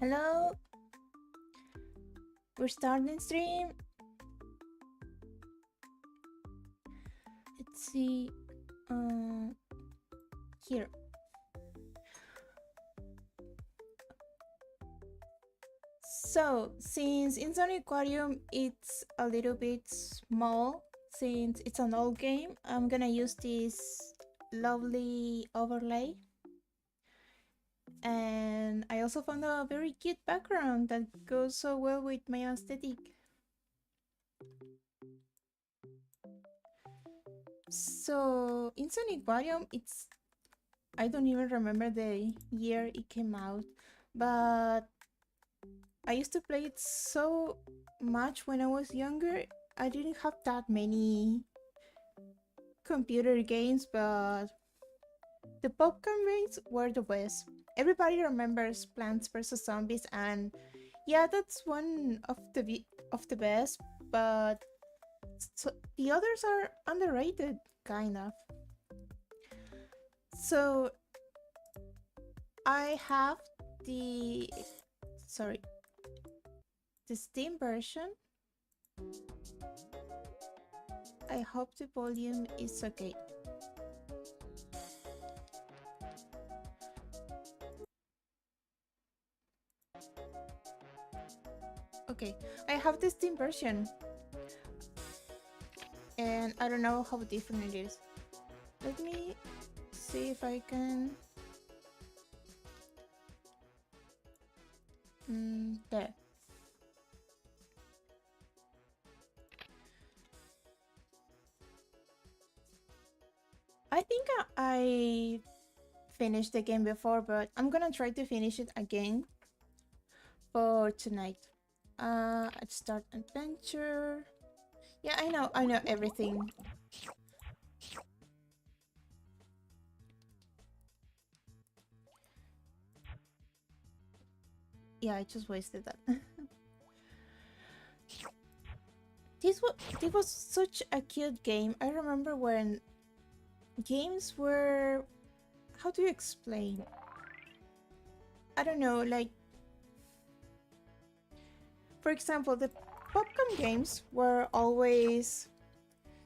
Hello, we're starting stream. Let's see, here. So, since Insaniquarium it's a little bit small, since it's an old game, I'm gonna use this lovely overlay. And I also found a very cute background that goes so well with my aesthetic. So, Insaniquarium, I don't even remember the year it came out, but I used to play it so much when I was younger. I didn't have that many computer games, but the popcorn games were the best. Everybody remembers Plants vs Zombies, and yeah, that's one of the best. But the others are underrated, kind of. So I have the the Steam version. I hope the volume is okay. Okay, I have the Steam version, and I don't know how different it is. Let me see if I can. There. I think I finished the game before, but I'm gonna try to finish it again for tonight. Start adventure. Yeah, I know everything. Yeah, I just wasted that. This was such a cute game. I remember when games were, how do you explain? I don't know, like, for example, the popcorn games were always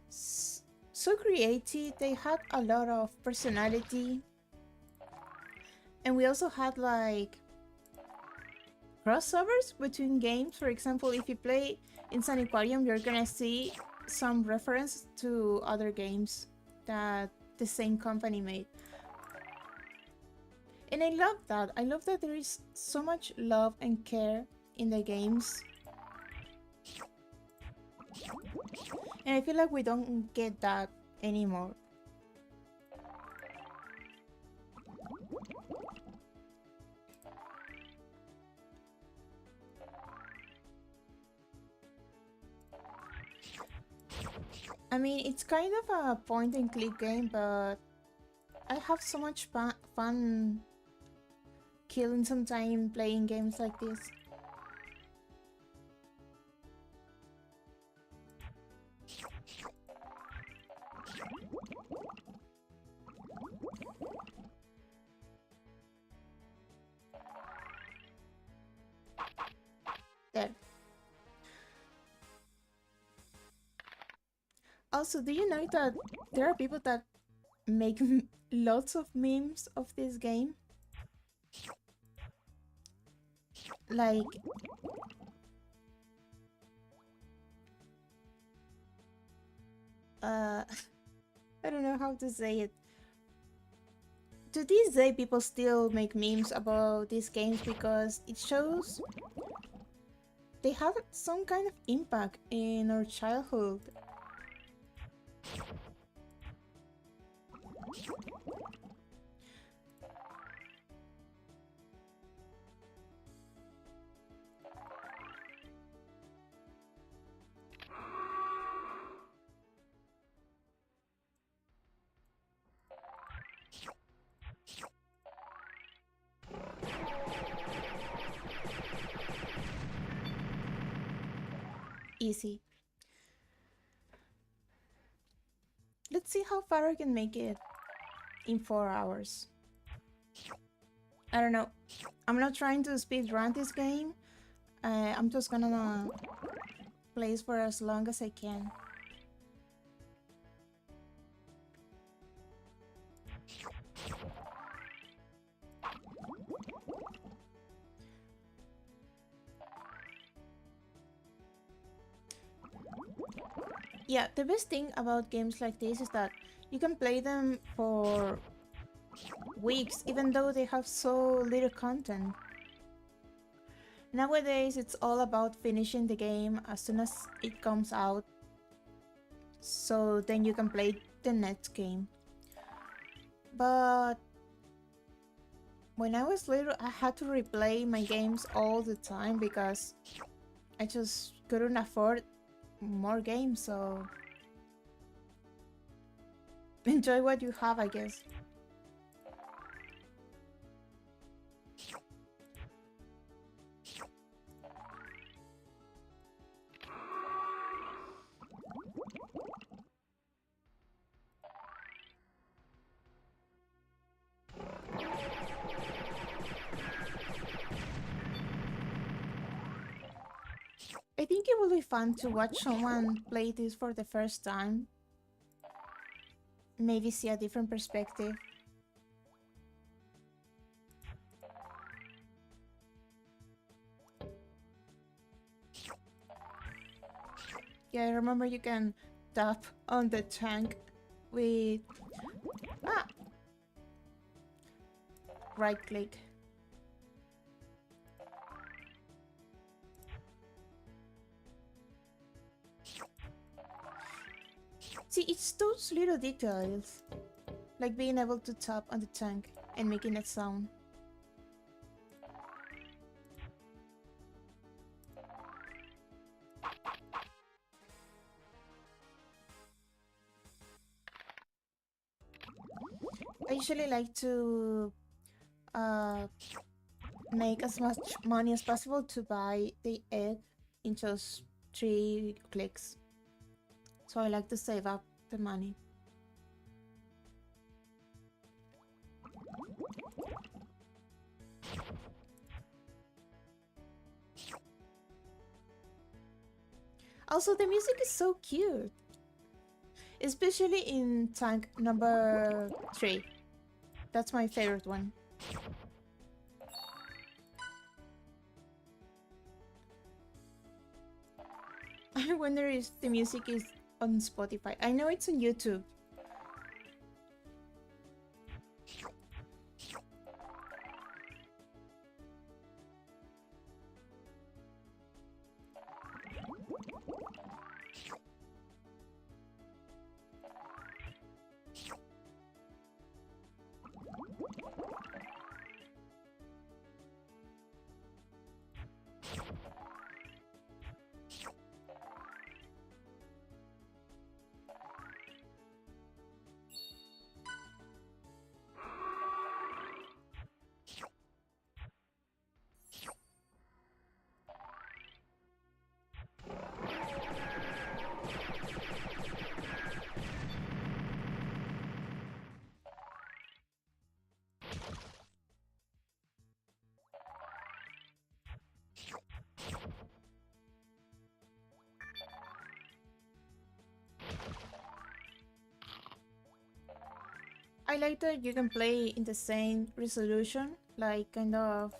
so creative. They had a lot of personality, and we also had like crossovers between games. For example, if you play Insaniquarium, you're gonna see some reference to other games that the same company made. And I love that. I love that there is so much love and care in the games. And I feel like we don't get that anymore. I mean, it's kind of a point and click game, but I have so much fun killing some time playing games like this. There. Also, do you know that there are people that make lots of memes of this game? Like, I don't know how to say it. To this day, people still make memes about these games because it shows they have some kind of impact in our childhood. Easy. Let's see how far I can make it in 4 hours. I don't know. I'm not trying to speedrun this game. I'm just gonna play for as long as I can. Yeah, the best thing about games like this is that you can play them for weeks, even though they have so little content. Nowadays, it's all about finishing the game as soon as it comes out, so then you can play the next game. But when I was little, I had to replay my games all the time because I just couldn't afford more games, so enjoy what you have, I guess. I think it will be fun to watch someone play this for the first time. Maybe see a different perspective. Yeah, I remember you can tap on the tank with... right click. See, it's those little details, like being able to tap on the tank and making that sound. I usually like to make as much money as possible to buy the egg in just 3 clicks. So I like to save up the money. Also, the music is so cute. Especially in tank number 3. That's my favorite one. I wonder if the music is on Spotify. I know it's on YouTube. I like that you can play in the same resolution, like kind of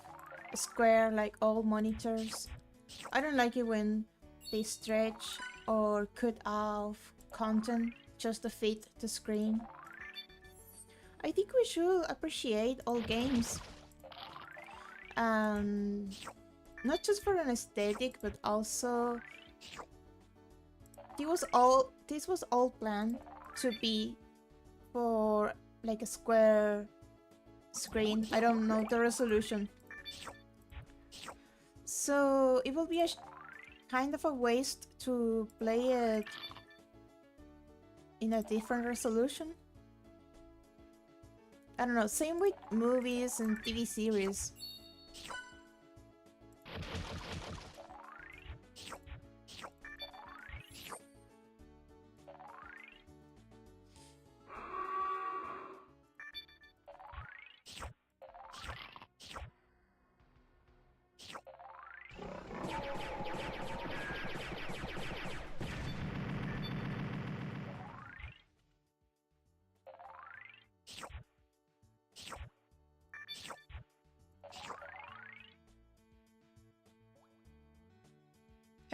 square like all monitors. I don't like it when they stretch or cut off content just to fit the screen. I think we should appreciate all games. Not just for an aesthetic, but also this was all planned to be for like a square screen. I don't know the resolution. So it will be a kind of a waste to play it in a different resolution. I don't know, same with movies and TV series.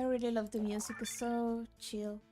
I really love the music, it's so chill.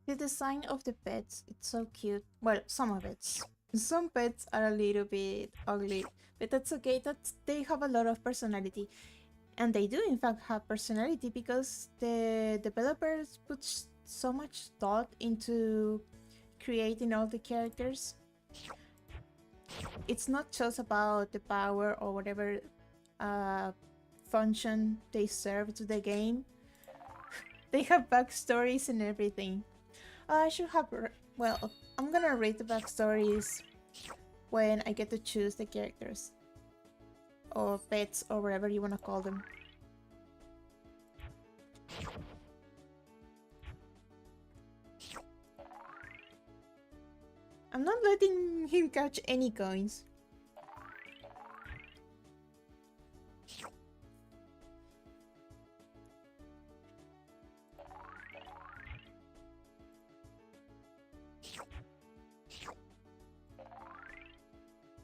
The design of the pets, it's so cute. Well, some of it. Some pets are a little bit ugly, but that's okay. They have a lot of personality. And they do in fact have personality because the developers put so much thought into creating all the characters. It's not just about the power or whatever function they serve to the game. They have backstories and everything. I should have... well, I'm gonna read the backstories when I get to choose the characters. Or pets, or whatever you wanna call them. I'm not letting him catch any coins.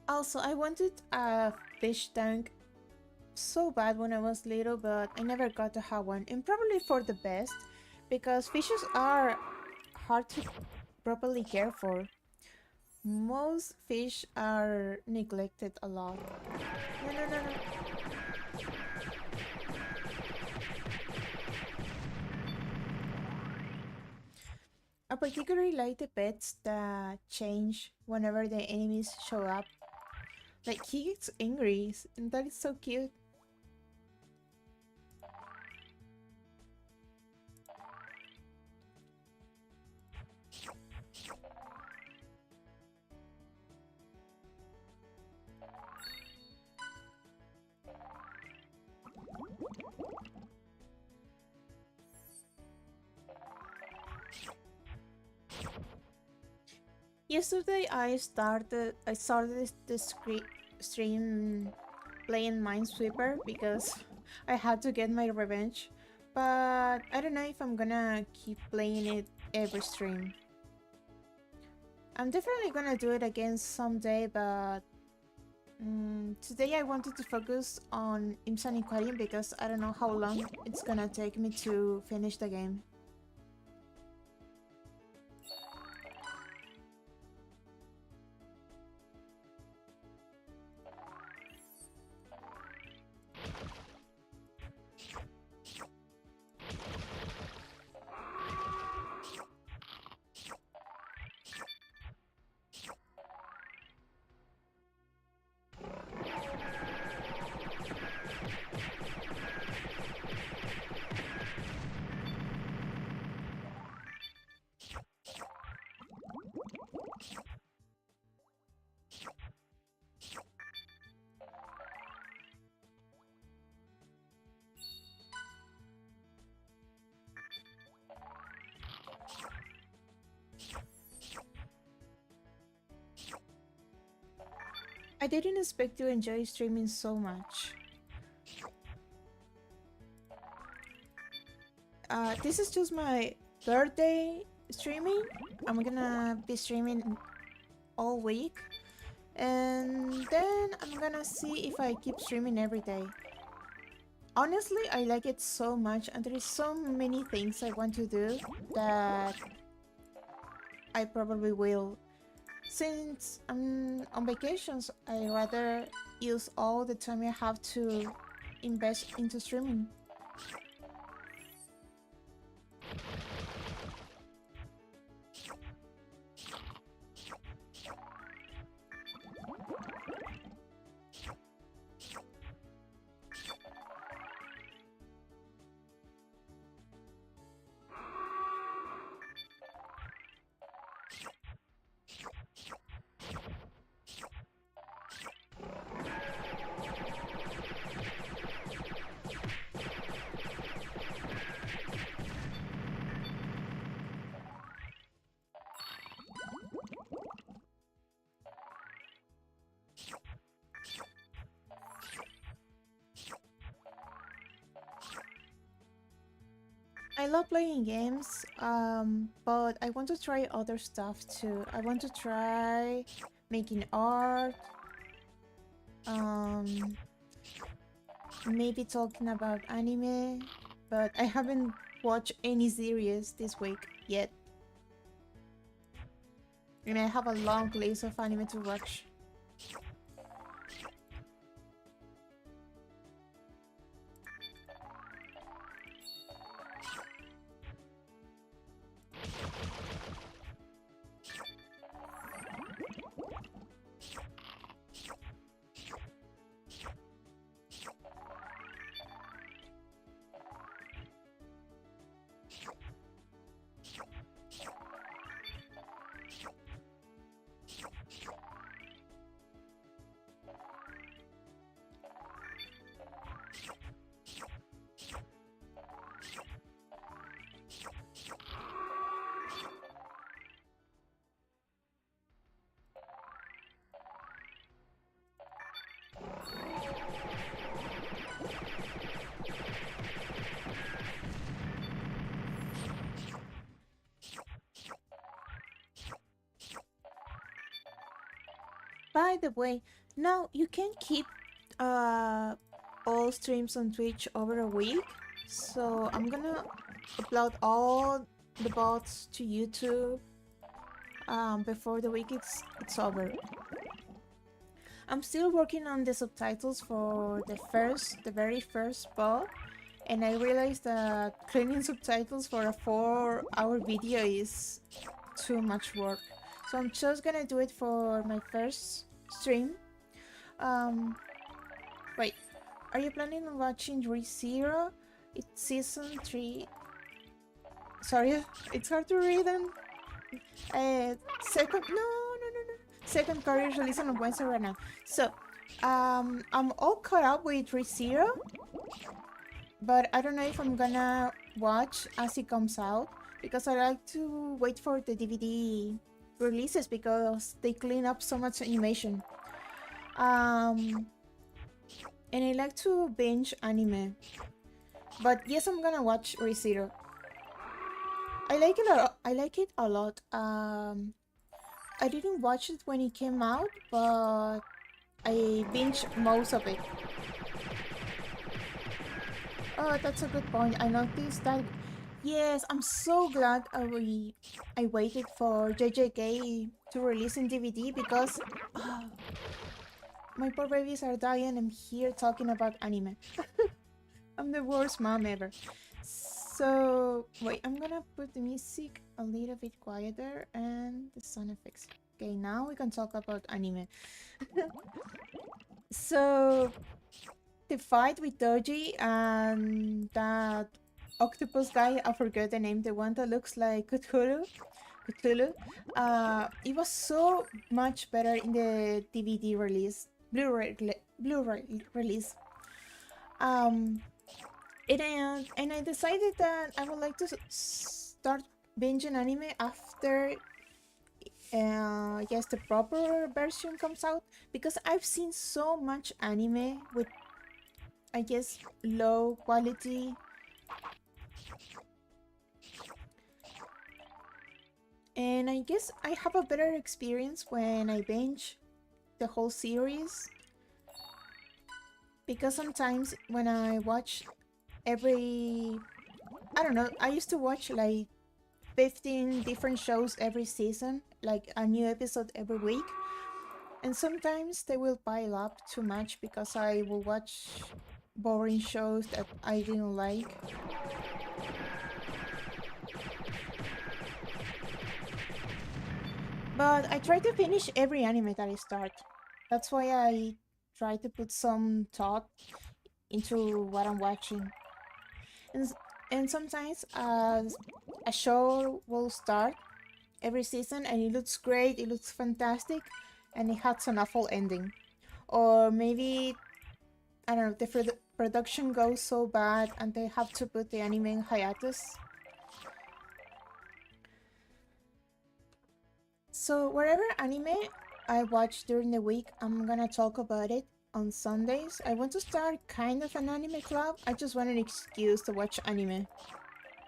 Also, I wanted a fish tank so bad when I was little, but I never got to have one. And probably for the best, because fishes are hard to properly care for. Most fish are neglected a lot. No, no, no, no. I particularly like the pets that change whenever the enemies show up. Like, he gets angry, and that is so cute. Yesterday I started the stream playing Minesweeper because I had to get my revenge, but I don't know if I'm gonna keep playing it every stream. I'm definitely gonna do it again someday, but today I wanted to focus on Insaniquarium because I don't know how long it's gonna take me to finish the game. I didn't expect to enjoy streaming so much. This is just my third day streaming. I'm gonna be streaming all week. And then I'm gonna see if I keep streaming every day. Honestly, I like it so much and there is so many things I want to do that I probably will. Since I'm on vacations, I rather use all the time I have to invest into streaming. I love playing games, but I want to try other stuff too. I want to try making art, maybe talking about anime, but I haven't watched any series this week yet. And I have a long list of anime to watch. By the way, now you can keep all streams on Twitch over a week, so I'm gonna upload all the bots to YouTube before the week it's over. I'm still working on the subtitles for the very first bot, and I realized that cleaning subtitles for a 4-hour video is too much work. So I'm just gonna do it for my first stream. Wait, are you planning on watching ReZero? It's season 3. Sorry, it's hard to read them. Second career release on Wednesday right now. So, I'm all caught up with ReZero, but I don't know if I'm gonna watch as it comes out, because I like to wait for the DVD releases because they clean up so much animation. And I like to binge anime. But yes, I'm gonna watch ReZero. I like it a lot. I didn't watch it when it came out, but I binged most of it. Oh, that's a good point. I noticed that. Yes, I'm so glad I waited for JJK to release in DVD because my poor babies are dying. I'm here talking about anime. I'm the worst mom ever. So, wait, I'm gonna put the music a little bit quieter and the sound effects. Okay, now we can talk about anime. So, the fight with Doji and that octopus guy, I forgot the name, the one that looks like Cthulhu. It was so much better in the DVD release, Blu-ray release. And I decided that I would like to start binging anime after yes, the proper version comes out, because I've seen so much anime with, I guess, low quality. And I guess I have a better experience when I binge the whole series, because sometimes when I watch I don't know, I used to watch like 15 different shows every season, like a new episode every week. And sometimes they will pile up too much because I will watch boring shows that I didn't like. But I try to finish every anime that I start. That's why I try to put some thought into what I'm watching. And sometimes a show will start every season and it looks great, it looks fantastic, and it has an awful ending. Or maybe, I don't know, the production goes so bad and they have to put the anime in hiatus. So whatever anime I watch during the week, I'm gonna talk about it on Sundays. I want to start kind of an anime club. I just want an excuse to watch anime.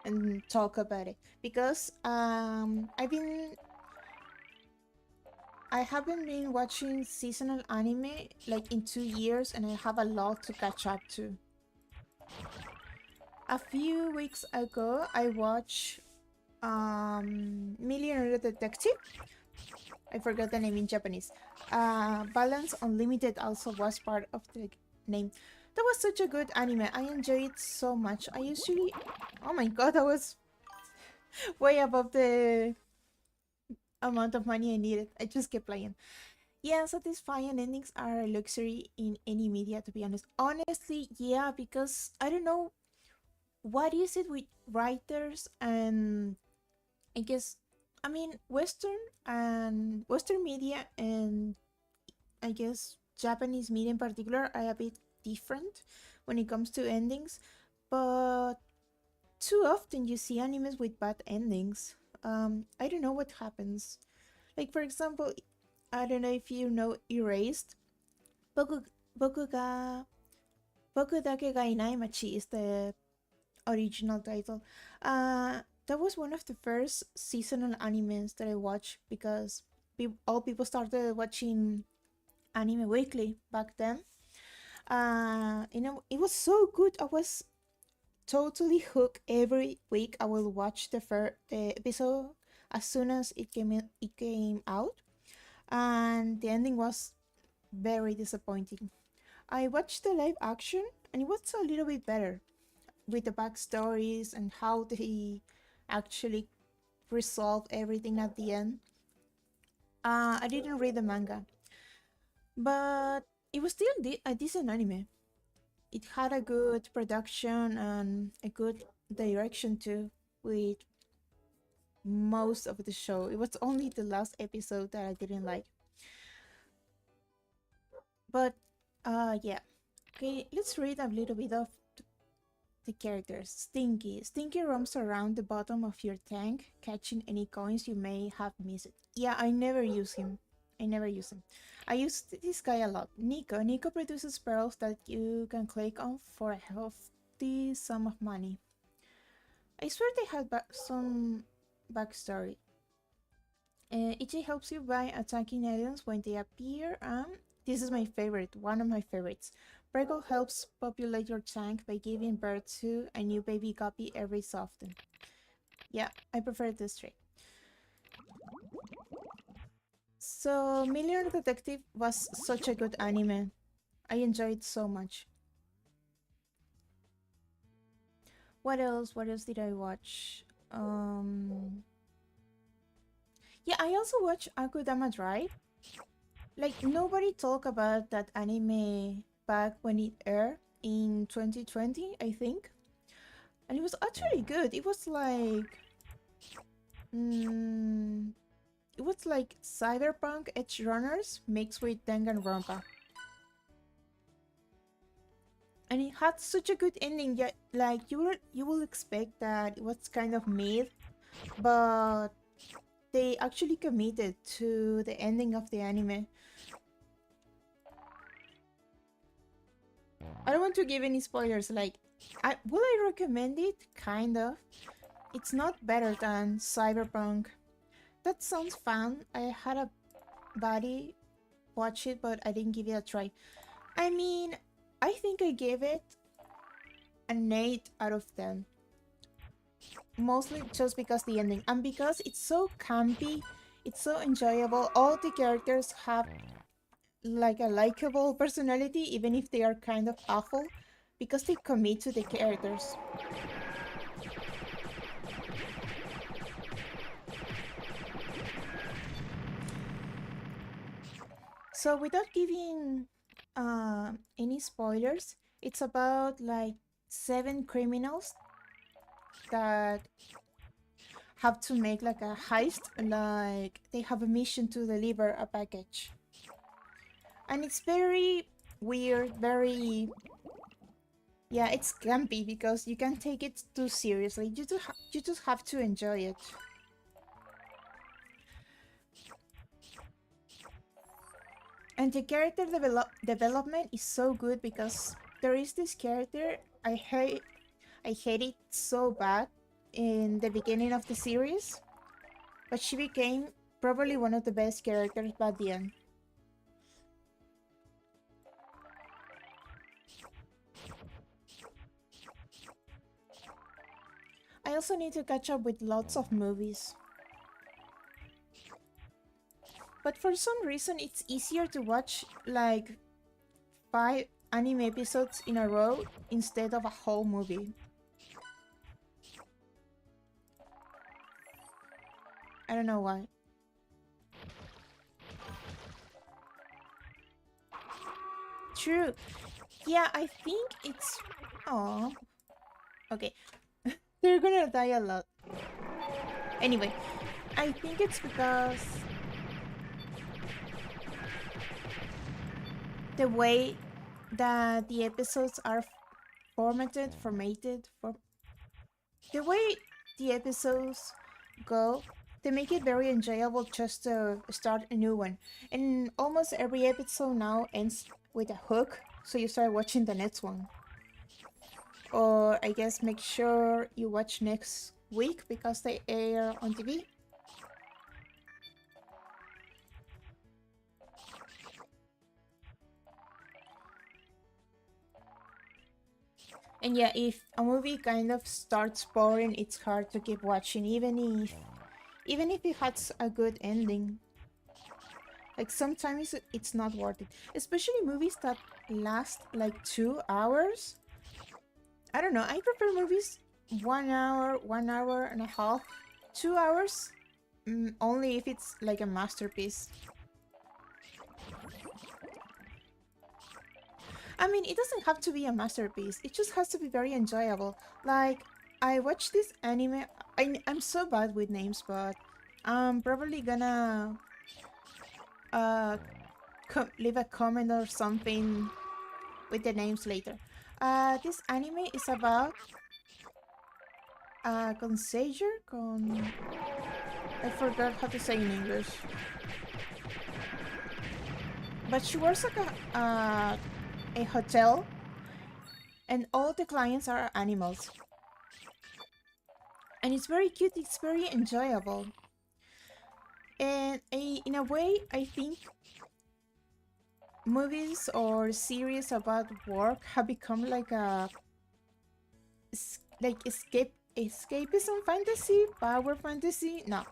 and talk about it because I haven't been watching seasonal anime like in 2 years, and I have a lot to catch up to. A few weeks ago, I watched Millionaire Detective. I forgot the name in Japanese. Balance Unlimited also was part of the name. That was such a good anime. I enjoyed it so much. I usually... Oh my god, that was way above the amount of money I needed. I just kept playing. Yeah, satisfying endings are a luxury in any media, to be honest. Honestly, yeah, because I don't know what is it with writers and I guess I mean Western media and I guess Japanese media in particular are a bit different when it comes to endings, but too often you see animes with bad endings. I don't know what happens. Like for example, I don't know if you know Erased. Boku, Boku ga Boku dake ga inai machi is the original title. That was one of the first seasonal animes that I watched because all people started watching Anime Weekly back then. It was so good. I was totally hooked. Every week I will watch the episode as soon as it came out, and the ending was very disappointing. I watched the live action and it was a little bit better with the backstories and how they actually resolve everything at the end. I didn't read the manga, but it was still a decent anime. It had a good production and a good direction too, with most of the show. It was only the last episode that I didn't like. But yeah. Okay, let's read a little bit of the characters. Stinky. Stinky roams around the bottom of your tank, catching any coins you may have missed. Yeah, I never use him. I never use him. I use this guy a lot. Nico. Nico produces pearls that you can click on for a hefty sum of money. I swear they had some backstory. Ichi helps you by attacking aliens when they appear, and this is my favorite, one of my favorites. Prego helps populate your tank by giving birth to a new baby guppy every so often. Yeah, I prefer this trait. So, Millionaire Detective was such a good anime. I enjoyed so much. What else? What else did I watch? Yeah, I also watched Akudama Drive. Like, nobody talked about that anime back when it aired in 2020, I think. And it was actually good. It was like... it was like cyberpunk edge runners mixed with Danganronpa. And it had such a good ending. Yeah, like you will expect that it was kind of mid, but they actually committed to the ending of the anime. I don't want to give any spoilers. Like, will I recommend it? Kind of. It's not better than Cyberpunk. That sounds fun. I had a buddy watch it, but I didn't give it a try. I mean, I think I gave it an 8 out of 10. Mostly just because the ending. And because it's so campy, it's so enjoyable. All the characters have like a likable personality, even if they are kind of awful, because they commit to the characters. So without giving any spoilers, it's about like 7 criminals that have to make like a heist, like they have a mission to deliver a package. And it's very weird, very... Yeah, it's campy because you can't take it too seriously. You just have to enjoy it. And the character development is so good because there is this character I hate it so bad. in the beginning of the series, but she became probably one of the best characters by the end. I also need to catch up with lots of movies. But for some reason, it's easier to watch like 5 anime episodes in a row instead of a whole movie. I don't know why. True. Yeah, I think it's... Oh. Okay. They're gonna die a lot. Anyway, I think it's because the way that the episodes are the way the episodes go, they make it very enjoyable just to start a new one. And almost every episode now ends with a hook, so you start watching the next one. Or I guess make sure you watch next week because they air on TV. And yeah, if a movie kind of starts boring, it's hard to keep watching, even if it has a good ending. Like sometimes it's not worth it, especially movies that last like 2 hours. I don't know. I prefer movies 1 hour, 1 hour and a half, 2 hours. Only if it's like a masterpiece. I mean, it doesn't have to be a masterpiece. It just has to be very enjoyable. Like, I watched this anime. I'm so bad with names, but I'm probably gonna uh, leave a comment or something with the names later. This anime is about a concierge. I forgot how to say in English. But she works at a hotel, and all the clients are animals. And it's very cute, it's very enjoyable. And in a way, I think movies or series about work have become like a escapism fantasy, power fantasy. No,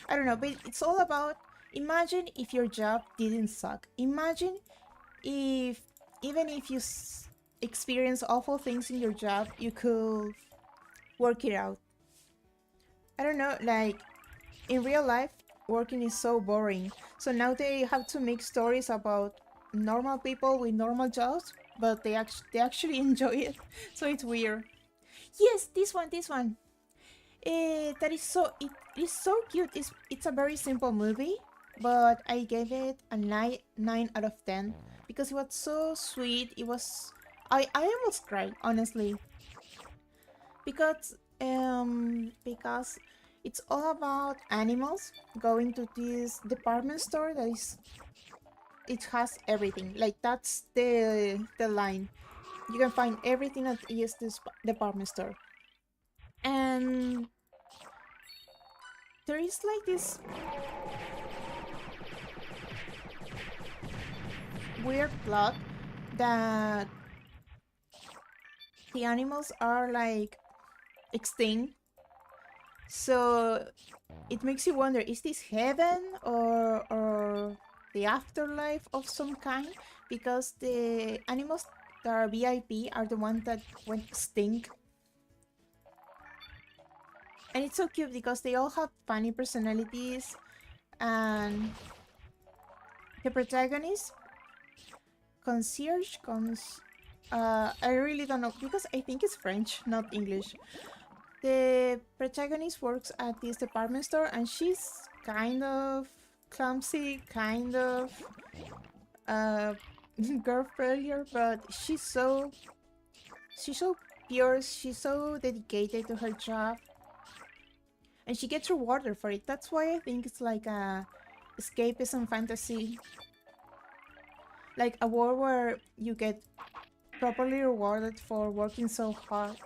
I don't know, but it's all about, imagine if your job didn't suck. Imagine if even if you experience awful things in your job, you could work it out. I don't know, like in real life, working is so boring. So now they have to make stories about normal people with normal jobs, but they actually enjoy it. So it's weird. Yes, this one. That is it is so cute. It's a very simple movie, but I gave it a 9 out of 10 because it was so sweet. It was I almost cried, honestly, because it's all about animals going to this department store that it has everything. Like that's the line. You can find everything at this department store. And there is like this weird plot that the animals are like extinct. So it makes you wonder, is this heaven or the afterlife of some kind? Because the animals that are VIP are the ones that went extinct. And it's so cute because they all have funny personalities, and the protagonist, concierge, I really don't know because I think it's French, not English. The protagonist works at this department store and she's kind of clumsy, kind of girl failure, but she's so pure, she's so dedicated to her job. And she gets rewarded for it. That's why I think it's like a escapism fantasy. Like a world where you get properly rewarded for working so hard.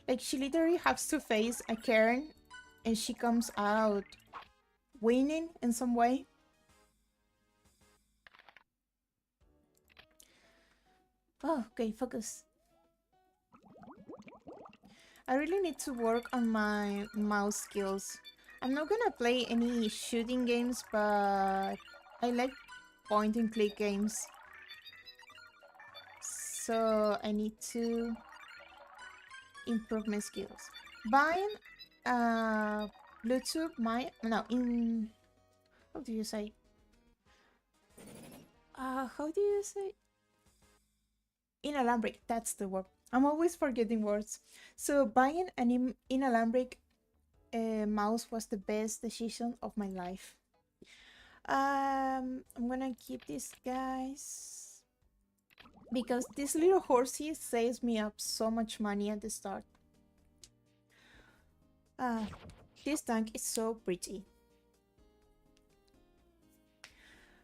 Like, she literally has to face a Karen and she comes out winning in some way. Oh, okay, focus. I really need to work on my mouse skills. I'm not gonna play any shooting games, but I like point and click games. So I need to improve my skills. Buying Bluetooth how do you say? How do you say? Inalambric, that's the word. I'm always forgetting words. So buying an inalambric mouse was the best decision of my life. I'm gonna keep these guys because this little horsey saves me up so much money at the start. This tank is so pretty.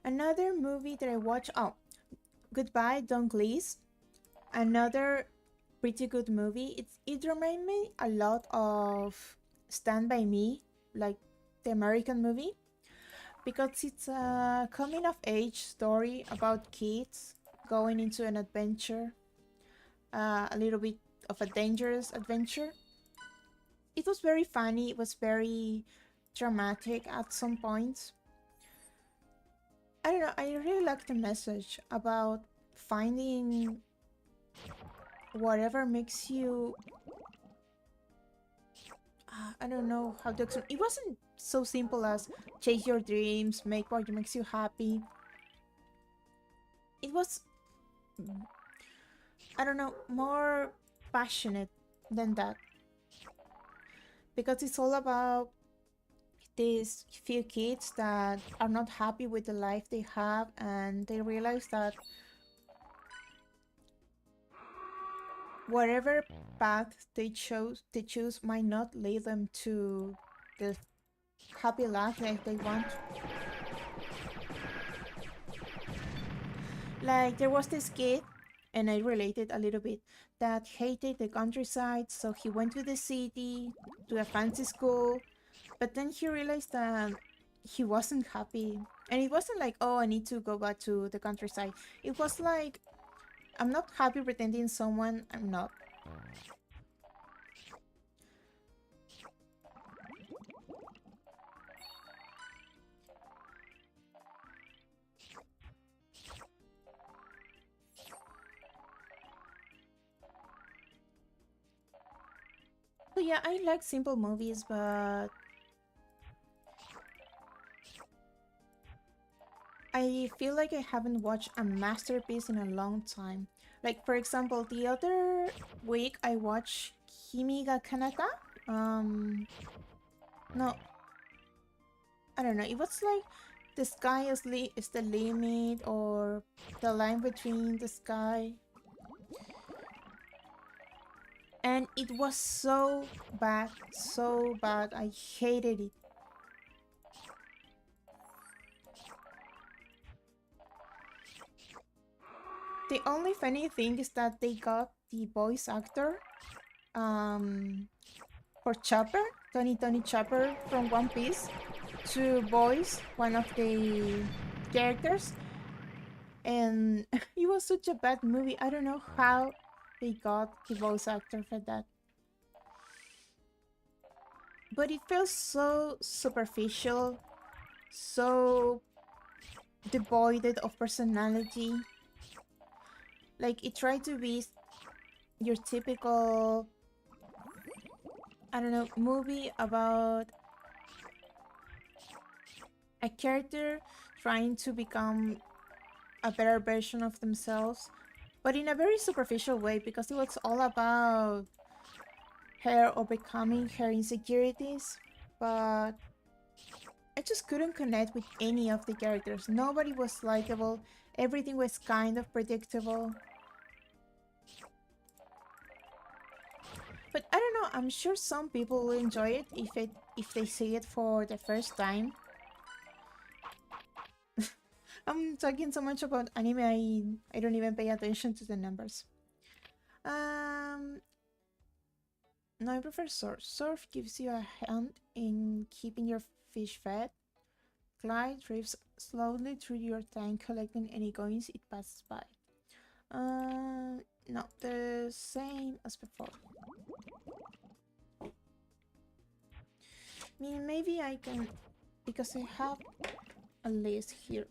Another movie that I watched, oh, Goodbye, Don Cleese. Another pretty good movie. It reminded me a lot of Stand By Me, like the American movie, because it's a coming of age story about kids going into an adventure, a little bit of a dangerous adventure. It was very funny, it was very dramatic at some points. I don't know, I really like the message about finding whatever makes you I don't know how to explain. It wasn't so simple as chase your dreams, make what makes you happy. It was, I don't know, more passionate than that. Because it's all about these few kids that are not happy with the life they have, and they realize that whatever path they choose might not lead them to the happy life that they want. Like, there was this kid, and I related a little bit, that hated the countryside, so he went to the city, to a fancy school, but then he realized that he wasn't happy. And it wasn't like, oh, I need to go back to the countryside. It was like, I'm not happy pretending someone I'm not. So yeah, I like simple movies, but I feel like I haven't watched a masterpiece in a long time. Like, for example, the other week I watched Kimi ga Kanata. No, I don't know. It was like the sky is the limit, or the line between the sky. And it was so bad, so bad. I hated it. The only funny thing is that they got the voice actor for Chopper, Tony Chopper from One Piece, to voice one of the characters. And it was such a bad movie. I don't know how they got the voice actor for that. But it feels so superficial, so devoid of personality. Like, it tried to be your typical, I don't know, movie about a character trying to become a better version of themselves, but in a very superficial way, because it was all about her overcoming her insecurities. But I just couldn't connect with any of the characters. Nobody was likable. Everything was kind of predictable. But I don't know, I'm sure some people will enjoy it if they see it for the first time. I'm talking so much about anime, I don't even pay attention to the numbers. No, I prefer surf. Surf gives you a hand in keeping your fish fed. Glide drifts slowly through your tank, collecting any coins it passes by. No, the same as before. I mean, maybe I can, because I have a list here.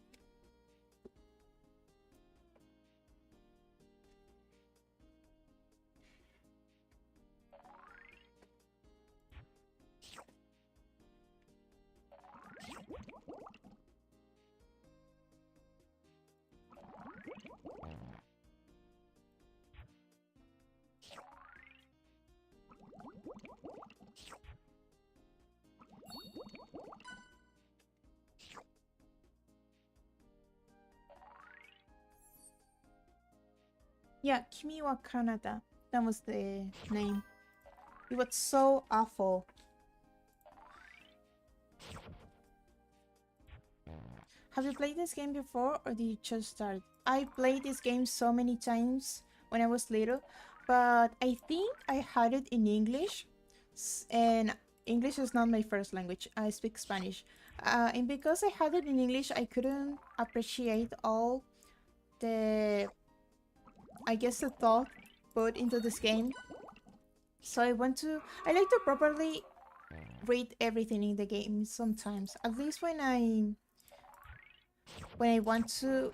Yeah, Kimi wa Kanata. That was the name. It was so awful. Have you played this game before or did you just start? I played this game so many times when I was little, but I think I had it in English, and English is not my first language. I speak Spanish. And because I had it in English, I couldn't appreciate all the, I guess, the thought put into this game. So I like to properly read everything in the game sometimes. At least when I want to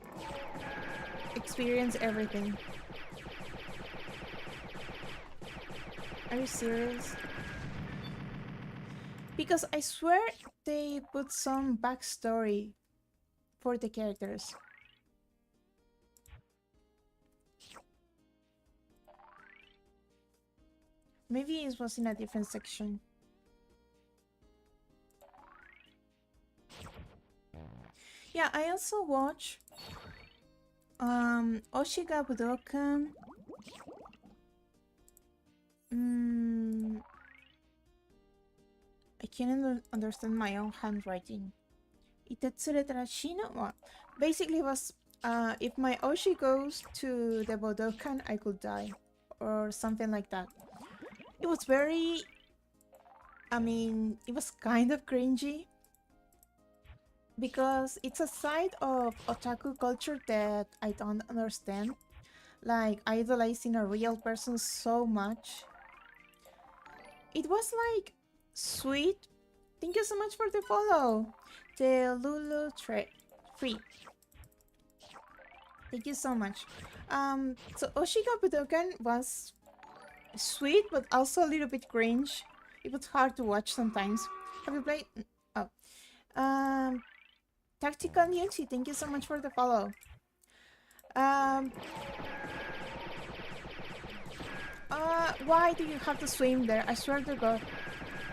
experience everything. Are you serious? Because I swear they put some backstory for the characters. Maybe it was in a different section. Yeah, I also watch Oshiga Budokan. I can't understand my own handwriting. Itetsure Tarashino? Well, basically was if my Oshi goes to the Budokan, I could die. Or something like that. It was very... I mean, it was kind of cringy. Because it's a side of otaku culture that I don't understand. Like, idolizing a real person so much. It was like sweet. Thank you so much for the follow. The Lulu Free. Thank you so much. So Oshiga Budokan was sweet, but also a little bit cringe. It was hard to watch sometimes. Have you played? Oh. Tactical Yunchi, thank you so much for the follow. Why do you have to swim there? I swear to God.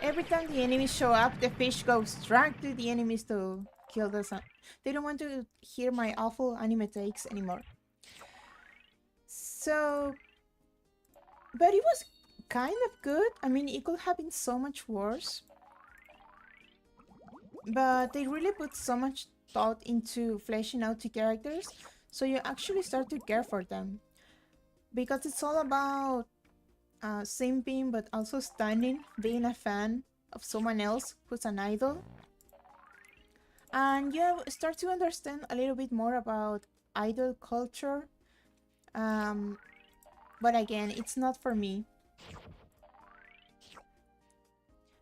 Every time the enemies show up, the fish goes drag to the enemies to kill the sun. They don't want to hear my awful anime takes anymore. So... But it was kind of good. I mean, it could have been so much worse. But they really put so much thought into fleshing out the characters, so you actually start to care for them. Because it's all about simping, but also standing, being a fan of someone else who's an idol. And you start to understand a little bit more about idol culture. But again, it's not for me.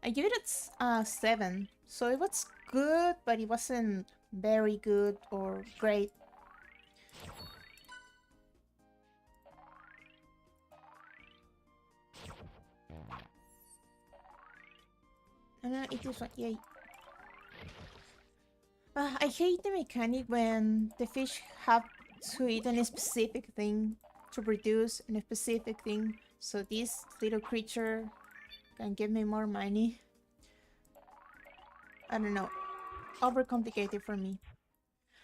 I give it a 7. So it was good, but it wasn't very good or great. And it is one. Yay. I hate the mechanic when the fish have to eat a specific thing to produce a specific thing, so this little creature can give me more money. I don't know. Overcomplicated for me.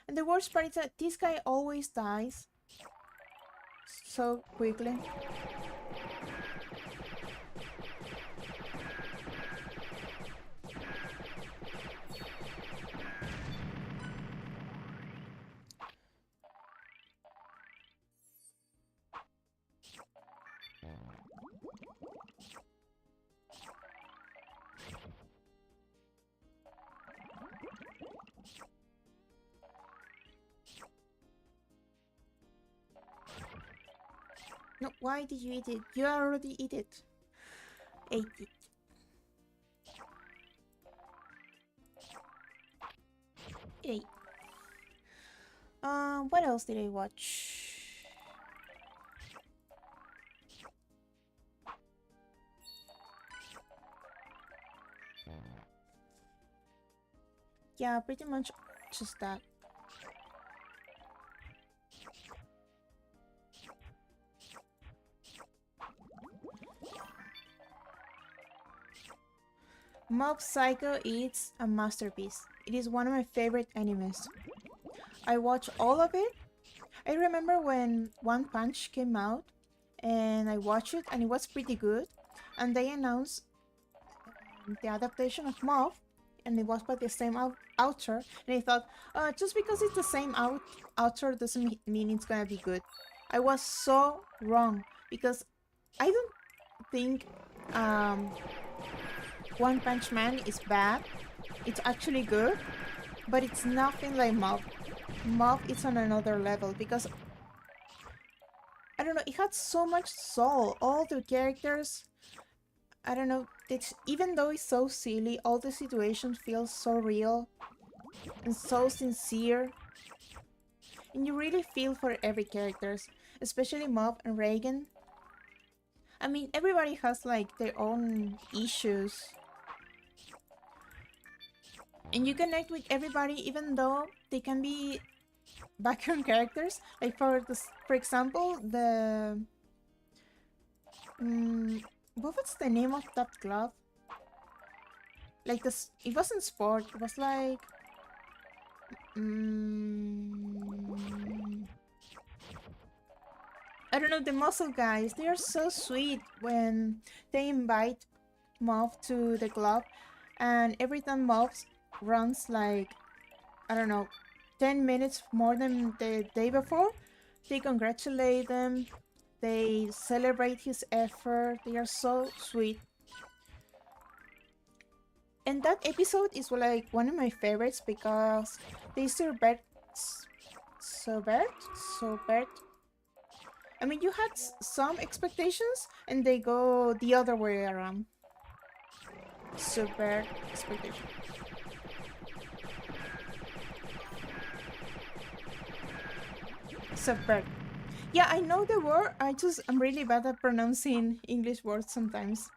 And the worst part is that this guy always dies so quickly. No, why did you eat it? You already eat it. Ate it. Yay. What else did I watch? Yeah, pretty much just that. Mob Psycho is a masterpiece. It is one of my favorite animes. I watched all of it. I remember when One Punch came out and I watched it and it was pretty good. And they announced the adaptation of Mob and it was by the same author. And I thought, just because it's the same author doesn't mean it's gonna be good. I was so wrong because I don't think One Punch Man is bad. It's actually good, but it's nothing like Mob. Mob is on another level because I don't know, it had so much soul. All the characters, I don't know, it's even though it's so silly, all the situations feel so real and so sincere. And you really feel for every characters, especially Mob and Reagan. I mean, everybody has like their own issues. And you connect with everybody even though they can be background characters. Like for example, the what was the name of that club? Like this, it wasn't sport. It was like I don't know, the muscle guys. They are so sweet when they invite Mob to the club, and every time Mob runs like I don't know 10 minutes more than the day before, they congratulate them. They celebrate his effort. They are so sweet. And that episode is like one of my favorites because they subvert. I mean, you had some expectations and they go the other way around. Subvert expectation. Subvert. Yeah, I know the word. I'm really bad at pronouncing English words sometimes.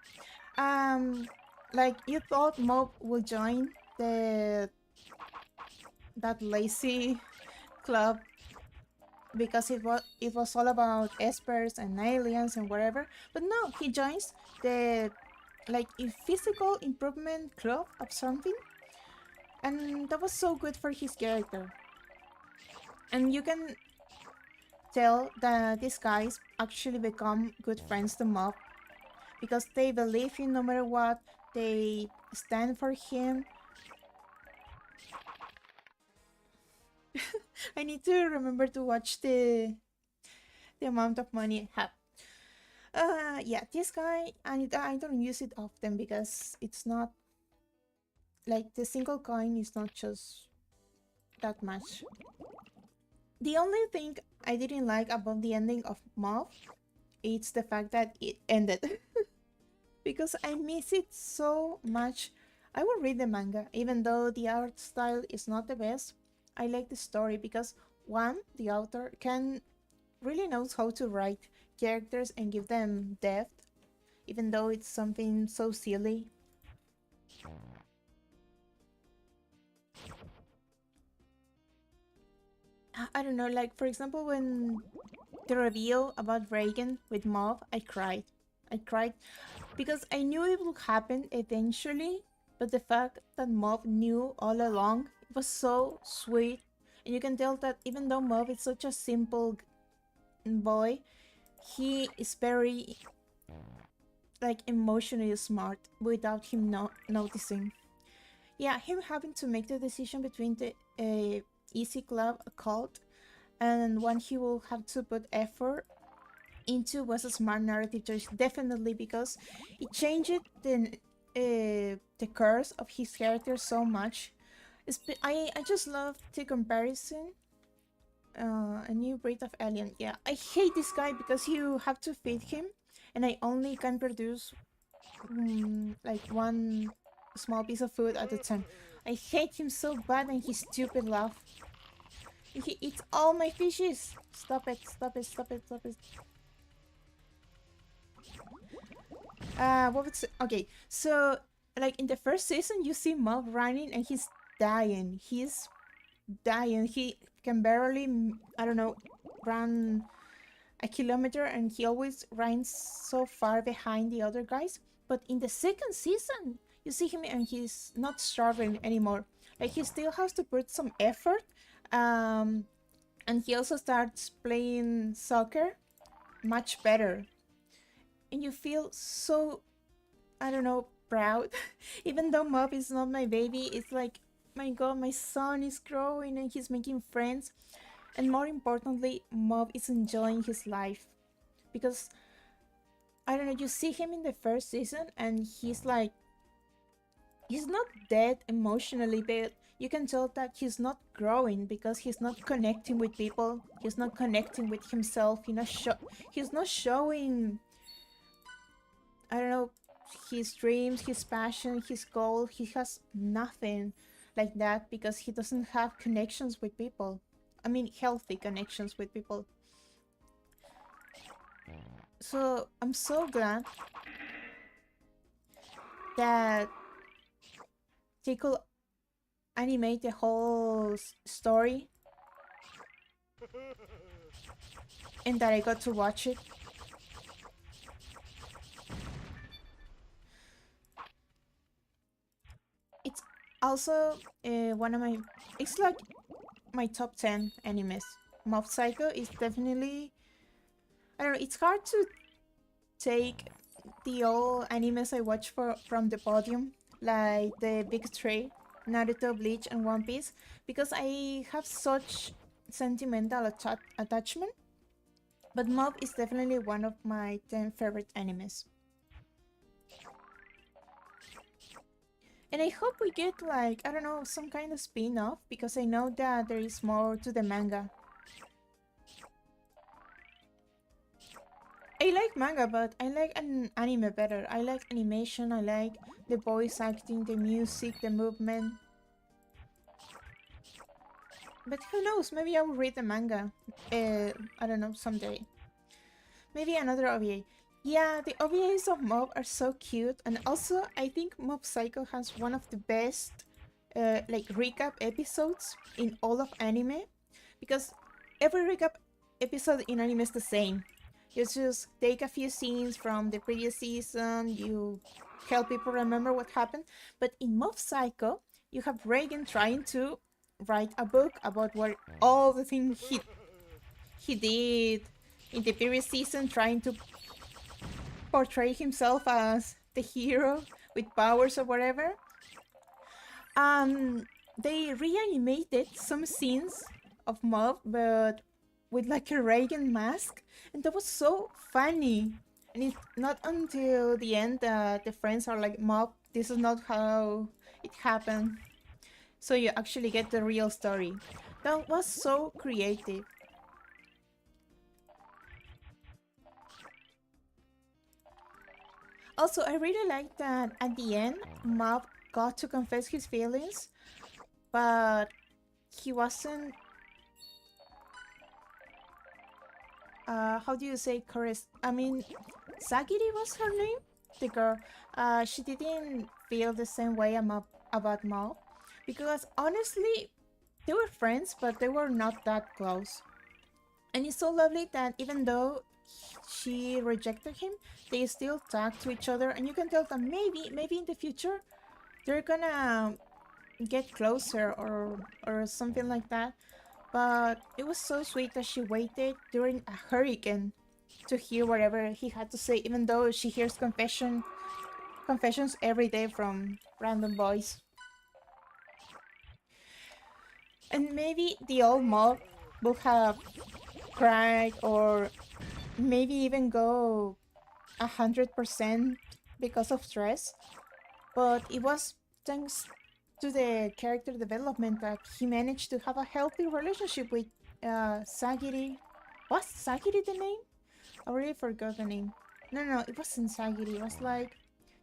Like you thought Mob would join that lazy club because it was all about espers and aliens and whatever. But no, he joins the like a physical improvement club of something, and that was so good for his character. And you can tell that these guys actually become good friends to Mob because they believe him no matter what. They stand for him. I need to remember to watch the amount of money I have. Yeah, this guy, I don't use it often because it's not like the single coin is not just that much. The only thing I didn't like about the ending of Mob is the fact that it ended. Because I miss it so much. I will read the manga, even though the art style is not the best. I like the story because one, the author really knows how to write characters and give them depth, even though it's something so silly. I don't know, like for example when the reveal about Reagan with Mob, I cried. I cried because I knew it would happen eventually, but the fact that Mob knew all along was so sweet. And you can tell that even though Mob is such a simple boy, he is very like emotionally smart without him noticing. Yeah, him having to make the decision between the Easy Club cult and one he will have to put effort into was a smart narrative choice, definitely, because it changed the course of his character so much. I just love the comparison A new breed of alien. Yeah, I hate this guy because you have to feed him, and I only can produce like one small piece of food at a time. I hate him so bad and his stupid laugh. He eats all my fishes. Stop it, stop it, stop it, stop it. What was okay? So, like in the first season, you see Mob running and he's dying. He's dying. He can barely, I don't know, run a kilometer, and he always runs so far behind the other guys. But in the second season, you see him and he's not starving anymore. Like he still has to put some effort. And he also starts playing soccer much better. And you feel so, I don't know, proud. Even though Mob is not my baby, it's like, my god, my son is growing and he's making friends. And more importantly, Mob is enjoying his life. Because, I don't know, you see him in the first season and he's like, he's not dead emotionally, but you can tell that he's not growing because he's not connecting with people. He's not connecting with himself. He's not showing, I don't know, his dreams, his passion, his goal. He has nothing like that because he doesn't have connections with people. I mean, healthy connections with people. So I'm so glad that they could animate the whole story and that I got to watch it. It's also one of my, it's like my top 10 animes. Mob Psycho is definitely, I don't know, it's hard to take the old animes I watch from the podium, like the big three, Naruto, Bleach, and One Piece, because I have such sentimental attachment. But Mob is definitely one of my 10 favorite animes. And I hope we get, like, I don't know, some kind of spin-off, because I know that there is more to the manga. I like manga, but I like an anime better. I like animation, I like the voice acting, the music, the movement. But who knows, maybe I will read the manga, I don't know, someday. Maybe another OVA. Yeah, the OVAs of Mob are so cute, and also I think Mob Psycho has one of the best like recap episodes in all of anime, because every recap episode in anime is the same. You just take a few scenes from the previous season, you help people remember what happened, but in Mob Psycho, you have Reagan trying to write a book about what all the things he did in the previous season, trying to portray himself as the hero with powers or whatever. They reanimated some scenes of Mob, but with like a Reagan mask, and that was so funny. And it's not until the end that the friends are like, Mob, this is not how it happened. So you actually get the real story. That was so creative. Also, I really like that at the end, Mob got to confess his feelings, but he wasn't, how do you say I mean, Sagiri was her name? The girl. She didn't feel the same way about Mob, because honestly, they were friends, but they were not that close. And it's so lovely that even though she rejected him, they still talk to each other, and you can tell that maybe in the future they're gonna get closer or something like that. But it was so sweet that she waited during a hurricane to hear whatever he had to say, even though she hears confessions every day from random boys. And maybe the old Mob would have cried, or maybe even go 100% because of stress. But it was thanks to the character development that he managed to have a healthy relationship with Sagiri. Was Sagiri the name? I already forgot the name. No, no, it wasn't Sagiri. It was like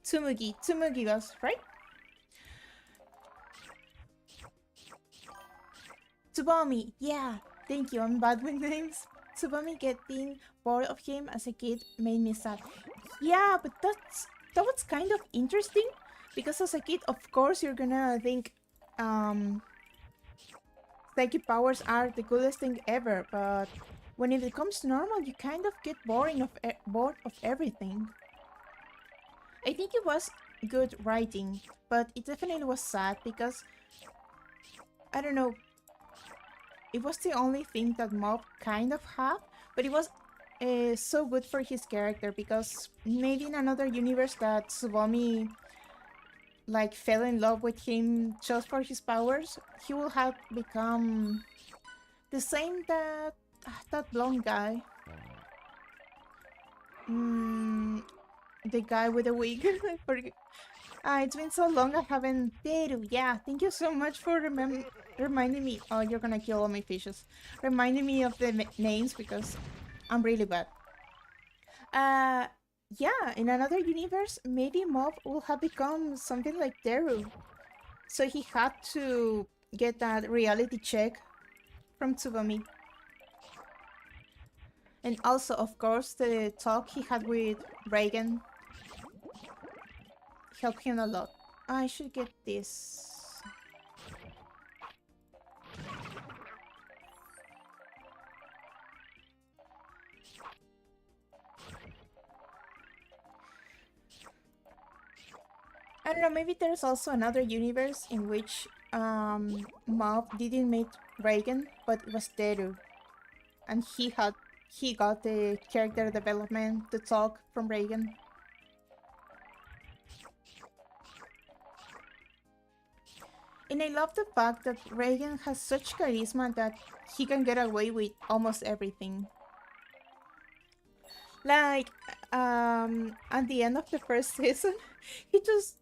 Tsumugi. Tsumugi was, right? Tsubami. Yeah, thank you. I'm bad with names. Tsubami getting bored of him as a kid made me sad. Yeah, but that was kind of interesting because as a kid, of course, you're gonna think psychic powers are the coolest thing ever, but when it becomes normal, you kind of get bored of everything. I think it was good writing, but it definitely was sad because, I don't know, it was the only thing that Mob kind of had, but it was so good for his character because maybe in another universe that Tsubomi like fell in love with him just for his powers, he will have become the same that that blonde guy. The guy with the wig. It's been so long I haven't... Teru, yeah, thank you so much for reminding me. Oh, you're gonna kill all my fishes. Reminding me of the names because I'm really bad. Yeah, in another universe, maybe Mob will have become something like Teru. So he had to get that reality check from Tsubomi. And also, of course, the talk he had with Reagan helped him a lot. I should get this. I don't know, maybe there's also another universe in which Mob didn't meet Reagan, but it was Teru. And he got the character development, the talk from Reagan. And I love the fact that Reagan has such charisma that he can get away with almost everything. Like, at the end of the first season, he just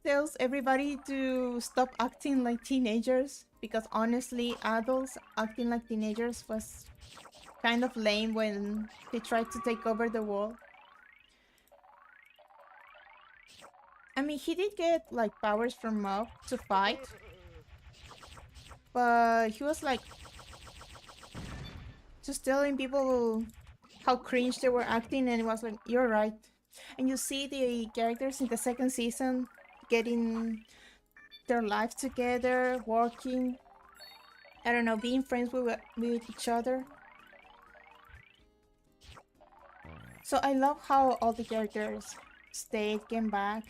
tells everybody to stop acting like teenagers because honestly, adults acting like teenagers was kind of lame when they tried to take over the world. I mean, he did get like powers from Mob to fight, but he was like just telling people how cringe they were acting, and it was like, you're right. And you see the characters in the second season getting their life together, working, I don't know, being friends with each other. So I love how all the characters stayed, came back.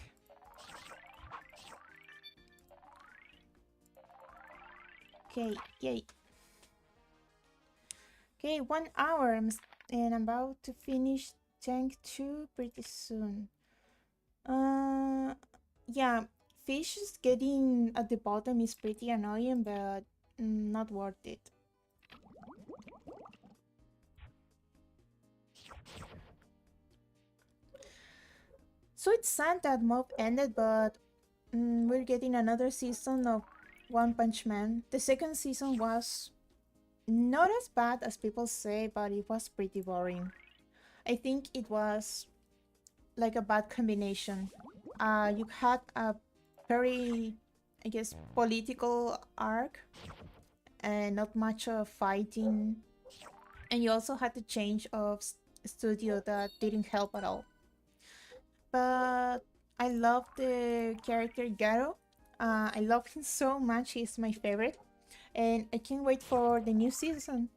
Okay, yay. Okay, 1 hour, and I'm about to finish tank 2 pretty soon. Yeah, fish is getting at the bottom is pretty annoying, but not worth it. So it's sad that Mob ended, but we're getting another season of One Punch Man. The second season was not as bad as people say, but it was pretty boring. I think it was like a bad combination. You had a very, I guess, political arc and not much of fighting. And you also had the change of studio that didn't help at all. But I love the character Garo. I love him so much, he's my favorite. And I can't wait for the new season.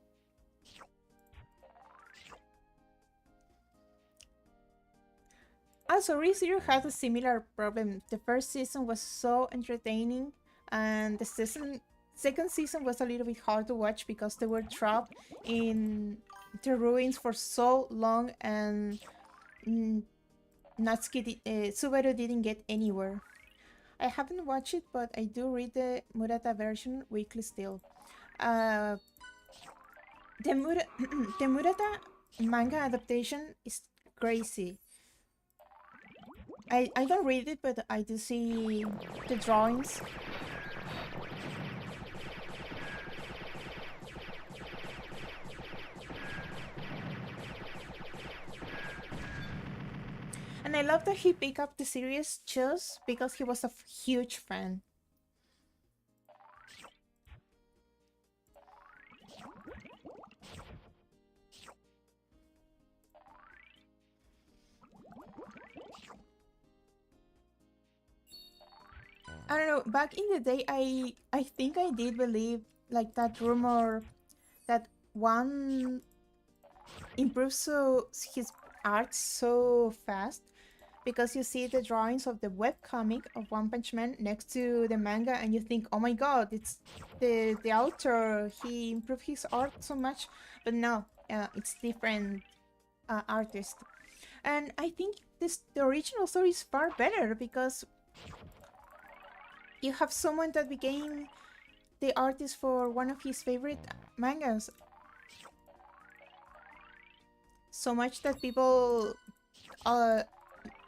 Also, ReZero had a similar problem. The first season was so entertaining, and the second season was a little bit hard to watch because they were trapped in the ruins for so long, and Subaru didn't get anywhere. I haven't watched it, but I do read the Murata version weekly still. The Murata manga adaptation is crazy. I don't read it, but I do see the drawings. And I love that he picked up the series just because he was a huge fan. I don't know, back in the day, I think I did believe like that rumor that one improves his art so fast because you see the drawings of the webcomic of One Punch Man next to the manga and you think, oh my god, it's the author, he improved his art so much. But no, it's different artist. And I think the original story is far better because you have someone that became the artist for one of his favorite mangas. So much that people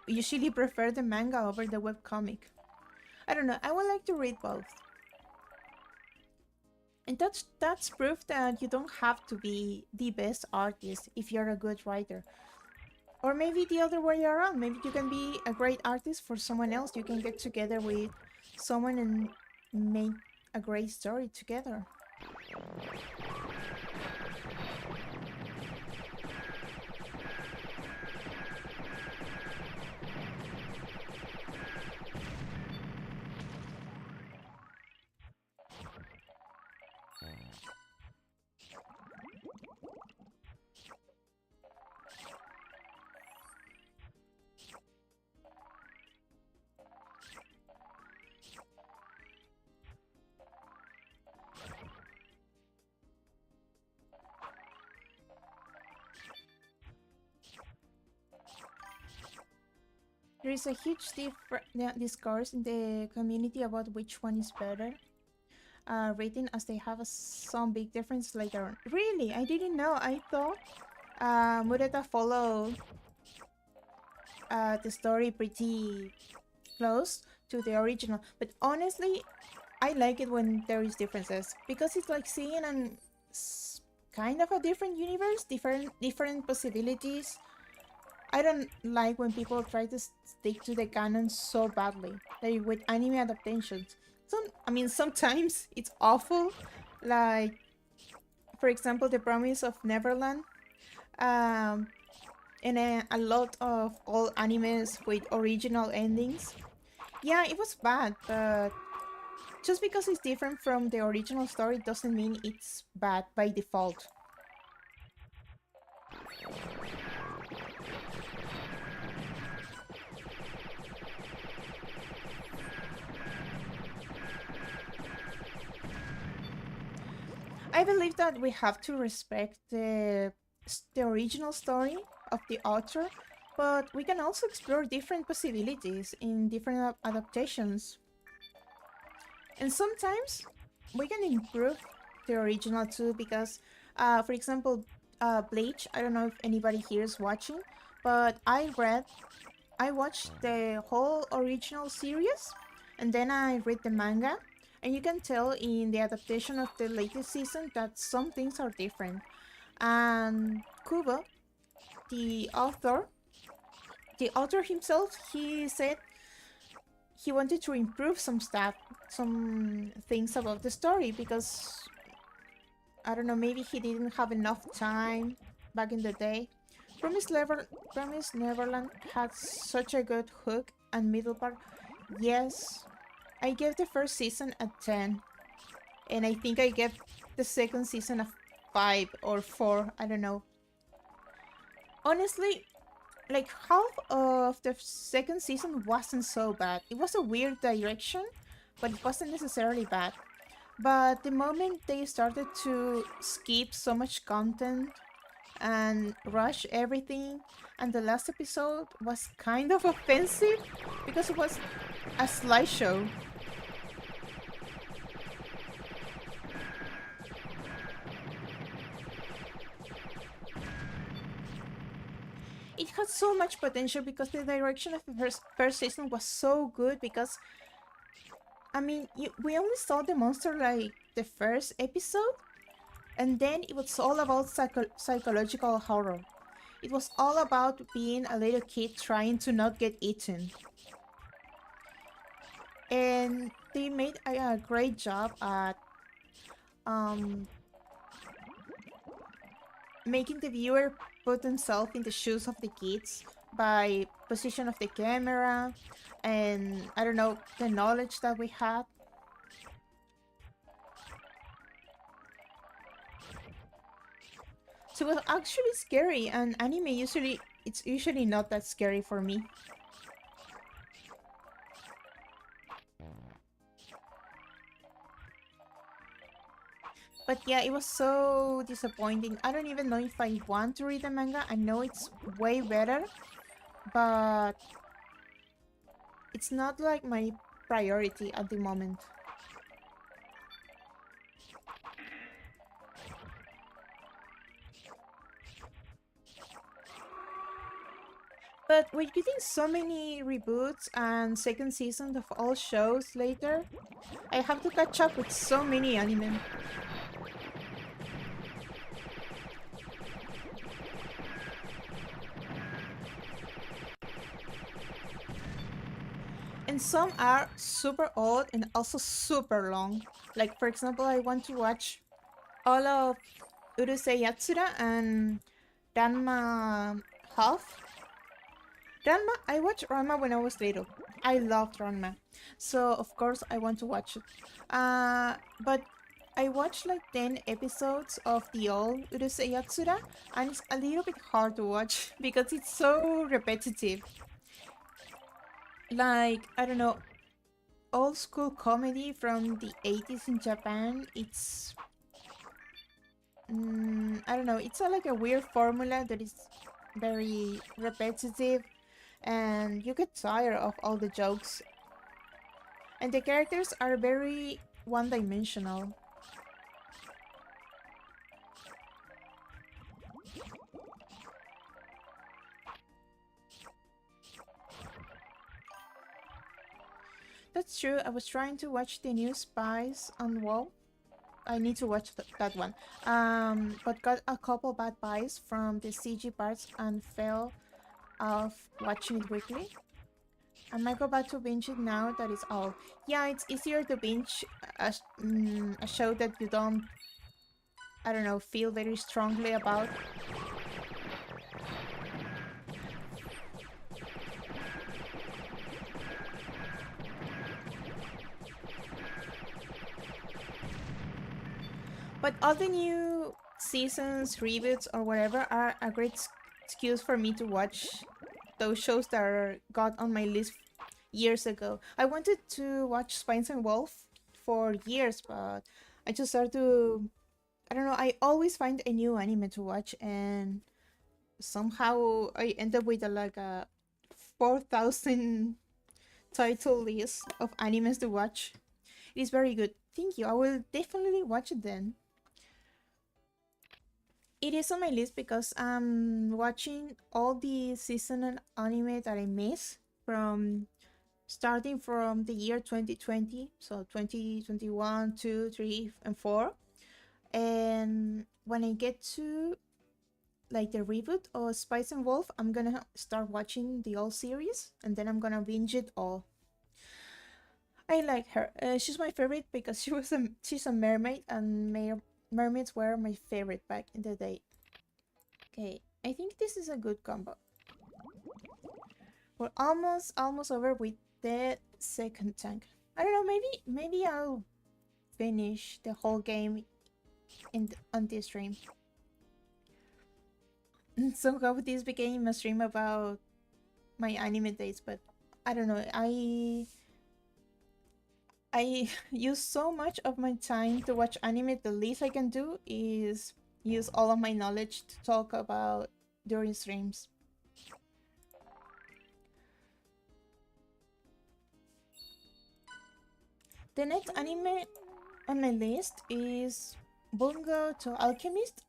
usually prefer the manga over the webcomic. I don't know, I would like to read both. And that's proof that you don't have to be the best artist if you're a good writer. Or maybe the other way around. Maybe you can be a great artist for someone else. You can get together with someone and make a great story together. There is a huge discourse in the community about which one is better rating, as they have some big difference later on. Really? I didn't know. I thought Murata followed the story pretty close to the original. But honestly, I like it when there is differences because it's like seeing an kind of a different universe, different possibilities. I don't like when people try to stick to the canon so badly, like with anime adaptations. I mean, sometimes it's awful, like, for example, The Promise of Neverland, and a lot of old animes with original endings. Yeah, it was bad, but just because it's different from the original story doesn't mean it's bad by default. I believe that we have to respect the original story of the author, but we can also explore different possibilities in different adaptations. And sometimes we can improve the original too, because, for example, Bleach, I don't know if anybody here is watching, but I watched the whole original series, and then I read the manga, and you can tell in the adaptation of the latest season that some things are different. And Kubo, the author himself, he said he wanted to improve some stuff, some things about the story, because I don't know, maybe he didn't have enough time back in the day. Promise Neverland had such a good hook and middle part. Yes, I gave the first season a 10, and I think I gave the second season a 5 or 4, I don't know. Honestly, like, half of the second season wasn't so bad. It was a weird direction, but it wasn't necessarily bad. But the moment they started to skip so much content and rush everything, and the last episode was kind of offensive because it was a slideshow. It had so much potential because the direction of the first season was so good, because I mean, we only saw the monster like the first episode, and then it was all about psychological horror. It was all about being a little kid trying to not get eaten. And they made a great job at making the viewer put themselves in the shoes of the kids by position of the camera and, I don't know, the knowledge that we had. So it was actually scary, and anime it's usually not that scary for me. But yeah, it was so disappointing. I don't even know if I want to read the manga. I know it's way better, but it's not like my priority at the moment. But we're getting so many reboots and second seasons of all shows later. I have to catch up with so many anime. And some are super old and also super long. Like, for example, I want to watch all of Urusei Yatsura and Ranma Half. Ranma, I watched Ranma when I was little. I loved Ranma. So, of course, I want to watch it. But I watched like 10 episodes of the old Urusei Yatsura, and it's a little bit hard to watch because it's so repetitive. Like, I don't know, old school comedy from the 80s in Japan, it's... I don't know, it's like a weird formula that is very repetitive, and you get tired of all the jokes. And the characters are very one-dimensional. That's true, I was trying to watch the new Spies on Wall. I need to watch that one. But got a couple bad buys from the CG parts and fell off watching it weekly. I might go back to binge it now that it's all. Yeah, it's easier to binge a show that you don't, I don't know, feel very strongly about. But all the new seasons, reboots, or whatever are a great excuse for me to watch those shows that got on my list years ago. I wanted to watch Spines and Wolf for years, but I just started to... I don't know, I always find a new anime to watch, and somehow I end up with like a 4,000 title list of animes to watch. It is very good. Thank you. I will definitely watch it then. It is on my list because I'm watching all the seasonal anime that I miss from starting from the year 2020, so 2021, 2, 3, and 4. And when I get to like the reboot of Spice and Wolf, I'm gonna start watching the old series and then I'm gonna binge it all. I like her. She's my favorite because she's a mermaid, and mermaids were my favorite back in the day. Okay, I think this is a good combo. We're almost over with the second tank. I don't know, maybe I'll finish the whole game on this stream. Somehow this became a stream about my anime days, but I don't know. I use so much of my time to watch anime. The least I can do is use all of my knowledge to talk about during streams. The next anime on my list is Bungo to Alchemist,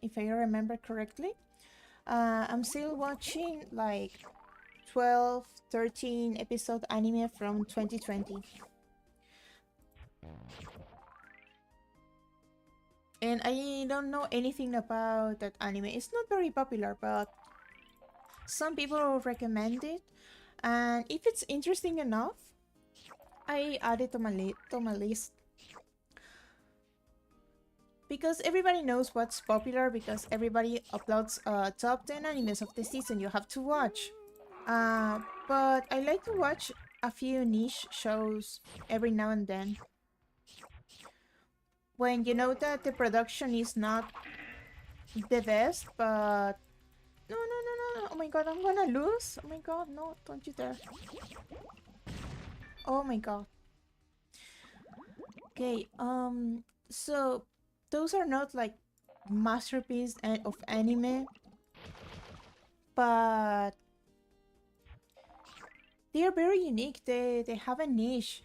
if I remember correctly. I'm still watching like 12, 13 episode anime from 2020. And I don't know anything about that anime. It's not very popular, but some people recommend it. And if it's interesting enough, I add it to my list. Because everybody knows what's popular, because everybody uploads top 10 animes of the season you have to watch. But I like to watch a few niche shows every now and then. When you know that the production is not the best, but... No, no, no, no, oh my god, I'm gonna lose. Oh my god, no, don't you dare. Oh my god. Okay, so those are not like masterpiece of anime, but they are very unique. They have a niche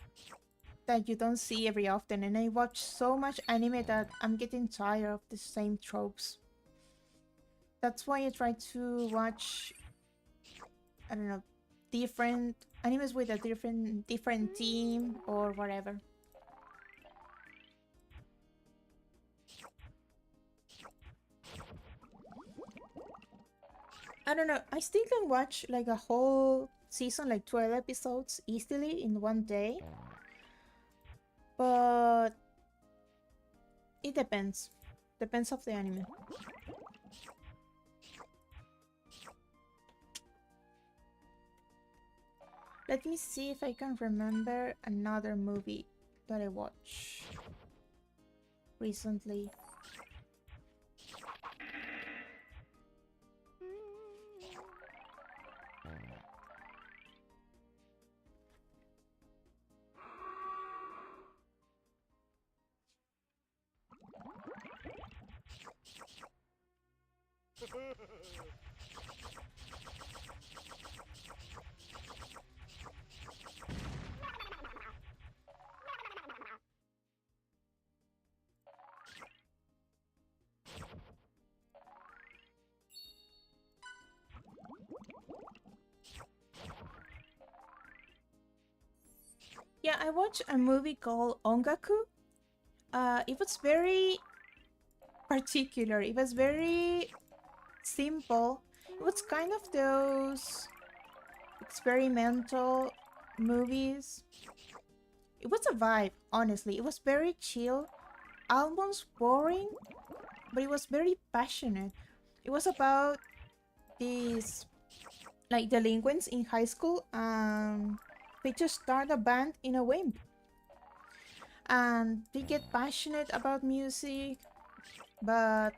that you don't see every often, and I watch so much anime that I'm getting tired of the same tropes. That's why I try to watch, I don't know, different animes with a different theme or whatever. I don't know, I still can watch like a whole season, like 12 episodes easily in one day. But it depends. Depends of the anime. Let me see if I can remember another movie that I watched recently. Yeah, I watched a movie called Ongaku. It was very particular. It was very simple. It was kind of those experimental movies. It was a vibe, honestly. It was very chill, almost boring, but it was very passionate. It was about these like delinquents in high school, and they just start a band in a whim. And they get passionate about music, but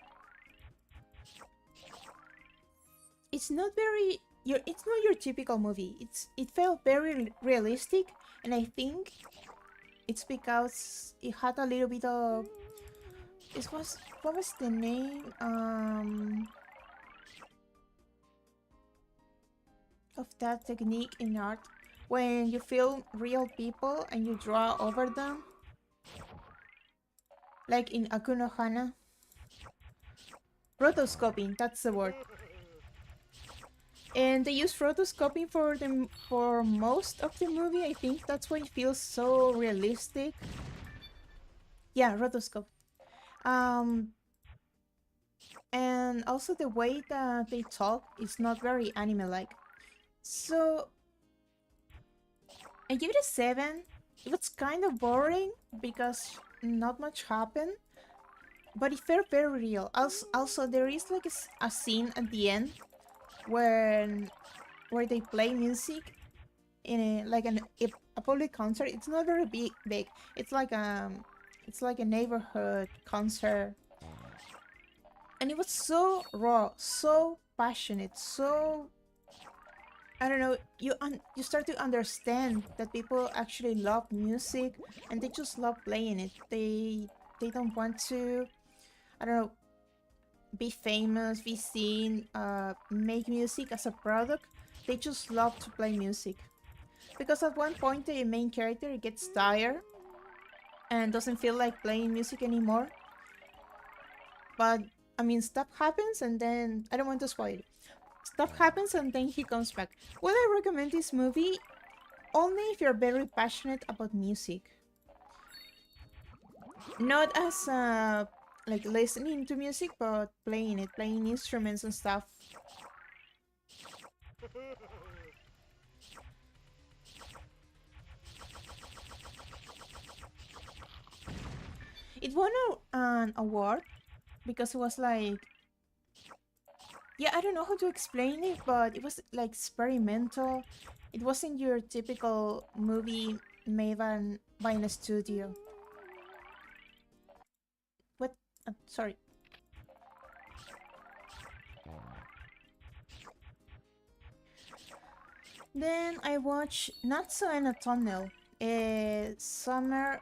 it's not very it's not your typical movie. It felt very realistic, and I think it's because it had a little bit of what was the name of that technique in art when you film real people and you draw over them, like in Akuno Hana. Rotoscoping, that's the word. And they use rotoscoping for most of the movie. I think that's why it feels so realistic. Yeah, rotoscope. And also the way that they talk is not very anime-like. So I give it a 7. It was kind of boring because not much happened, but it felt very real. Also there is like a scene at the end where they play music in a public concert. It's not very big. It's like a neighborhood concert, and it was so raw, so passionate, so I don't know. You start to understand that people actually love music and they just love playing it. They don't want to, I don't know, be famous, be seen, make music as a product. They just love to play music. Because at one point the main character gets tired and doesn't feel like playing music anymore. But, I mean, stuff happens and then... I don't want to spoil it. Stuff happens and then he comes back. Would I recommend this movie? Only if you're very passionate about music. Not as a like listening to music, but playing it, playing instruments and stuff. It won an award because it was like, yeah, I don't know how to explain it, but it was like experimental. It wasn't your typical movie made by a studio. What? Sorry. Then I watched Natsu and a Tunnel, a summer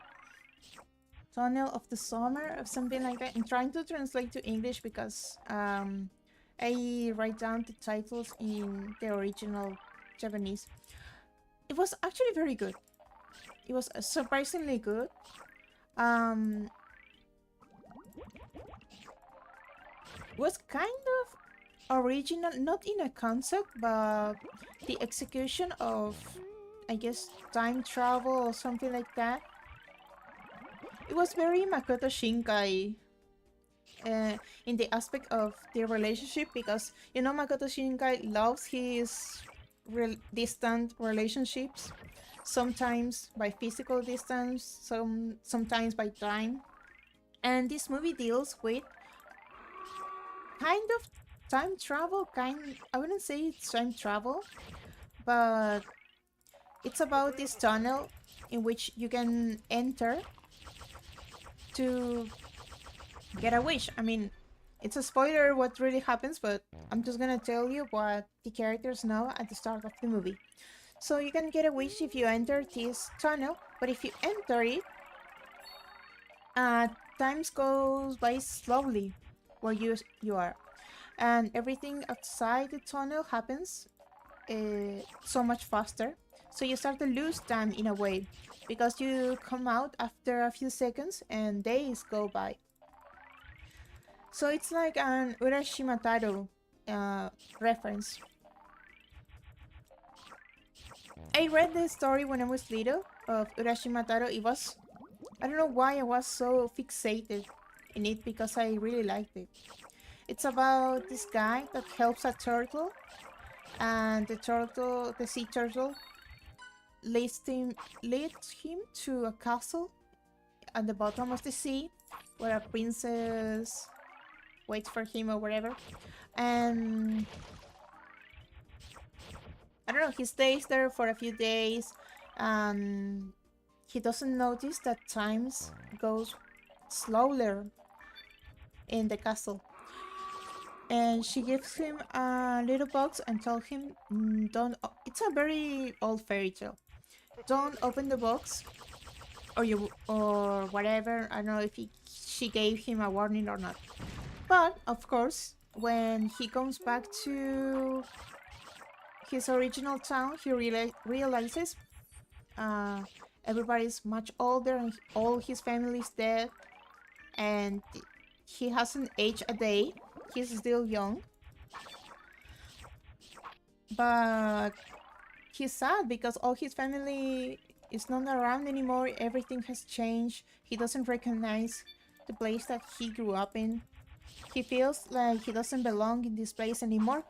tunnel of the summer or something like that. I'm trying to translate to English because I write down the titles in the original Japanese. It was actually very good. It was surprisingly good. Um, was kind of original, not in a concept, but the execution of, I guess, time travel or something like that. It was very Makoto Shinkai in the aspect of their relationship, because you know Makoto Shinkai loves his distant relationships, sometimes by physical distance, sometimes by time. And this movie deals with kind of time travel, I wouldn't say it's time travel, but it's about this tunnel in which you can enter to get a wish. I mean, it's a spoiler what really happens, but I'm just gonna tell you what the characters know at the start of the movie. So you can get a wish if you enter this tunnel, but if you enter it, uh, times goes by slowly where you are, and everything outside the tunnel happens so much faster. So you start to lose time in a way, because you come out after a few seconds and days go by. So it's like an Urashimataro reference. I read the story when I was little of Urashimataro. It was, I don't know why I was so fixated in it, because I really liked it. It's about this guy that helps a turtle, and the sea turtle, leads him to a castle at the bottom of the sea where a princess waits for him or whatever. And I don't know, he stays there for a few days, and he doesn't notice that times goes slower in the castle. And she gives him a little box and tells him, don't. It's a very old fairy tale. Don't open the box, or whatever. I don't know if she gave him a warning or not. But of course, when he comes back to his original town, he realizes everybody's much older and all his family's dead, and he hasn't aged a day. He's still young, but he's sad because all his family is not around anymore. Everything has changed. He doesn't recognize the place that he grew up in. He feels like he doesn't belong in this place anymore.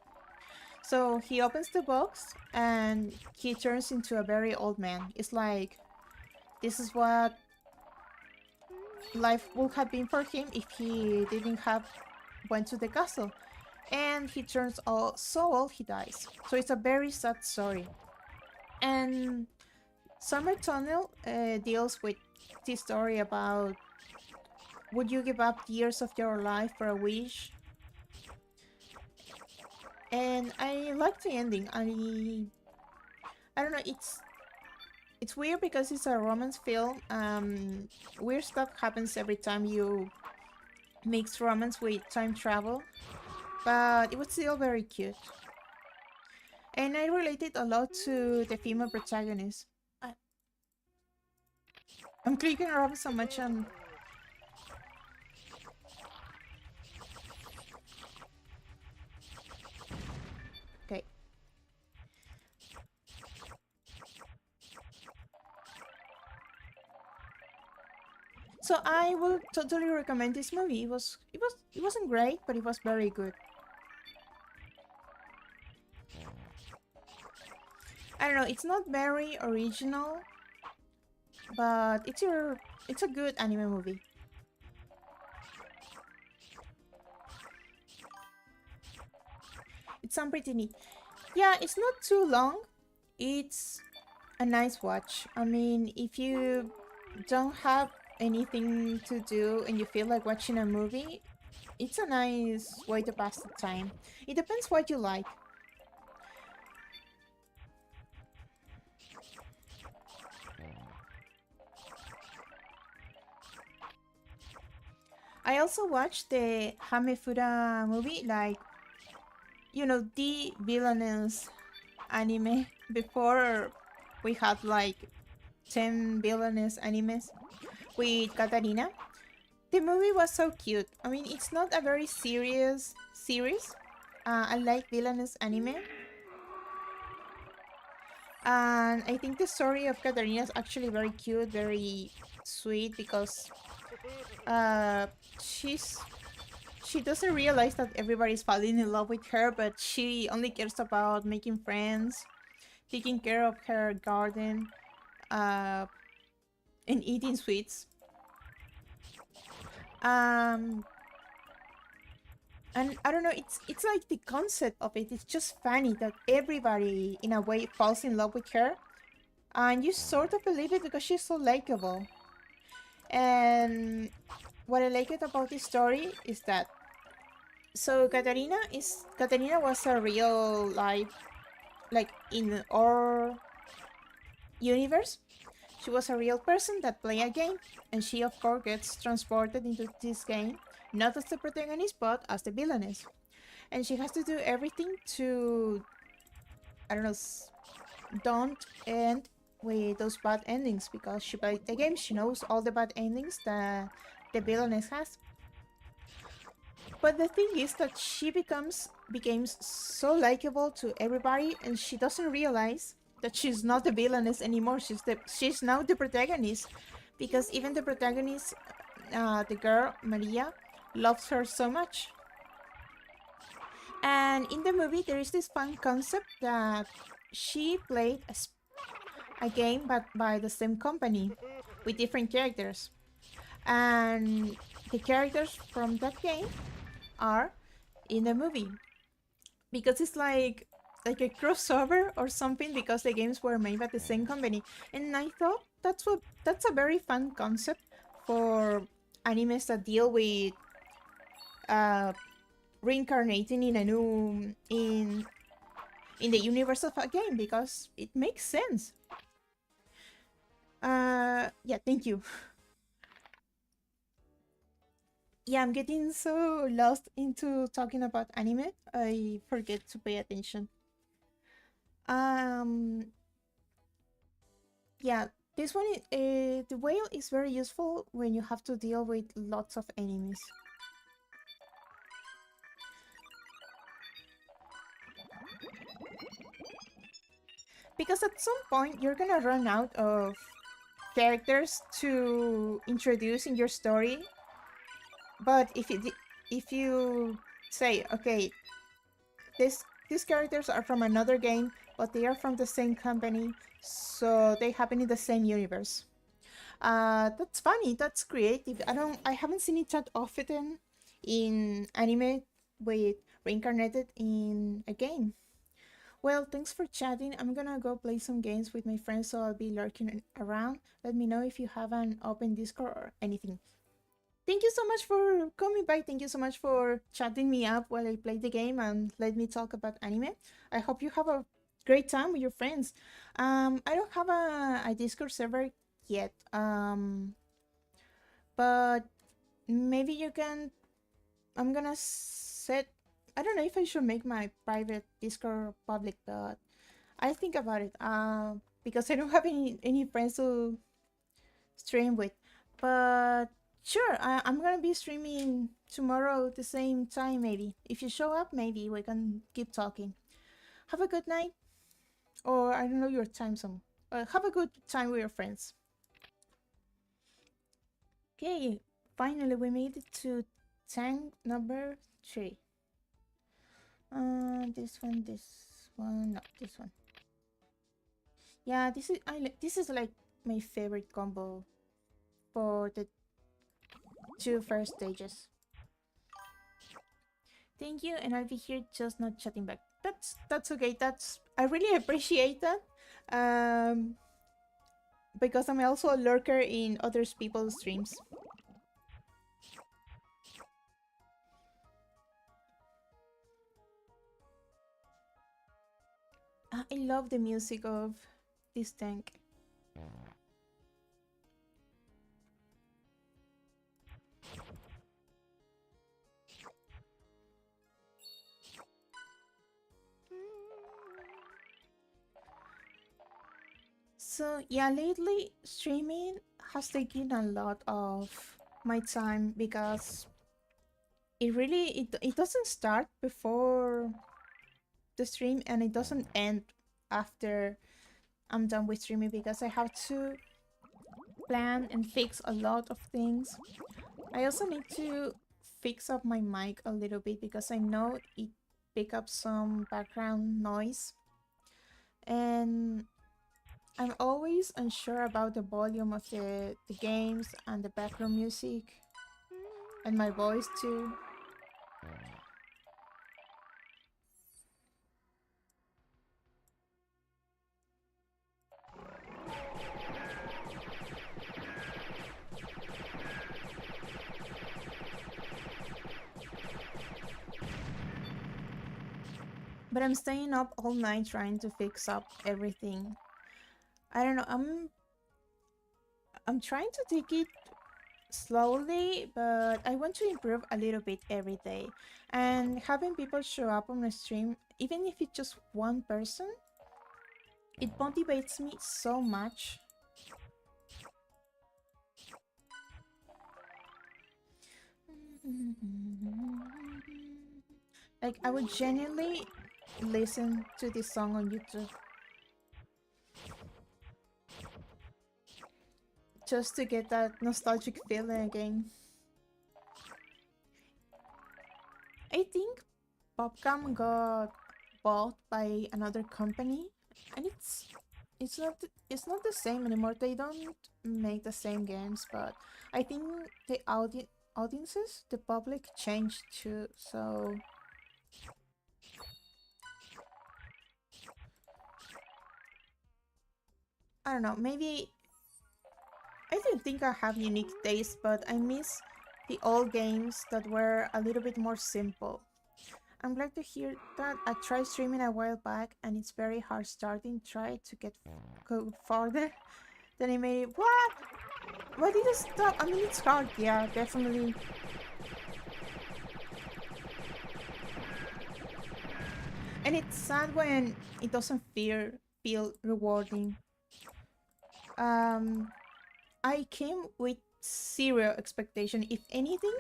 So he opens the box and he turns into a very old man. It's like, this is what life would have been for him if he didn't have went to the castle. And he turns so old he dies. So it's a very sad story. And Summer Tunnel deals with this story about, would you give up years of your life for a wish? And I like the ending. I don't know, it's weird because it's a romance film. Weird stuff happens every time you mix romance with time travel, but it was still very cute. And I related a lot to the female protagonist. I'm clicking around so much and... Okay. So I will totally recommend this movie. It wasn't great, but it was very good. I don't know, it's not very original, but it's a good anime movie. It's pretty neat. Yeah, it's not too long. It's a nice watch. I mean, if you don't have anything to do and you feel like watching a movie, it's a nice way to pass the time. It depends what you like. I also watched the Hamefura movie, like, you know, the villainous anime. Before we had like 10 villainous animes with Katarina. The movie was so cute. I mean, it's not a very serious series. I like villainous anime. And I think the story of Katarina is actually very cute, very sweet, because uh, she's she doesn't realize that everybody's falling in love with her, but she only cares about making friends, taking care of her garden, uh, and eating sweets. Um, and I don't know, it's like the concept of it. It's just funny that everybody, in a way, falls in love with her, and you sort of believe it because she's so likable. And what I like it about this story is that Katarina was a real life, like in our universe. She was a real person that played a game, and she of course gets transported into this game, not as the protagonist but as the villainess. And she has to do everything to, I don't know, don't end with those bad endings, because she played the game. She knows all the bad endings that the villainess has. But the thing is that she becomes so likable to everybody, and she doesn't realize that she's not the villainess anymore. She's now the protagonist, because even the protagonist, the girl Maria, loves her so much. And in the movie, there is this fun concept that she played a game, but by the same company, with different characters. And the characters from that game are in the movie, because it's like a crossover or something, because the games were made by the same company. And I thought that's a very fun concept for animes that deal with uh, reincarnating in a new in the universe of a game, because it makes sense. Yeah, thank you. Yeah, I'm getting so lost into talking about anime, I forget to pay attention. Um, yeah, this one, the whale is very useful when you have to deal with lots of enemies. Because at some point, you're gonna run out of characters to introduce in your story. But if you say, okay, these characters are from another game, but they are from the same company, so they happen in the same universe. That's funny. That's creative. I haven't seen it that often in anime with reincarnated in a game. Well, thanks for chatting. I'm gonna go play some games with my friends, so I'll be lurking around. Let me know if you have an open Discord or anything. Thank you so much for coming by. Thank you so much for chatting me up while I play the game and let me talk about anime. I hope you have a great time with your friends. I don't have a Discord server yet. But maybe you can. I'm gonna set. I don't know if I should make my private Discord public, but I think about it. Because I don't have any friends to stream with. But sure, I'm gonna be streaming tomorrow at the same time. Maybe if you show up, maybe we can keep talking. Have a good night, or I don't know your time zone. Have a good time with your friends. Okay, finally we made it to tank number 3. This one, no, this one. Yeah, this is like my favorite combo for the 2 first stages. Thank you, and I'll be here just not chatting back. That's okay. I really appreciate that. Um, because I'm also a lurker in other people's streams. I love the music of this tank. So yeah, lately streaming has taken a lot of my time because it doesn't start before the stream and it doesn't end after I'm done with streaming because I have to plan and fix a lot of things. I also need to fix up my mic a little bit because I know it pick up some background noise. And I'm always unsure about the volume of the games and the background music. And my voice too. But I'm staying up all night trying to fix up everything. I don't know, I'm trying to take it slowly, but I want to improve a little bit every day. And having people show up on my stream, even if it's just one person, it motivates me so much. Like, I would genuinely listen to this song on YouTube just to get that nostalgic feeling again. I think Popcom got bought by another company, and it's not the same anymore. They don't make the same games, but I think the audiences, the public changed too. So I don't know. Maybe I don't think I have unique taste, but I miss the old games that were a little bit more simple. I'm glad to hear that. I tried streaming a while back and it's very hard starting. Try to go farther. Then I made it. What? Why did you stop? I mean, it's hard. Yeah, definitely. And it's sad when it doesn't feel rewarding. I came with zero expectation. If anything,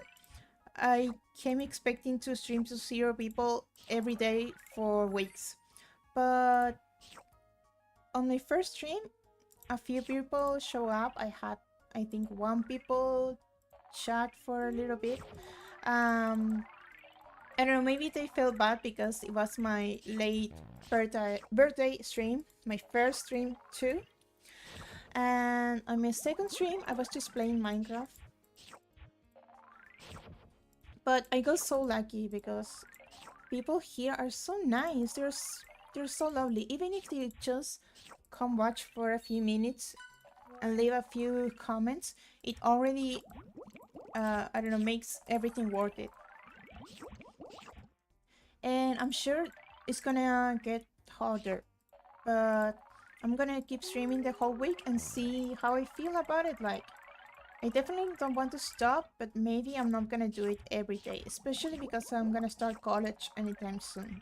I came expecting to stream to 0 people every day for weeks. But on my first stream, a few people show up. I had, I think, 1 people chat for a little bit. I don't know, maybe they felt bad because it was my late birthday stream, my first stream too. And on my second stream, I was just playing Minecraft. But I got so lucky because people here are so nice. They're so lovely. Even if they just come watch for a few minutes and leave a few comments, it already, I don't know, makes everything worth it. And I'm sure it's gonna get harder, but I'm gonna keep streaming the whole week and see how I feel about it. Like, I definitely don't want to stop, but maybe I'm not gonna do it every day, especially because I'm gonna start college anytime soon.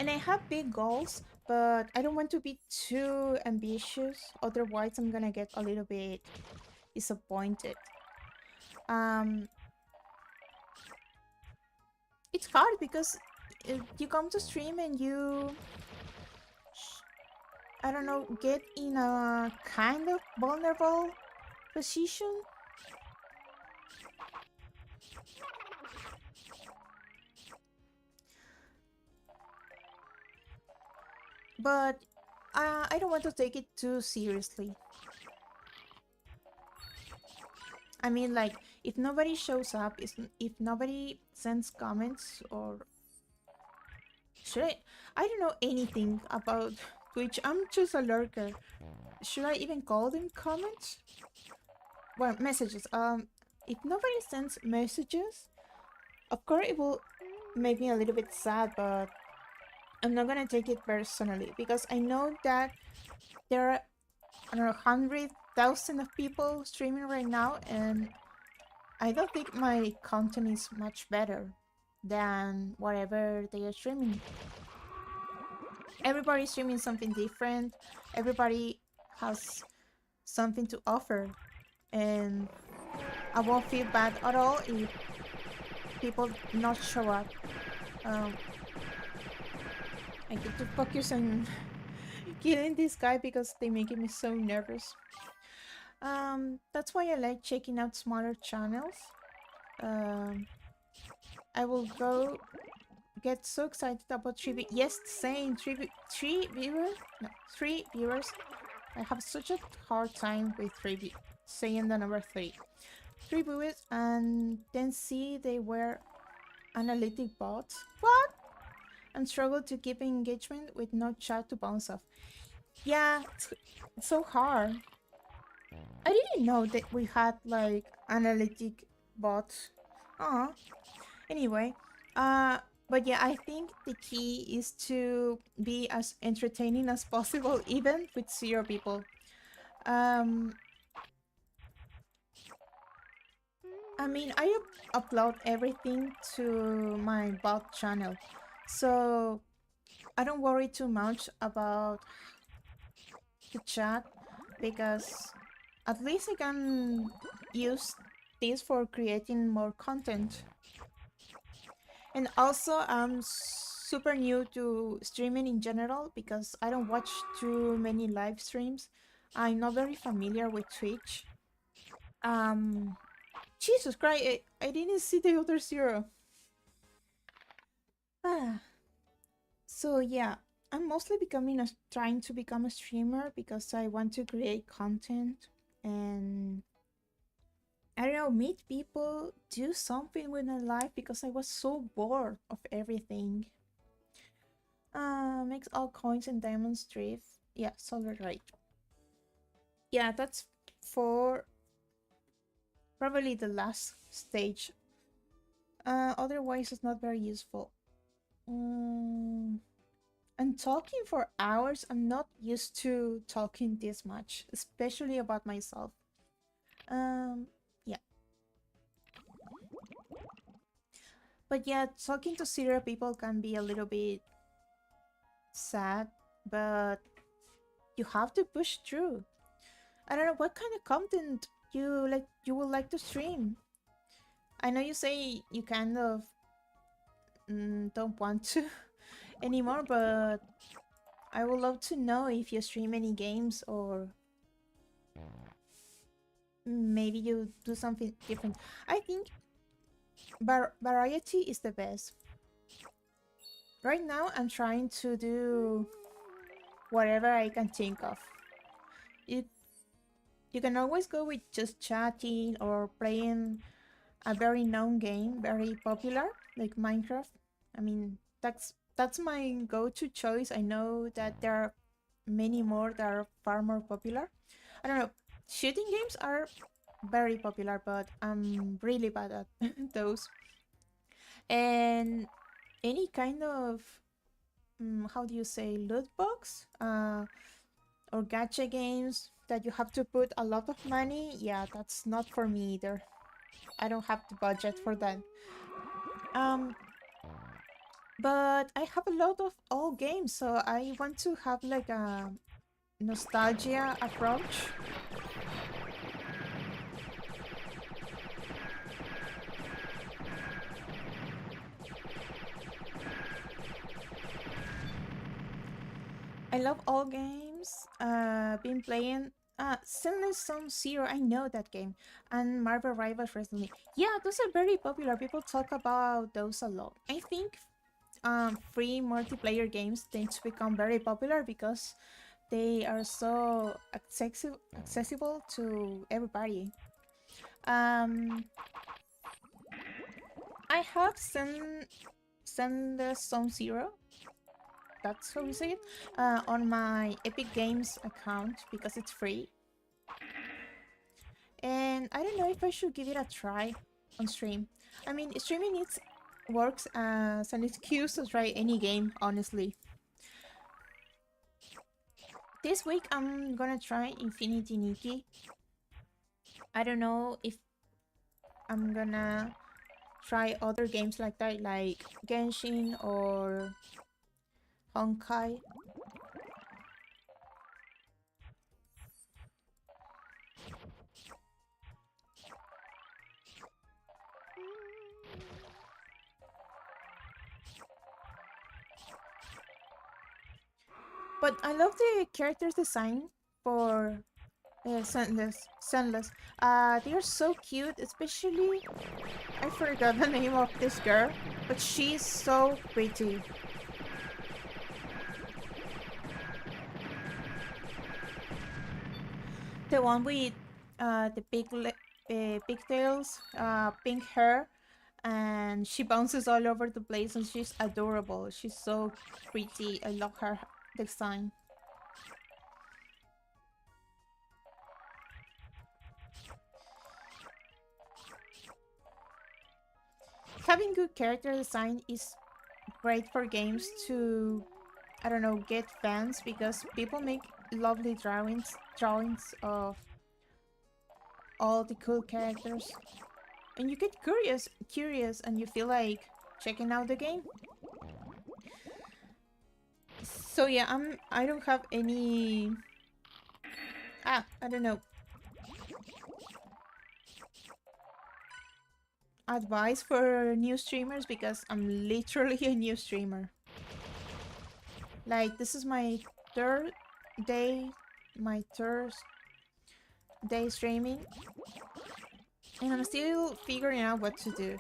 And I have big goals, but I don't want to be too ambitious, otherwise I'm gonna get a little bit disappointed. Um, it's hard because you come to stream and you, I don't know, get in a kind of vulnerable position. But I don't want to take it too seriously. I mean, like, if nobody shows up, if nobody sends comments, or should I don't know anything about Twitch. I'm just a lurker. Should I even call them comments? Well, messages. If nobody sends messages, of course it will make me a little bit sad, but I'm not gonna take it personally because I know that there are, I don't know, 100,000 of people streaming right now, and I don't think my content is much better than whatever they are streaming. Everybody's streaming something different. Everybody has something to offer, and I won't feel bad at all if people not show up. Um, I get to focus on killing this guy because they make me so nervous. That's why I like checking out smaller channels. I will go get so excited about yes, same, three viewers? No, 3 viewers. I have such a hard time with saying the number 3. 3 viewers, and then see they were analytic bots. What? And struggle to keep engagement with no chat to bounce off. Yeah, it's so hard. I didn't know that we had like analytic bots. Anyway, but yeah, I think the key is to be as entertaining as possible, even with 0 people. I mean, I upload everything to my bot channel, so I don't worry too much about the chat because at least I can use this for creating more content. And also, I'm super new to streaming in general because I don't watch too many live streams. I'm not very familiar with Twitch. Jesus Christ, I didn't see the other 0. So yeah, I'm mostly trying to become a streamer because I want to create content and I don't know, meet people, do something with my life because I was so bored of everything. Makes all coins and diamonds drift. Yeah, solar right. Yeah, that's for probably the last stage. Otherwise it's not very useful. And talking for hours, I'm not used to talking this much, especially about myself. Yeah. But yeah, talking to 0 people can be a little bit sad, but you have to push through. I don't know what kind of content you would like to stream. I know you say you kind of don't want to anymore, but I would love to know if you stream any games or maybe you do something different. I think variety is the best. Right now, I'm trying to do whatever I can think of. You can always go with just chatting or playing a very known game, very popular, like Minecraft. I mean, that's my go-to choice. I know that there are many more that are far more popular. I don't know. Shooting games are very popular, but I'm really bad at those. And any kind of how do you say, loot box or gacha games that you have to put a lot of money, yeah, that's not for me either. I don't have the budget for that. But I have a lot of old games, so I want to have like a nostalgia approach. I love all games. Been playing Sinless Zone Zero. I know that game, and Marvel Rivals recently. Yeah, those are very popular. People talk about those a lot. I think free multiplayer games tend to become very popular because they are so accessible to everybody. Um, I have send the Zone Zero. That's how we say it. On my Epic Games account because it's free. And I don't know if I should give it a try on stream. I mean, streaming works as an excuse to try any game, honestly. This week I'm gonna try Infinity Nikki. I don't know if I'm gonna try other games like that, like Genshin or Honkai. But I love the characters design for Sunless. They are so cute, especially I forgot the name of this girl, but she's so pretty. The one with the pigtails, pink hair, and she bounces all over the place, and she's adorable. She's so pretty. I love her design. Having good character design is great for games to, I don't know, get fans because people make lovely drawings of all the cool characters. And you get curious and you feel like checking out the game. So yeah, I don't have any I don't know, advice for new streamers because I'm literally a new streamer. Like this is my third day, my third day streaming, and I'm still figuring out what to do.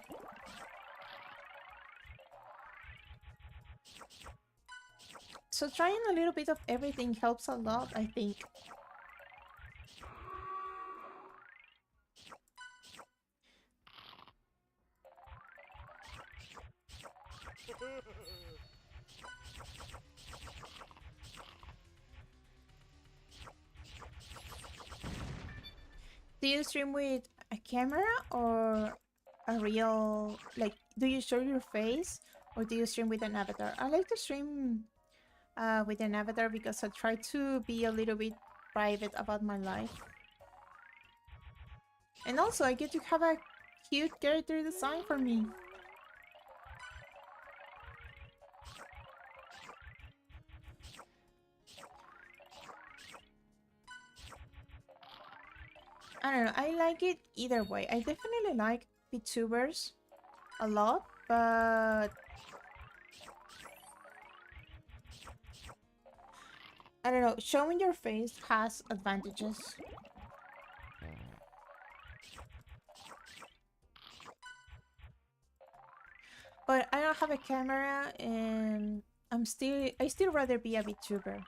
So trying a little bit of everything helps a lot, I think. Do you stream with a camera or a real, like, do you show your face or do you stream with an avatar? I like to stream with an avatar because I try to be a little bit private about my life. And also I get to have a cute character design for me. I don't know, I like it either way. I definitely like VTubers a lot, but I don't know, showing your face has advantages. But I don't have a camera and I still rather be a VTuber.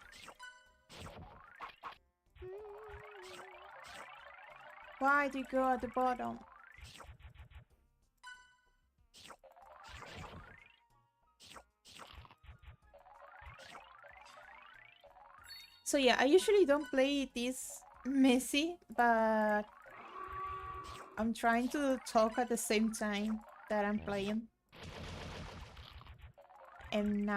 Why do you go at the bottom? So yeah, I usually don't play this messy, but I'm trying to talk at the same time that I'm playing. And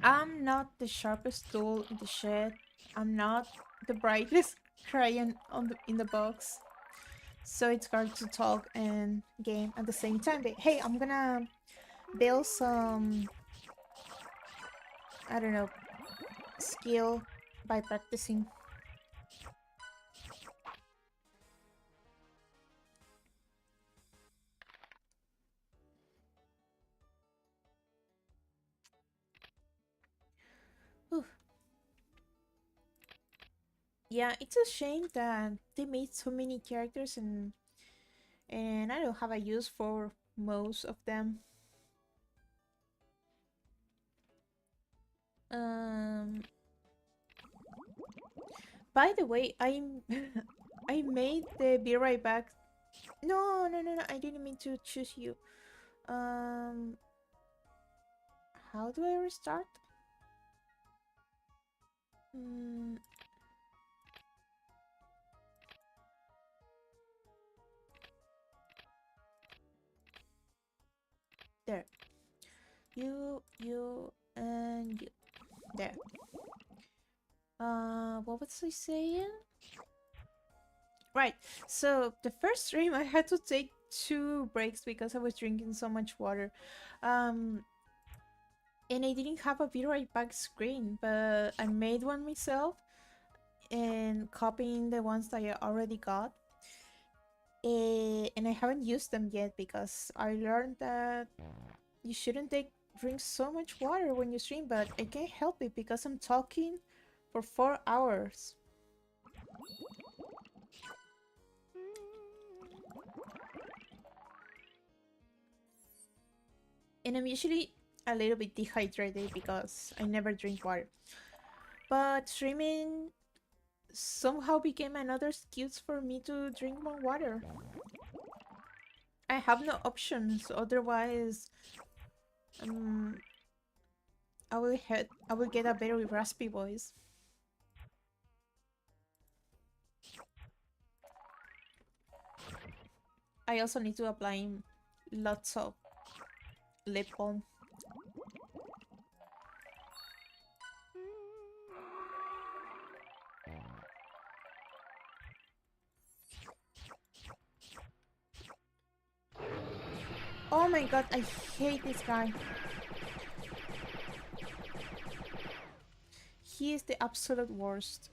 I'm not the sharpest tool in the shed. I'm not the brightest crayon in the box, so it's hard to talk and game at the same time. But hey, I'm gonna build some, I don't know, skill by practicing. Whew. Yeah, it's a shame that they made so many characters and I don't have a use for most of them. Um, by the way, I made the be right back. No, no, no, no. I didn't mean to choose you. Um, how do I restart? Mm, there. You, and you. There. What was I saying? Right. So the first stream I had to take 2 breaks because I was drinking so much water. Um, and I didn't have a be right back screen, but I made one myself and copying the ones that I already got. And I haven't used them yet because I learned that you shouldn't drink so much water when you stream, but I can't help it because I'm talking for 4 hours. And I'm usually a little bit dehydrated because I never drink water. But streaming somehow became another excuse for me to drink more water. I have no options, otherwise I will get a very raspy voice. I also need to apply lots of lip balm. Oh my god, I hate this guy. He is the absolute worst.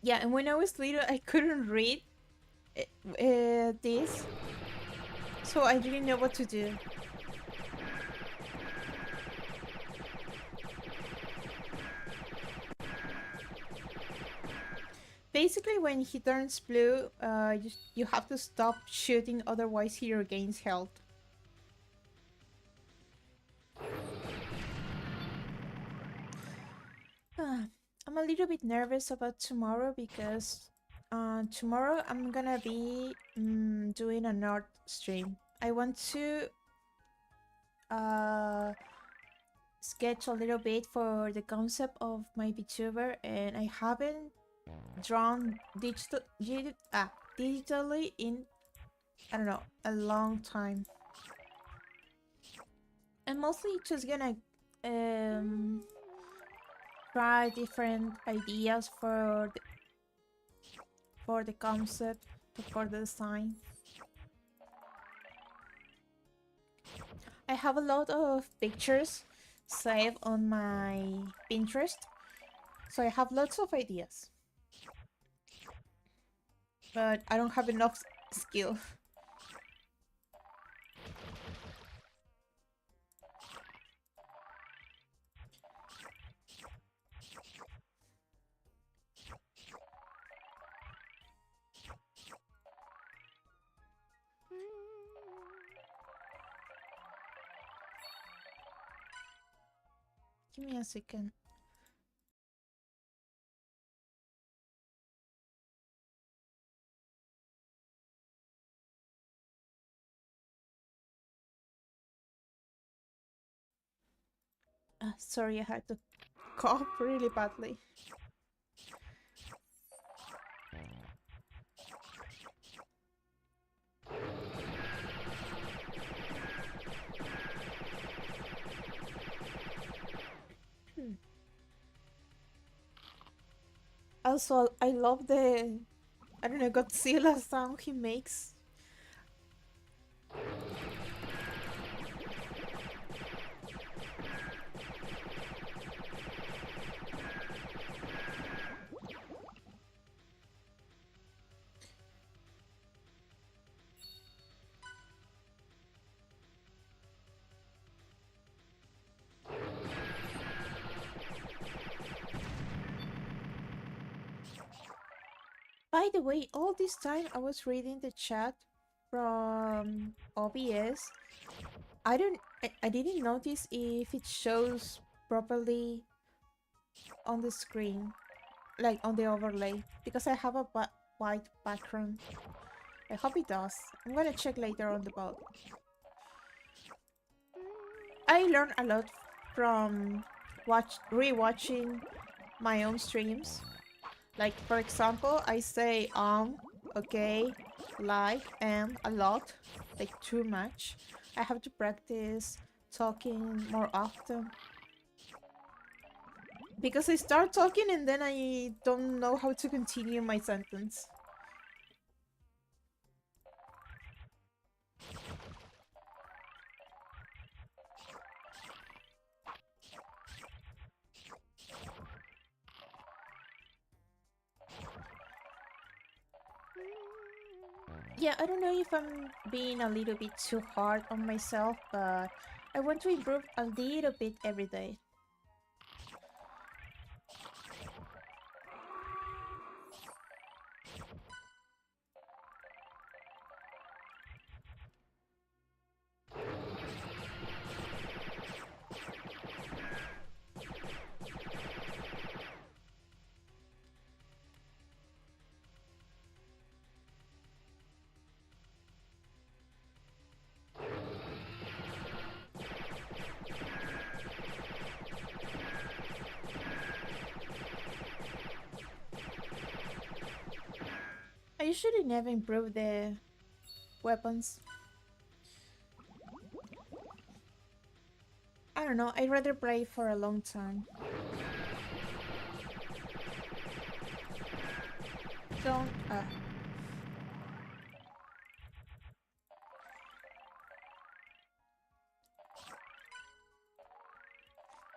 Yeah, and when I was little, I couldn't read this, so I didn't know what to do. Basically, when he turns blue, you have to stop shooting, otherwise he regains health. I'm a little bit nervous about tomorrow because tomorrow I'm gonna be doing a Nord stream. I want to sketch a little bit for the concept of my VTuber, and I haven't drawn digitally in, I don't know, a long time. I'm mostly just gonna try different ideas for the concept, for the design. I have a lot of pictures saved on my Pinterest, so I have lots of ideas. But I don't have enough skill. Give me a second. Sorry, I had to cough really badly. Also, I love the, I don't know, Godzilla sound he makes. By the way, all this time I was reading the chat from OBS. I didn't notice if it shows properly on the screen, like on the overlay, because I have a white background. I hope it does. I'm gonna check later on the bot. I learned a lot from rewatching my own streams. Like, for example, I say okay, like, a lot, like too much. I have to practice talking more often. Because I start talking and then I don't know how to continue my sentence. Yeah, I don't know if I'm being a little bit too hard on myself, but I want to improve a little bit every day. I usually never improve the weapons. I don't know, I'd rather play for a long time. Don't,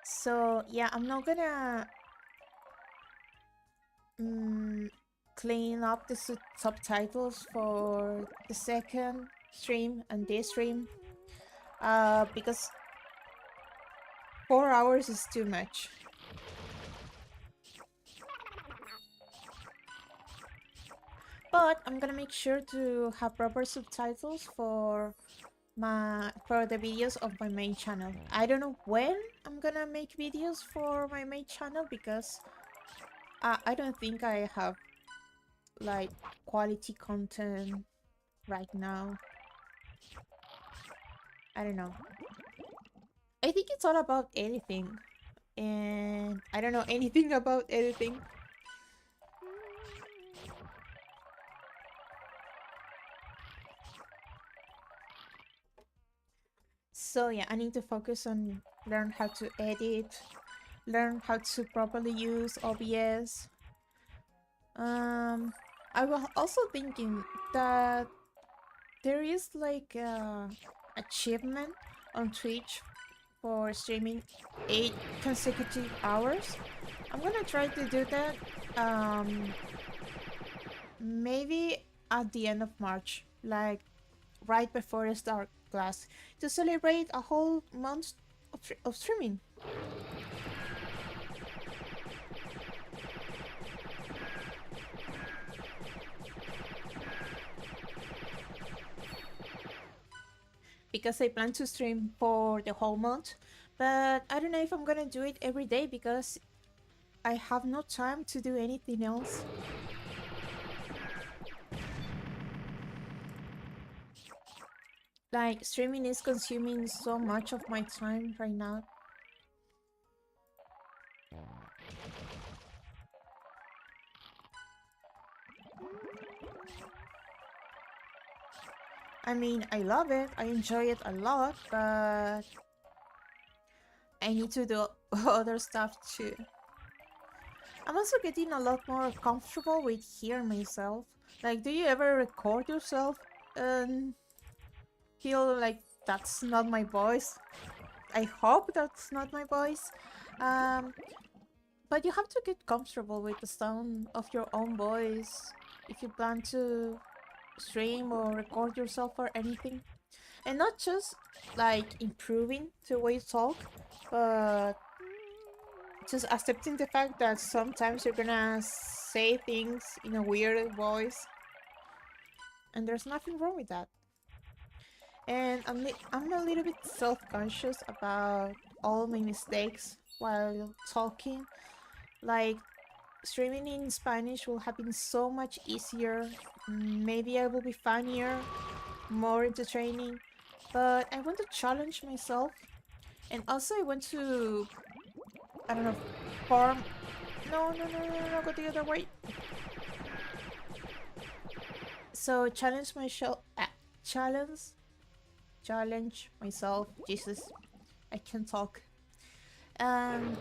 So, yeah, I'm not gonna clean up the subtitles for the second stream and this stream. Because 4 hours is too much. But I'm gonna make sure to have proper subtitles for the videos of my main channel. I don't know when I'm gonna make videos for my main channel because I don't think I have like quality content right now. I don't know. I think it's all about editing, and I don't know anything about editing. So yeah, I need to focus on learn how to edit, learn how to properly use OBS. I was also thinking that there is like a achievement on Twitch for streaming 8 consecutive hours. I'm gonna try to do that maybe at the end of March, like right before I start class, to celebrate a whole month of streaming. Because I plan to stream for the whole month, but I don't know if I'm gonna do it every day because I have no time to do anything else. Like, streaming is consuming so much of my time right now. I mean, I love it, I enjoy it a lot, but I need to do other stuff too. I'm also getting a lot more comfortable with hearing myself. Like, do you ever record yourself and feel like that's not my voice? I hope that's not my voice. Um, but you have to get comfortable with the sound of your own voice if you plan to stream or record yourself or anything. And not just like improving the way you talk, but just accepting the fact that sometimes you're gonna say things in a weird voice, and there's nothing wrong with that. And I'm a little bit self-conscious about all my mistakes while talking. Like, streaming in Spanish will have been so much easier. Maybe I will be funnier, more entertaining, but I want to challenge myself. And also I want to, I don't know, farm. No, no, no, no, no, go the other way. So challenge myself, challenge myself. Jesus, I can talk. Um,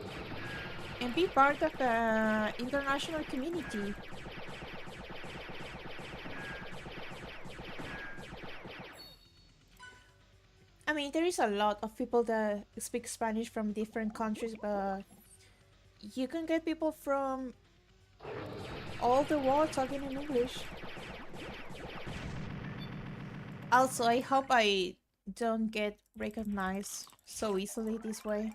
and be part of the international community. I mean, there is a lot of people that speak Spanish from different countries, but you can get people from all the world talking in English. Also, I hope I don't get recognized so easily this way.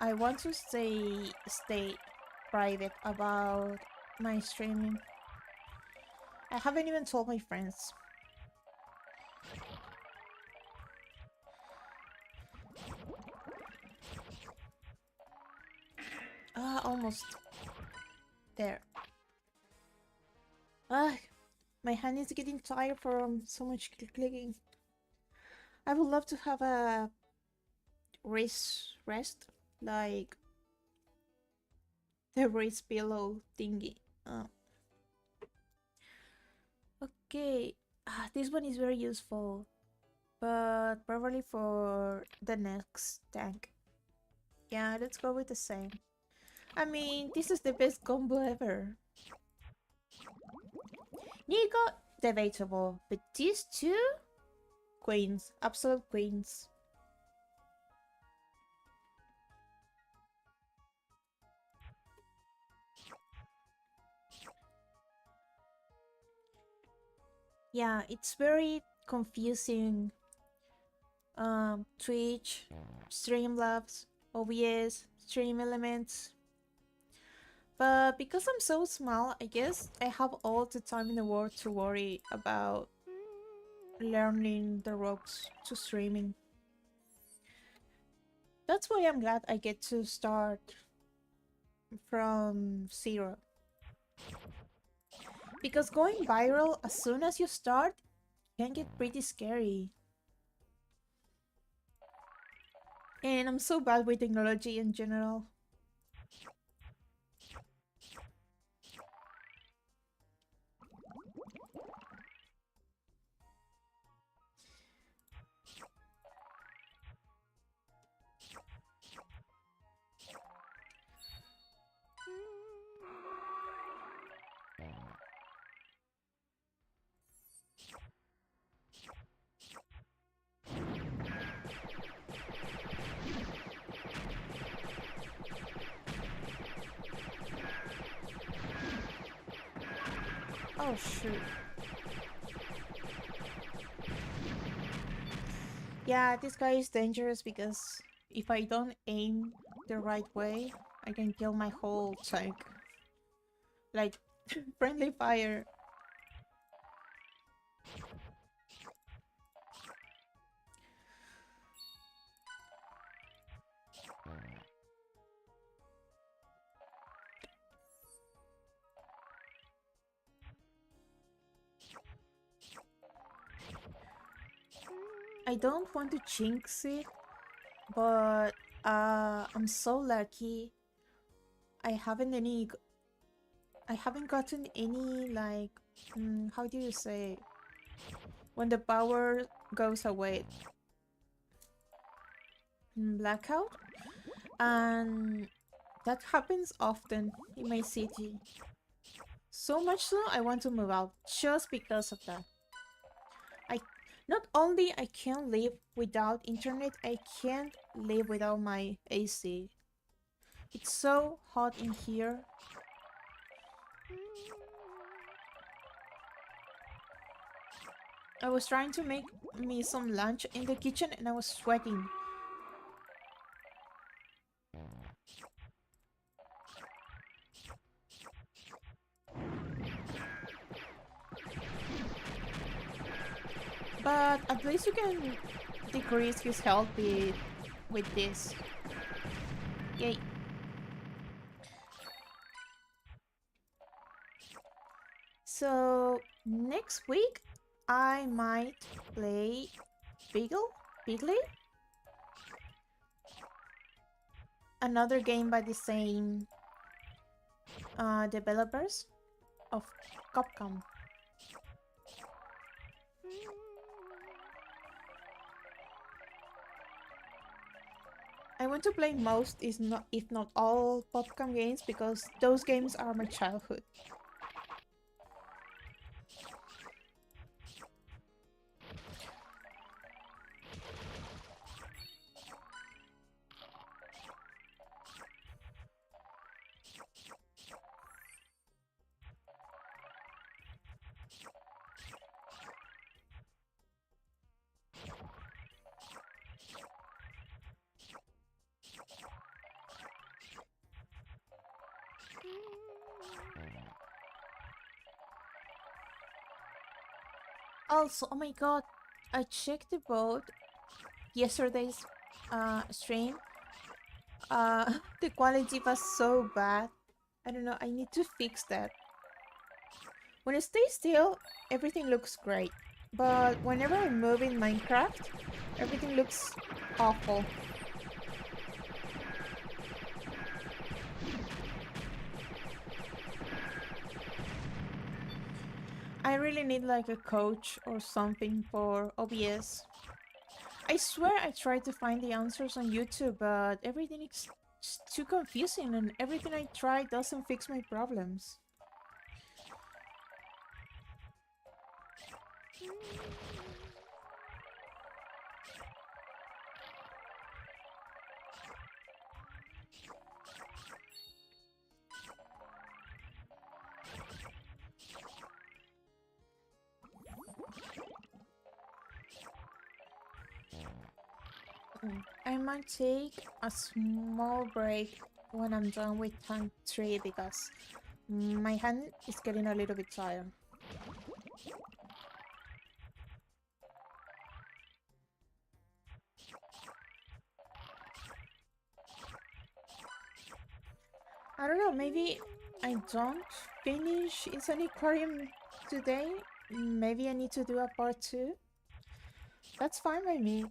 I want to stay private about my streaming. I haven't even told my friends. Ah, almost there. Ah, my hand is getting tired from so much clicking. I would love to have a rest, like the wrist pillow thingy. Okay, this one is very useful, but probably for the next tank. Yeah, let's go with the same. I mean, this is the best combo ever. Nico, debatable, but these two? Queens, absolute queens. Yeah, it's very confusing. Twitch, Streamlabs, OBS, Stream Elements. But because I'm so small, I guess I have all the time in the world to worry about learning the ropes to streaming. That's why I'm glad I get to start from zero. Because going viral as soon as you start can get pretty scary. And I'm so bad with technology in general. Oh shoot. Yeah, this guy is dangerous because if I don't aim the right way, I can kill my whole tank. Like, friendly fire. I don't want to jinx it, but I'm so lucky. I haven't any. I haven't gotten any like. How do you say? When the power goes away. Blackout, and That happens often in my city. So much so, I want to move out just because of that. I not only I can't live without internet, I can't live without my AC. It's so hot in here. I was trying to make me some lunch in the kitchen and I was sweating. But at least you can decrease his health with this. Yay. So next week I might play Bigley? Another game by the same developers of Capcom. I want to play most, if not all, Capcom games because those games are my childhood. Also, oh my god, I checked the boat yesterday's stream. The quality was so bad. I don't know, I need to fix that. When I stay still, everything looks great. But whenever I move in Minecraft, everything looks awful. I really need like a coach or something for OBS. I swear I tried to find the answers on YouTube, but everything is too confusing and everything I try doesn't fix my problems. I might take a small break when I'm done with tank 3 because my hand is getting a little bit tired. I don't know, maybe I don't finish Insaniquarium today. Maybe I need to do a part 2. That's fine by me.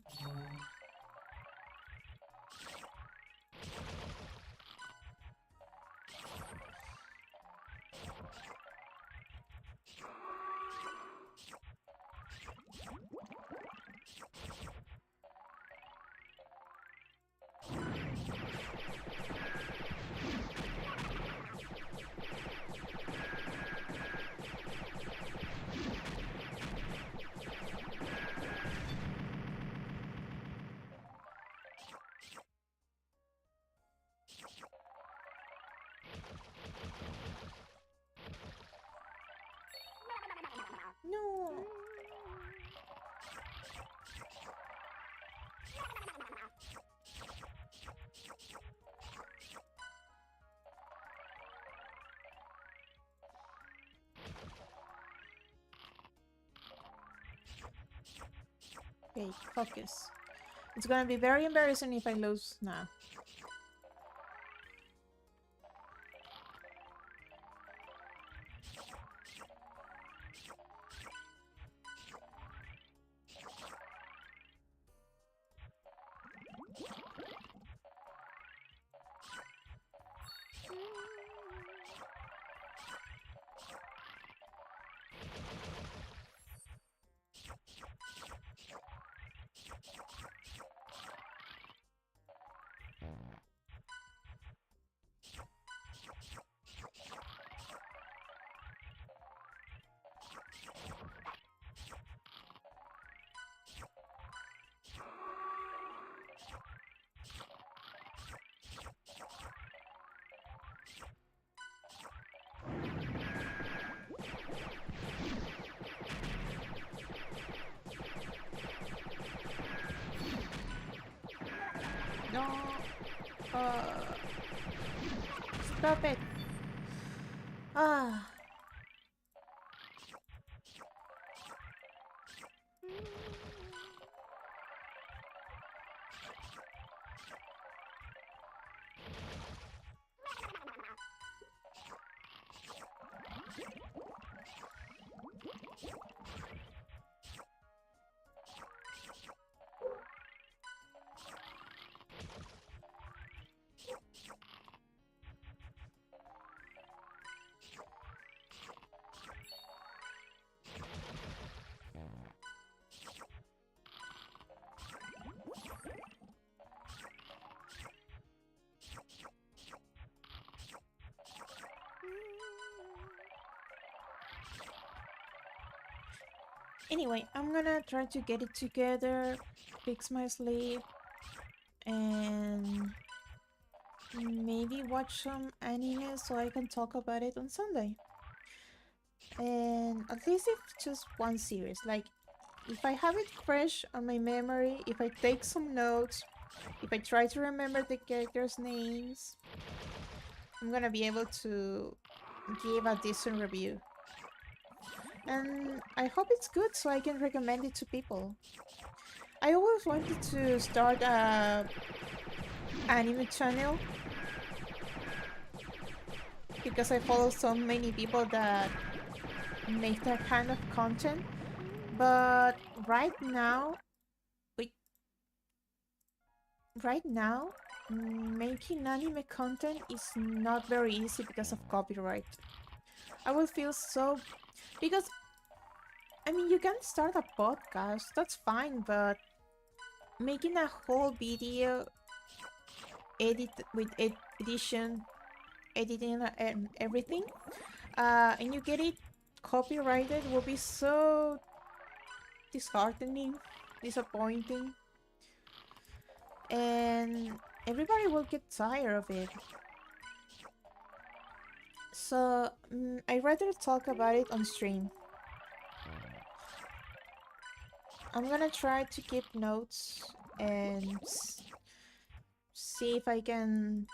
No. Okay, focus. It's gonna be very embarrassing if I lose now. No. Stop it. Ah. Anyway, I'm gonna try to get it together, fix my sleep, and maybe watch some anime so I can talk about it on Sunday. And at least if just one series, like if I have it fresh on my memory, if I take some notes, if I try to remember the characters' names, I'm gonna be able to give a decent review. And I hope it's good so I can recommend it to people. I always wanted to start a anime channel because I follow so many people that make that kind of content. But right now, wait, right now, making anime content is not very easy because of copyright. I will feel so... Because, I mean, you can start a podcast, that's fine, but making a whole video, edit with edition, editing and everything, and you get it copyrighted will be so disheartening, disappointing, and everybody will get tired of it. So I'd rather talk about it on stream. I'm gonna try to keep notes and see if I can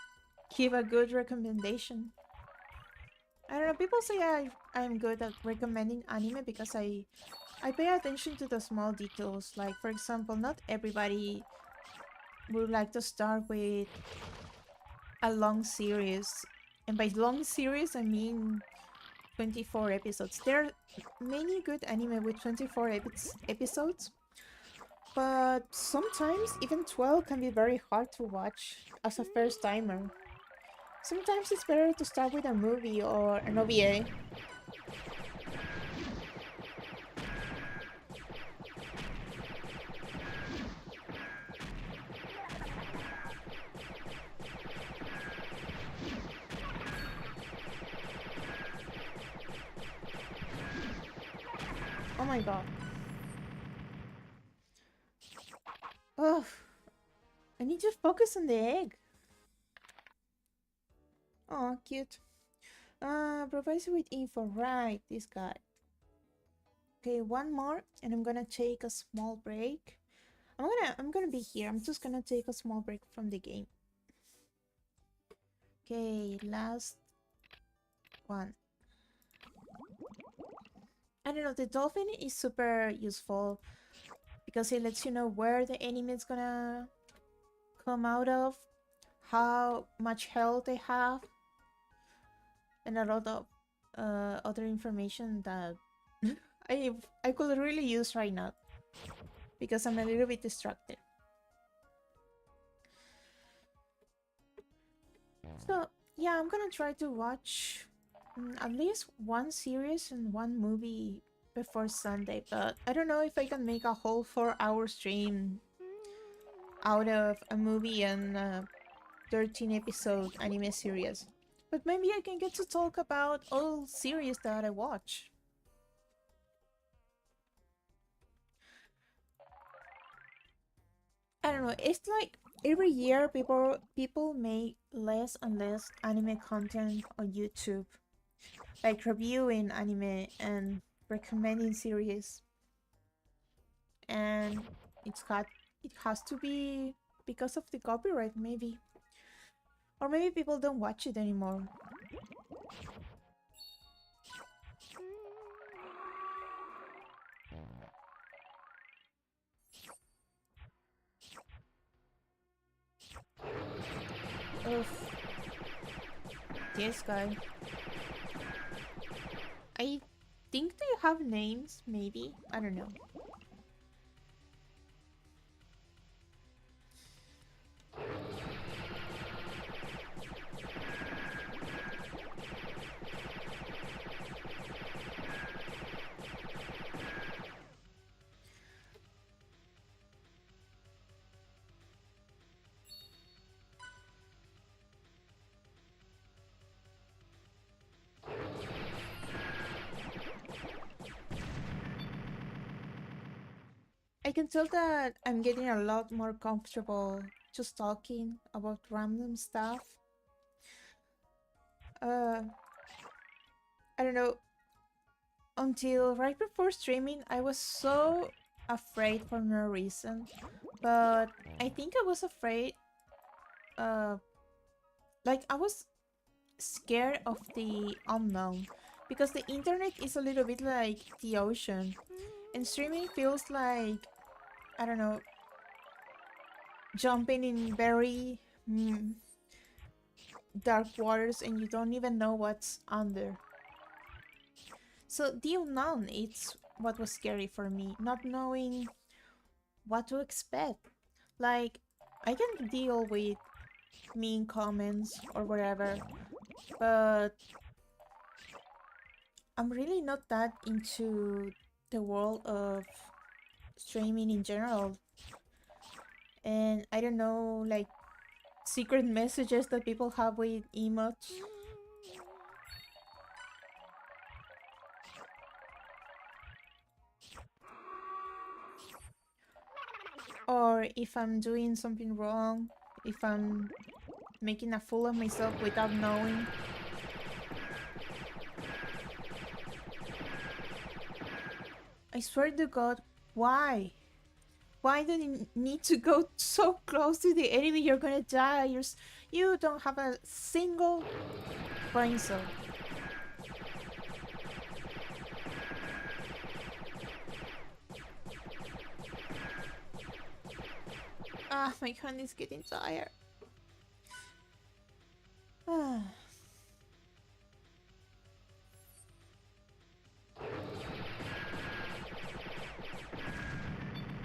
give a good recommendation. I don't know, people say I'm good at recommending anime because I pay attention to the small details. Like, for example, not everybody would like to start with a long series. And by long series, I mean 24 episodes. There are many good anime with 24 episodes, but sometimes even 12 can be very hard to watch as a first timer. Sometimes it's better to start with a movie or an OVA. Oh my god. Ugh. I need to focus on the egg. Oh, cute. Provides you with info. Right, this guy. Okay, one more, and I'm gonna take a small break. I'm gonna be here. I'm just gonna take a small break from the game. Okay, last one. I don't know, the dolphin is super useful because it lets you know where the enemy is gonna come out of, how much health they have, and a lot of other information that I could really use right now because I'm a little bit distracted. So yeah, I'm gonna try to watch at least one series and one movie before Sunday, but I don't know if I can make a whole 4-hour stream out of a movie and a 13 episode anime series. But maybe I can get to talk about all series that I watch. I don't know, it's like every year people make less and less anime content on YouTube. Like reviewing anime and recommending series. And it has to be because of the copyright, maybe. Or maybe people don't watch it anymore. Oof. This guy. I think they have names, maybe. I don't know. I can tell that I'm getting a lot more comfortable just talking about random stuff. I don't know. Until right before streaming, I was so afraid for no reason. But I think I was afraid, like I was scared of the unknown. Because the internet is a little bit like the ocean. And streaming feels like, I don't know, jumping in very dark waters and you don't even know what's under. So the unknown, it's what was scary for me, not knowing what to expect. Like, I can deal with mean comments or whatever, but I'm really not that into the world of streaming in general. And I don't know, like, secret messages that people have with emotes. Or if I'm doing something wrong, if I'm making a fool of myself without knowing. I swear to God, why? Why do you need to go so close to the enemy? You're gonna die. You don't have a single brain cell. Ah, my hand is getting tired.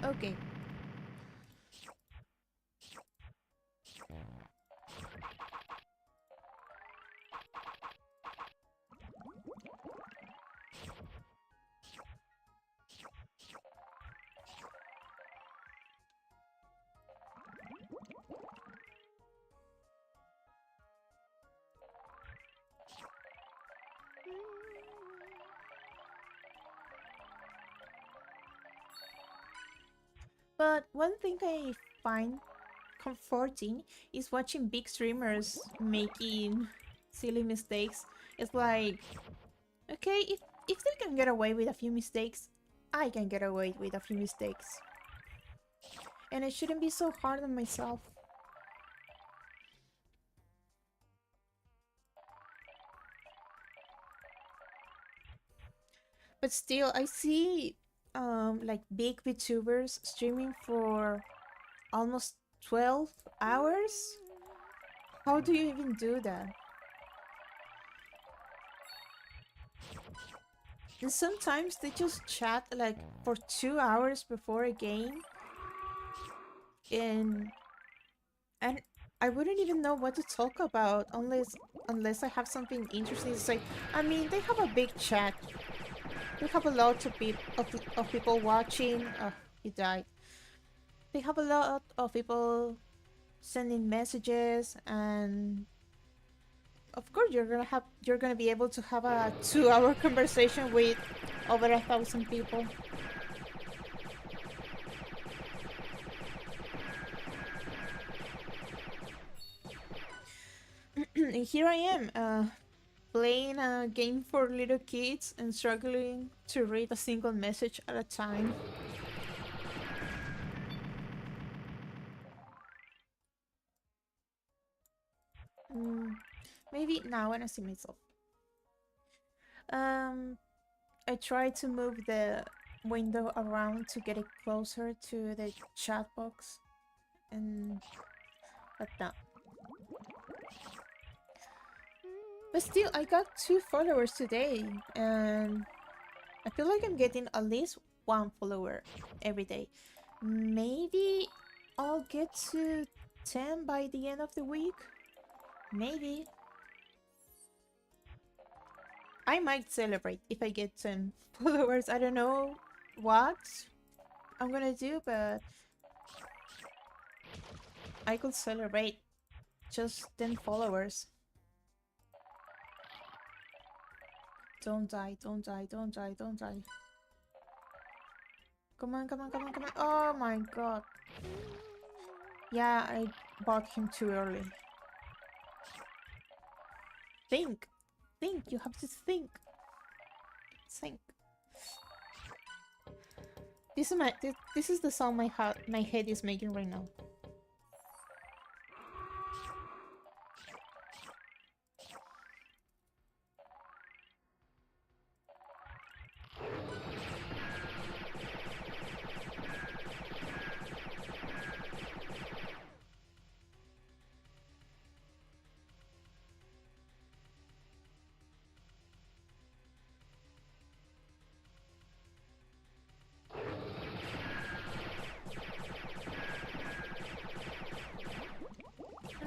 Okay. But one thing I find comforting is watching big streamers making silly mistakes. It's like, okay, if they can get away with a few mistakes, I can get away with a few mistakes. And I shouldn't be so hard on myself. But still, I see like big VTubers streaming for almost 12 hours. How do you even do that? And sometimes they just chat like for 2 hours before a game. And I wouldn't even know what to talk about unless I have something interesting to say. I mean, they have a big chat. They have a lot of people watching. Oh, he died. They have a lot of people sending messages, and of course you're gonna be able to have a 2-hour conversation with over 1,000 people. And here I am, playing a game for little kids and struggling to read a single message at a time. Maybe now when I see myself. I tried to move the window around to get it closer to the chat box, but no. But still, I got 2 followers today, and I feel like I'm getting at least 1 follower every day. Maybe I'll get to 10 by the end of the week. Maybe. I might celebrate if I get 10 followers. I don't know what I'm gonna do, but I could celebrate just 10 followers. Don't die, don't die, don't die, don't die. Come on, come on, come on, come on. Oh my god. Yeah, I bought him too early. Think. Think. You have to think. Think. This is the sound my head is making right now.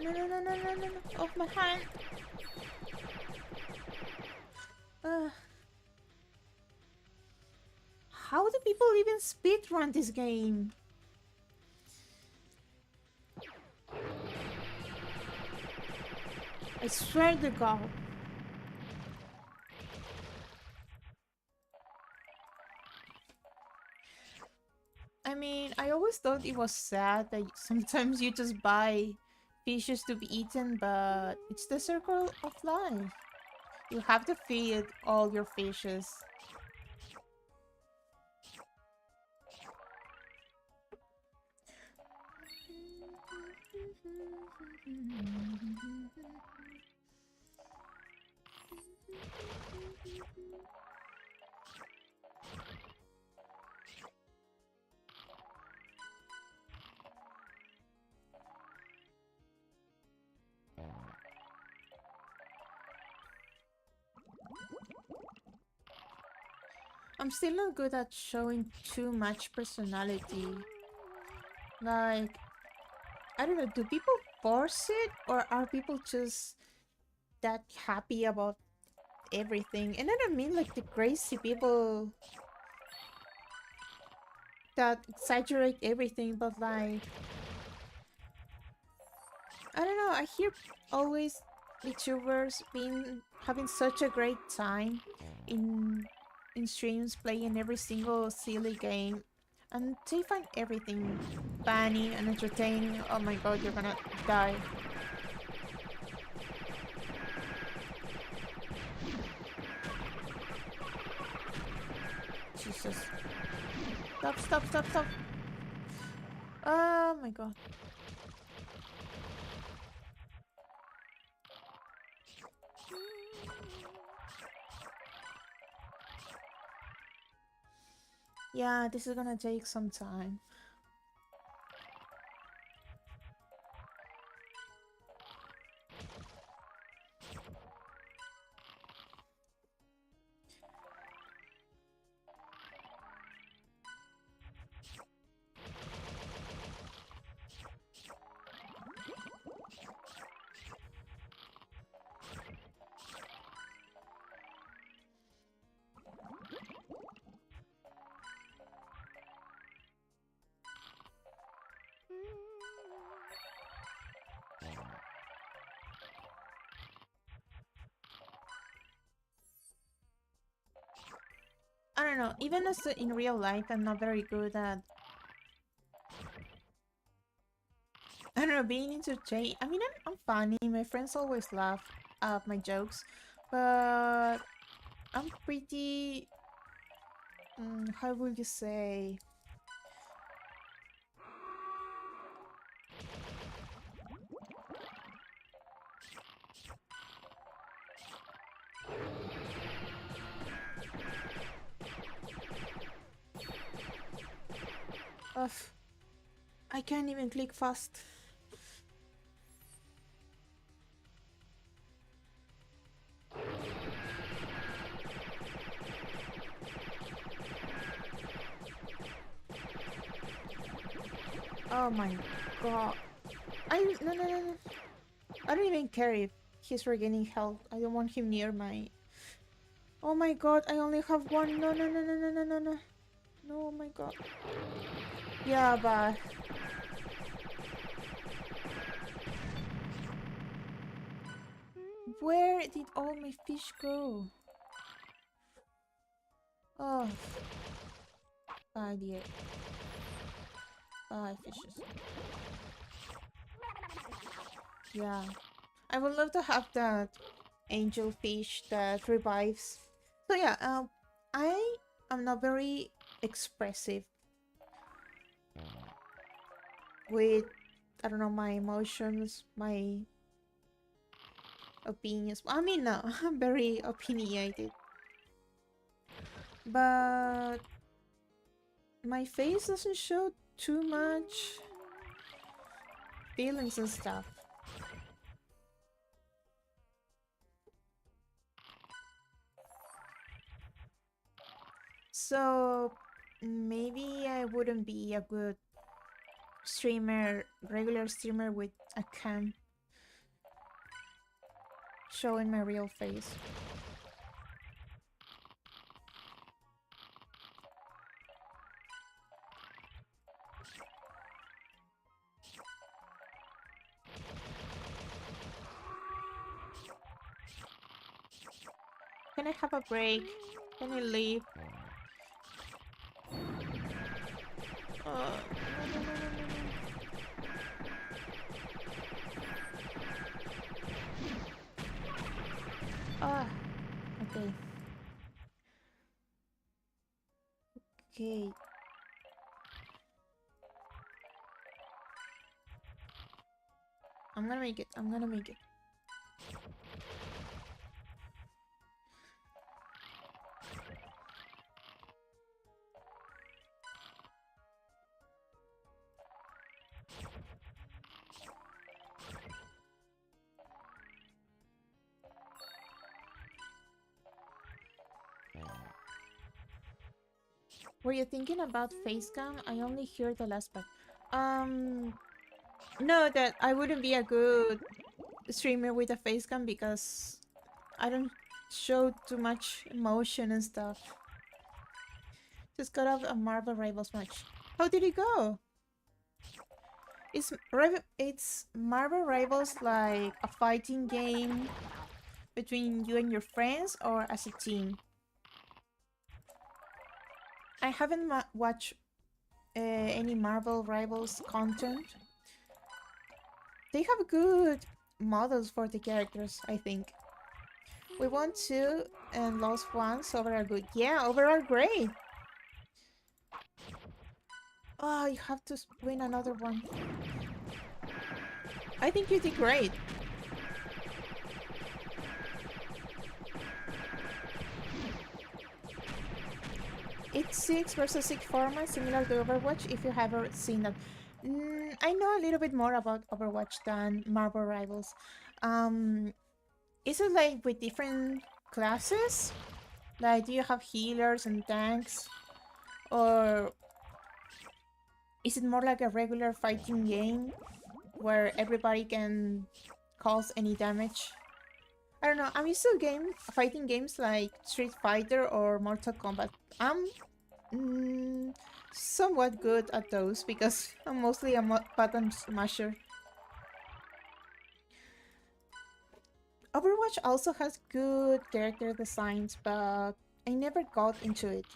No, no, no, no, no, no, no. Off my hand. How do people even speedrun this game? I swear to God. I mean, I always thought it was sad that sometimes you just buy fishes to be eaten, but it's the circle of life. You have to feed all your fishes. I'm still not good at showing too much personality. Like, I don't know, do people force it? Or are people just that happy about everything? And I don't mean like the crazy people that exaggerate everything, but like... I don't know, I hear always YouTubers having such a great time in streams playing every single silly game, and they find everything funny and entertaining. Oh my god, you're gonna die. Jesus. Stop, stop, stop, stop. Oh my god. Yeah, this is gonna take some time. I don't know, even as in real life, I'm not very good at... I don't know, being entertained. I mean, I'm funny, my friends always laugh at my jokes, but I'm pretty... how would you say? Ugh. I can't even click fast. Oh my god. No. I don't even care if he's regaining health. I don't want him near my... Oh my god, I only have one. No. No, oh my god. Yeah, but... Where did all my fish go? Oh. 5 fishes. Yeah. I would love to have that angel fish that revives. So yeah, I am not very expressive with, I don't know, my emotions, my opinions. I mean, no, I'm very opinionated. But my face doesn't show too much feelings and stuff. So maybe I wouldn't be a good streamer, regular streamer with a cam showing my real face. Can I have a break? Can I leave? No. Ah, okay. Okay. I'm gonna make it. I'm gonna make it. Were you thinking about facecam? I only hear the last part. No, that I wouldn't be a good streamer with a facecam because I don't show too much emotion and stuff. Just got off a Marvel Rivals match. How did it go? It's Marvel Rivals like a fighting game between you and your friends or as a team? I haven't watched any Marvel Rivals content. They have good models for the characters, I think. We won 2 and lost 1, so overall good. Yeah, overall great. Oh, you have to win another one. I think you did great. It's 6 versus 6 format, similar to Overwatch, if you haven't seen that. I know a little bit more about Overwatch than Marvel Rivals. Is it like with different classes? Like, do you have healers and tanks? Or is it more like a regular fighting game where everybody can cause any damage? I don't know, I'm used to fighting games like Street Fighter or Mortal Kombat. I'm somewhat good at those because I'm mostly a button smasher. Overwatch also has good character designs, but I never got into it.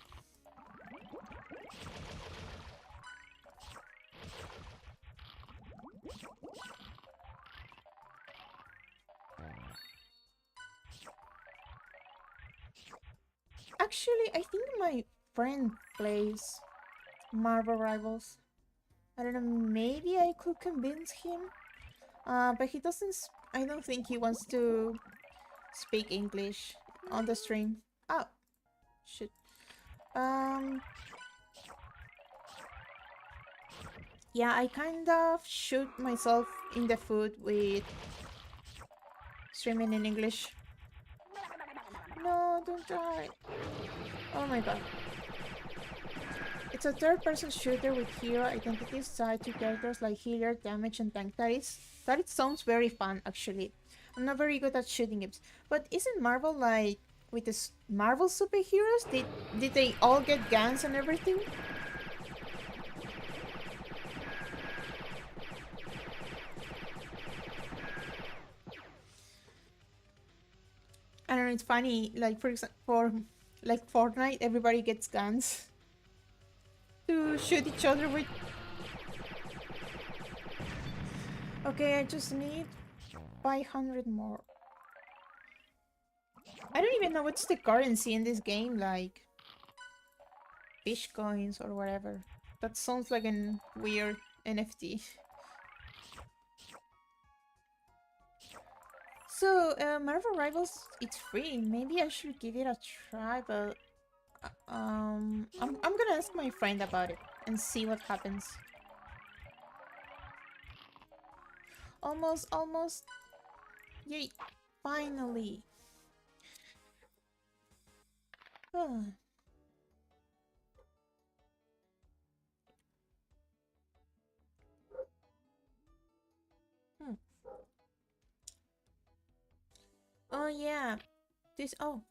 Actually, I think my friend plays Marvel Rivals. I don't know, maybe I could convince him. But he doesn't... I don't think he wants to speak English on the stream. Oh, shit. Yeah, I kind of shoot myself in the foot with streaming in English. No, don't try. Oh my god. It's a third-person shooter with hero identities tied to characters like healer, damage, and tank. That sounds very fun, actually. I'm not very good at shooting games, but isn't Marvel like with the Marvel superheroes? Did they all get guns and everything? I don't know. It's funny. Like for example, for like Fortnite, everybody gets guns to shoot each other with. Okay, I just need 500 more. I don't even know what's the currency in this game, like fish coins or whatever. That sounds like a weird NFT. So, Marvel Rivals, it's free. Maybe I should give it a try, but I'm gonna ask my friend about it and see what happens. Almost. Yay! Finally. Ah, hmm. Oh yeah. This. Oh,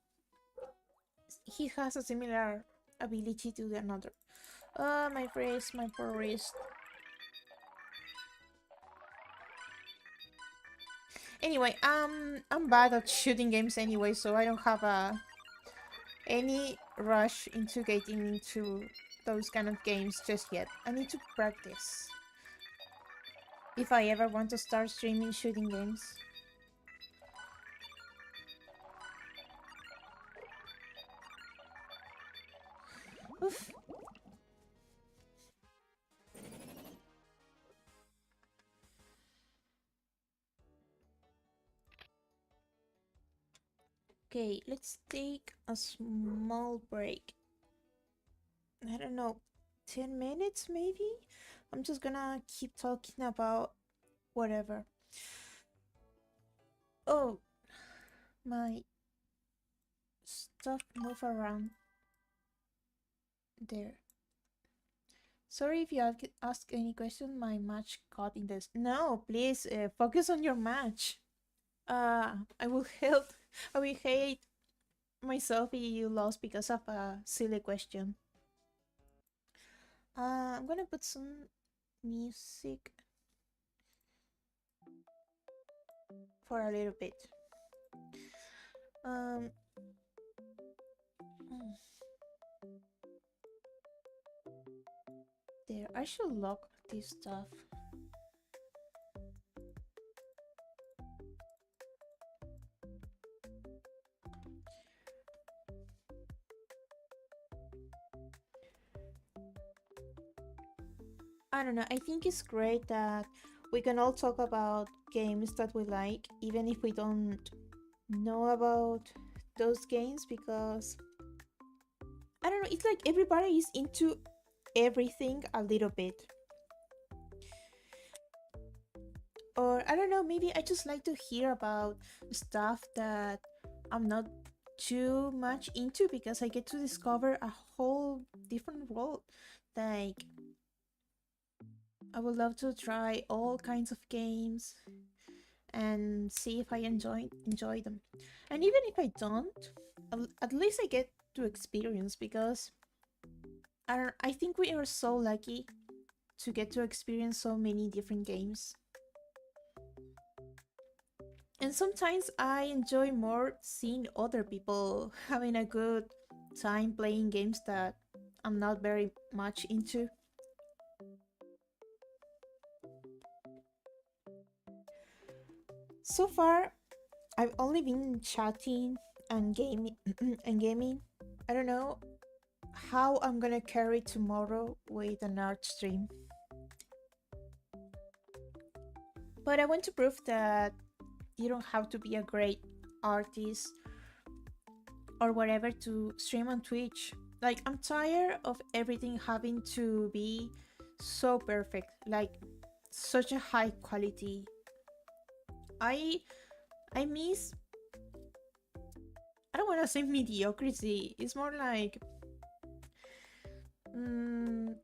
he has a similar ability to the another. My wrist, my poor wrist. Anyway, I'm bad at shooting games anyway, so I don't have any rush into getting into those kind of games just yet. I need to practice if I ever want to start streaming shooting games. Oof. Okay, let's take a small break. I don't know, 10 minutes maybe? I'm just gonna keep talking about whatever. Oh, my stuff move around there. Sorry if you ask any question, my match caught in this. No, please focus on your match. I will help. I will hate myself if you lost because of a silly question. I'm gonna put some music for a little bit. Um, hmm, there. I should lock this stuff. I don't know. I think it's great that we can all talk about games that we like, even if we don't know about those games, because I don't know, it's like everybody is into everything a little bit. Or I don't know, maybe I just like to hear about stuff that I'm not too much into because I get to discover a whole different world. Like, I would love to try all kinds of games and see if I enjoy them. And even if I don't, at least I get to experience because I think we are so lucky to get to experience so many different games. And sometimes I enjoy more seeing other people having a good time playing games that I'm not very much into. So far, I've only been chatting and gaming and gaming. I don't know how I'm gonna carry tomorrow with an art stream. But I want to prove that you don't have to be a great artist or whatever to stream on Twitch. Like, I'm tired of everything having to be so perfect, like such a high quality. I I miss, I don't want to say mediocrity. It's more like mm,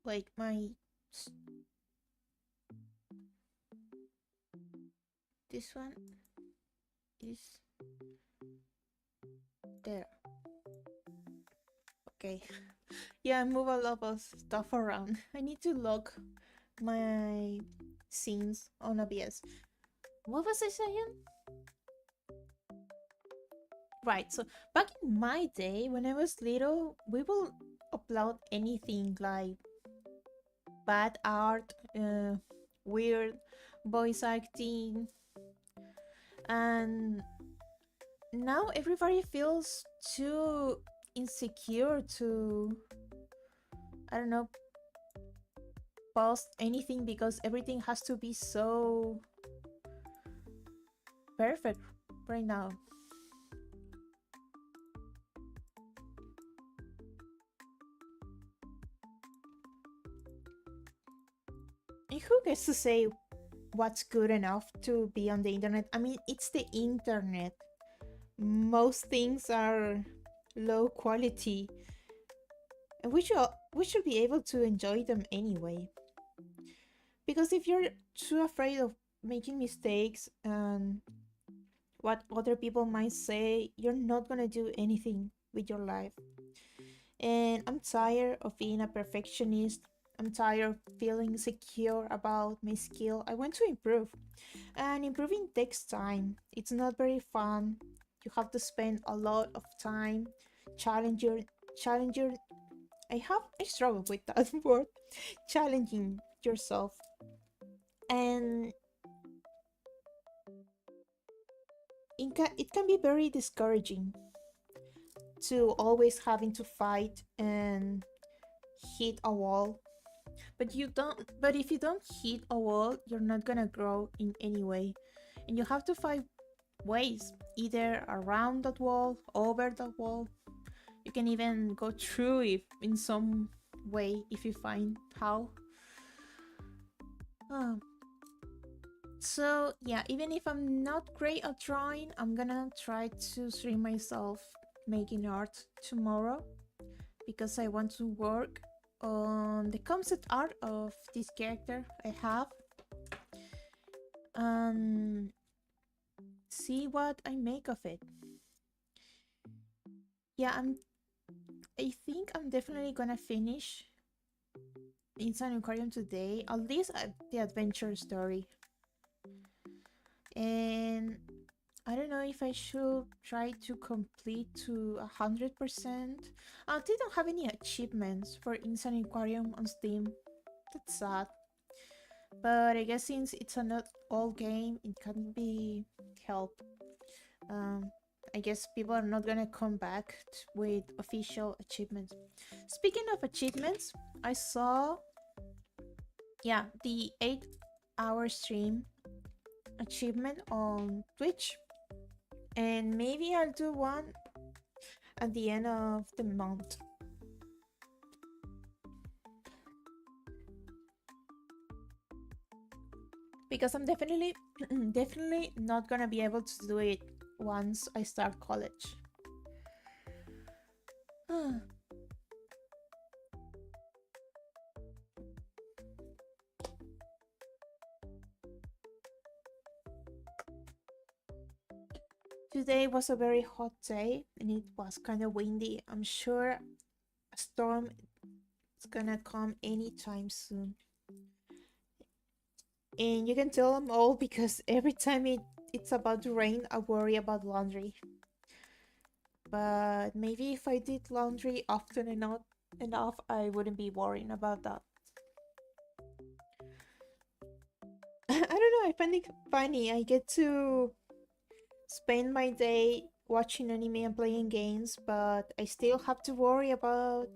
like my this one is there. Okay. Yeah, I move a lot of stuff around. I need to lock my scenes on OBS. What was I saying? Right, so back in my day, when I was little, we will upload anything like bad art, weird voice acting, and now everybody feels too insecure to, I don't know, post anything because everything has to be so perfect right now. And who gets to say what's good enough to be on the internet? I mean, it's the internet. Most things are low quality, and we should be able to enjoy them anyway. Because if you're too afraid of making mistakes and what other people might say, you're not gonna do anything with your life. And I'm tired of being a perfectionist. I'm tired of feeling secure about my skill. I want to improve. And improving takes time. It's not very fun. You have to spend a lot of time challenge your challenge your I struggle with that word. Challenging yourself. And it can be very discouraging to always having to fight and hit a wall. But if you don't hit a wall, you're not gonna grow in any way. And you have to find ways, either around that wall, over that wall. You can even go through it in some way if you find how. Um, so yeah, even if I'm not great at drawing, I'm gonna try to stream myself making art tomorrow because I want to work on the concept art of this character I have and see what I make of it. Yeah, I think I'm definitely gonna finish Insaniquarium today, at least the adventure story. And I don't know if I should try to complete to 100%. They don't have any achievements for Insaniquarium on Steam. That's sad. But I guess since it's a not old game, it can be helped. Um, I guess people are not gonna come back with official achievements. Speaking of achievements, I saw, yeah, the 8-hour stream achievement on Twitch, and maybe I'll do one at the end of the month. Because I'm definitely definitely not gonna be able to do it once I start college. Today was a very hot day and it was kind of windy. I'm sure a storm is gonna come anytime soon. And you can tell I'm old because every time it's about to rain, I worry about laundry. But maybe if I did laundry often enough, I wouldn't be worrying about that. I don't know, I find it funny. I get to spend my day watching anime and playing games, but I still have to worry about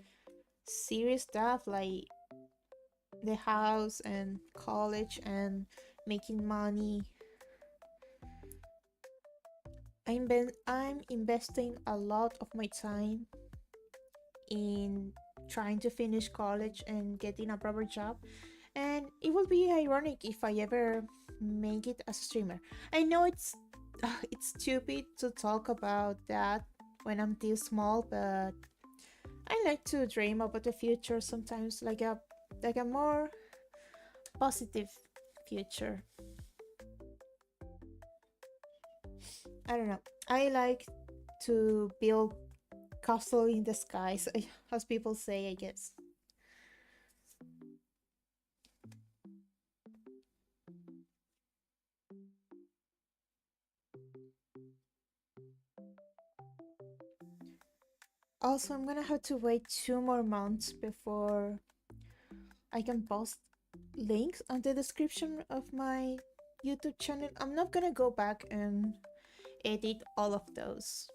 serious stuff like the house and college and making money. I'm investing a lot of my time in trying to finish college and getting a proper job. And it would be ironic if I ever make it as a streamer. I know it's stupid to talk about that when I'm still small, but I like to dream about the future sometimes, like a more positive future. I don't know. I like to build castle in the skies, as people say, I guess. Also, I'm gonna have to wait 2 more months before I can post links on the description of my YouTube channel. I'm not gonna go back and edit all of those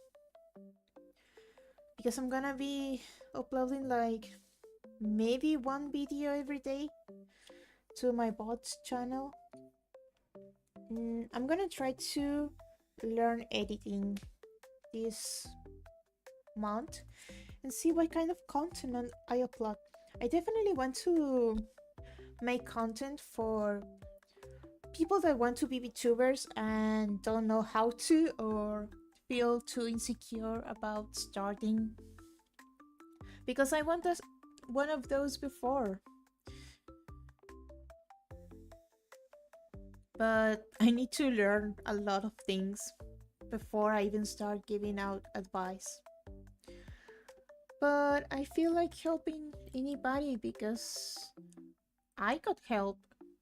because I'm gonna be uploading like maybe one video every day to my bot's channel. I'm gonna try to learn editing this month and see what kind of content I upload. I definitely want to make content for people that want to be VTubers and don't know how to, or feel too insecure about starting, because I want one of those before, but I need to learn a lot of things before I even start giving out advice. But I feel like helping anybody because I got help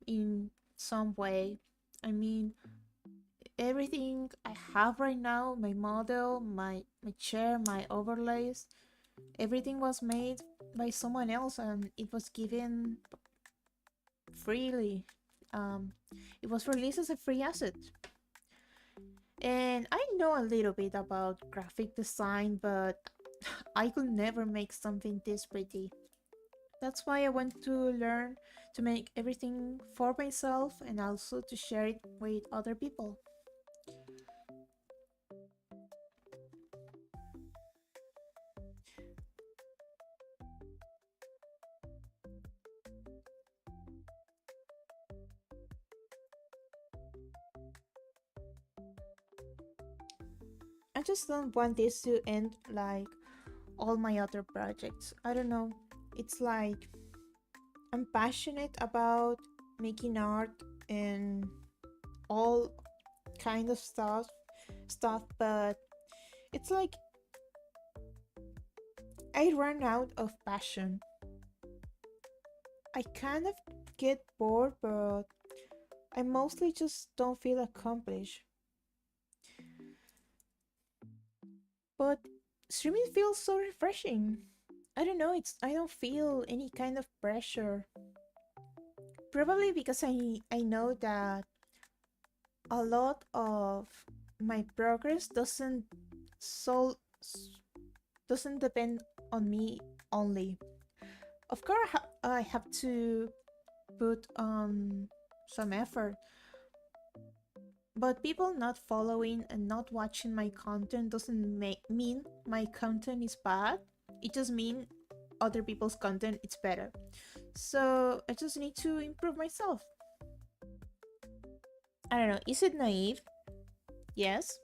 in some way. I mean, everything I have right now, my model, my chair, my overlays, everything was made by someone else and it was given freely. Um, it was released as a free asset. And I know a little bit about graphic design, but I could never make something this pretty. That's why I want to learn to make everything for myself and also to share it with other people. I just don't want this to end like all my other projects. I don't know. It's like I'm passionate about making art and all kind of stuff, but it's like I run out of passion. I kind of get bored, but I mostly just don't feel accomplished. But streaming feels so refreshing. I don't know, I don't feel any kind of pressure. Probably because I know that a lot of my progress so doesn't depend on me only. Of course, I have to put on some effort, but people not following and not watching my content doesn't mean my content is bad. It just means other people's content is better. So I just need to improve myself. I don't know, is it naive? Yes.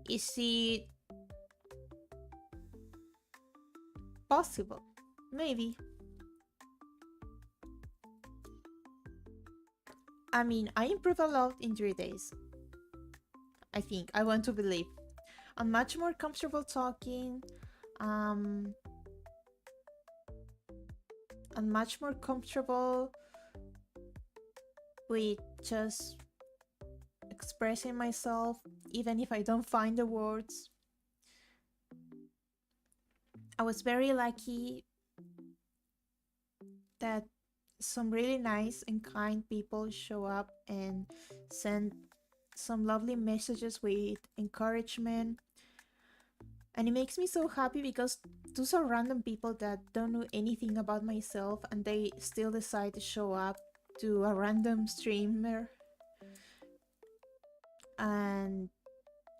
Is it possible? Maybe. I mean, I improved a lot in 3 days. I think. I want to believe. I'm much more comfortable talking. Um, I'm much more comfortable with just expressing myself, even if I don't find the words. I was very lucky that some really nice and kind people show up and send some lovely messages with encouragement. And it makes me so happy because those are random people that don't know anything about myself and they still decide to show up to a random streamer and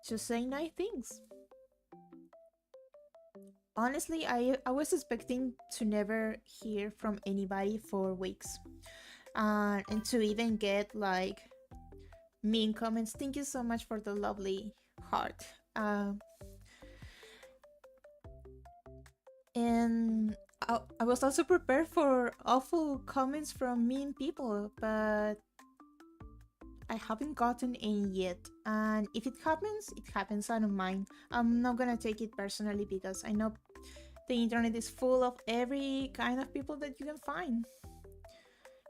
just say nice things. honestly, I was expecting to never hear from anybody for weeks. And to even get like mean comments. Thank you so much for the lovely heart. And I was also prepared for awful comments from mean people, but I haven't gotten any yet. And if it happens, it happens. I don't mind. I'm not gonna take it personally because I know the internet is full of every kind of people that you can find.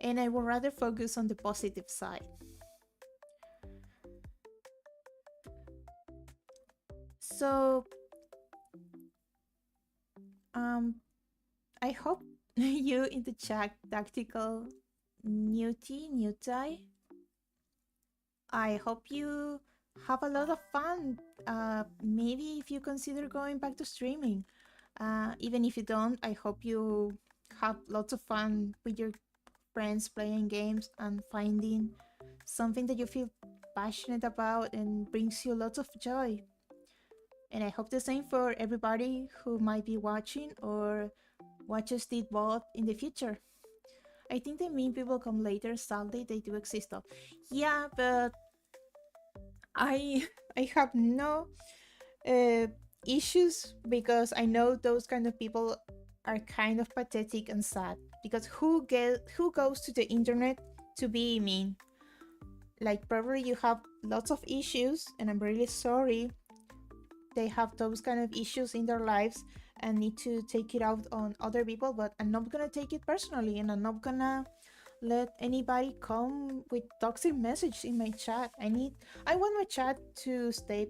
And I would rather focus on the positive side. So, um, I hope you in the chat, tactical Newtie, I hope you have a lot of fun. Maybe if you consider going back to streaming. Even if you don't, I hope you have lots of fun with your friends playing games and finding something that you feel passionate about and brings you lots of joy. And I hope the same for everybody who might be watching or watches it both in the future. I think the mean people come later, sadly, they do exist though. Yeah, but I I have no uh, issues because I know those kind of people are kind of pathetic and sad. Because who goes to the internet to be mean? Like probably you have lots of issues, and I'm really sorry they have those kind of issues in their lives and need to take it out on other people. But I'm not gonna take it personally, and I'm not gonna let anybody come with toxic message in my chat. I want my chat to stay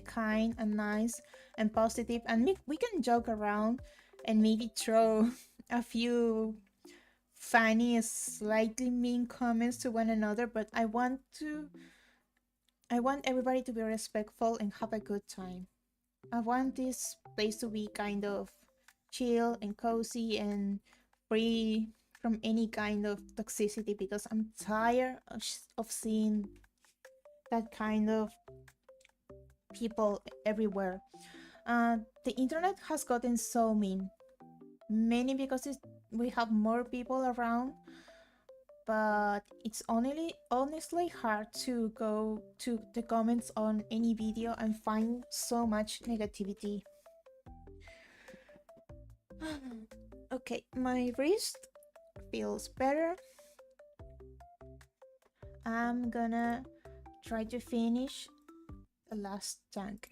kind and nice and positive, and we can joke around and maybe throw a few funny, slightly mean comments to one another. But I want everybody to be respectful and have a good time. I want this place to be kind of chill and cozy and free from any kind of toxicity because I'm tired of seeing that kind of people everywhere. The internet has gotten so mean. Many because we have more people around, but it's honestly hard to go to the comments on any video and find so much negativity. Okay, my wrist feels better. I'm gonna try to finish the last tank.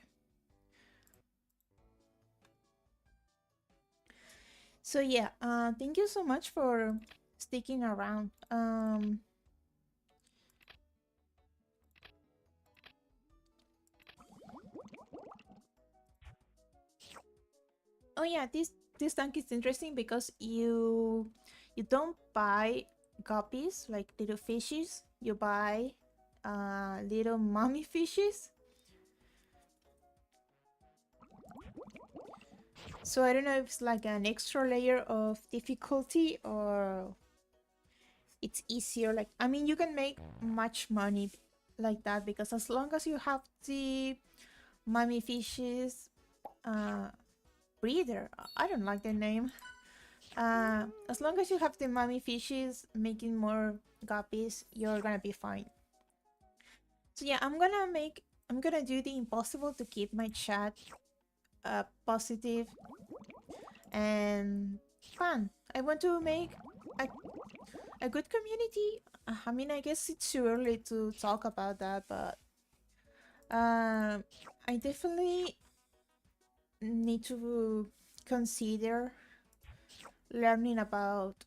So yeah, thank you so much for sticking around. Oh yeah, this tank is interesting because you don't buy guppies like little fishes. You buy little mommy fishes. So I don't know if it's like an extra layer of difficulty or it's easier. Like I mean, you can make much money like that because as long as you have the mommy fishes breeder, I don't like the name. As long as you have the mommy fishes making more guppies, you're gonna be fine. So yeah, I'm gonna do the impossible to keep my chat positive and fun. I want to make a good community. I mean, I guess it's too early to talk about that, but I definitely need to consider learning about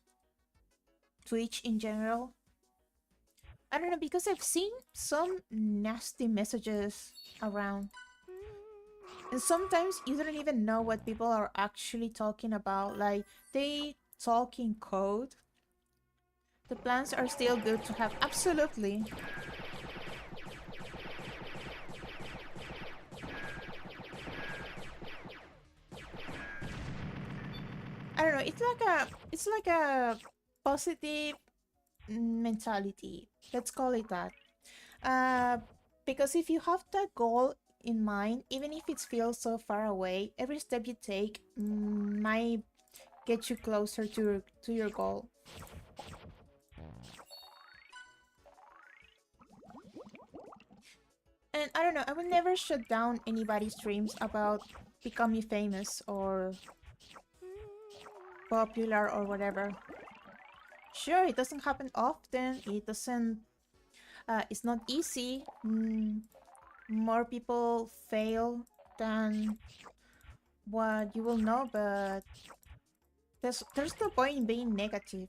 Twitch in general. I don't know, because I've seen some nasty messages around. And sometimes you don't even know what people are actually talking about. Like, they talk in code. The plans are still good to have. Absolutely. I don't know. It's like a positive mentality. Let's call it that. Uh, because if you have that goal in mind, even if it feels so far away. Every step you take might get you closer to your goal. And I don't know, I would never shut down anybody's dreams about becoming famous or popular or whatever. Sure, it doesn't happen often. It doesn't. It's not easy. More people fail than what you will know, but there's no point in being negative.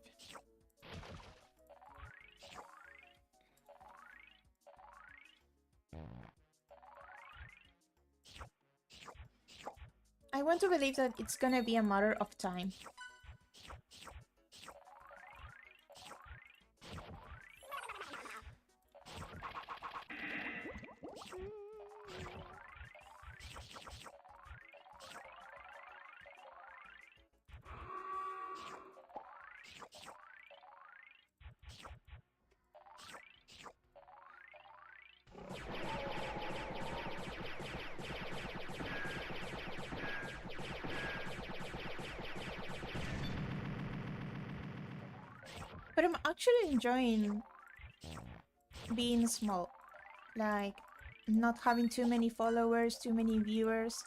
I want to believe that it's gonna be a matter of time. But I'm actually enjoying being small. Like, not having too many followers, too many viewers.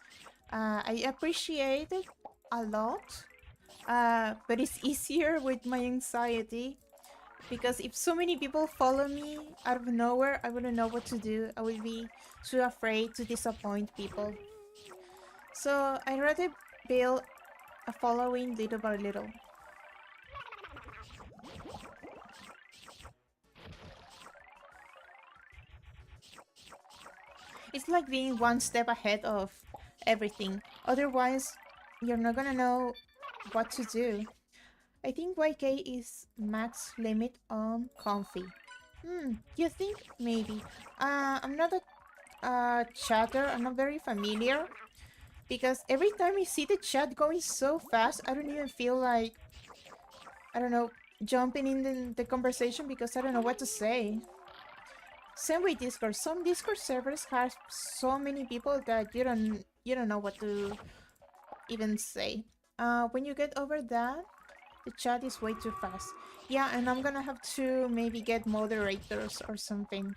I appreciate it a lot, but it's easier with my anxiety because if so many people follow me out of nowhere, I wouldn't know what to do. I would be too afraid to disappoint people. So I'd rather build a following little by little. It's like being one step ahead of everything. Otherwise, you're not gonna know what to do. I think YK is max limit on comfy. You think? Maybe. I'm not a chatter. I'm not very familiar. Because every time I see the chat going so fast, I don't even feel like, I don't know, jumping in the conversation because I don't know what to say. Same with Discord. Some Discord servers have so many people that you don't know what to even say. When you get over that, the chat is way too fast. Yeah, and I'm gonna have to maybe get moderators or something.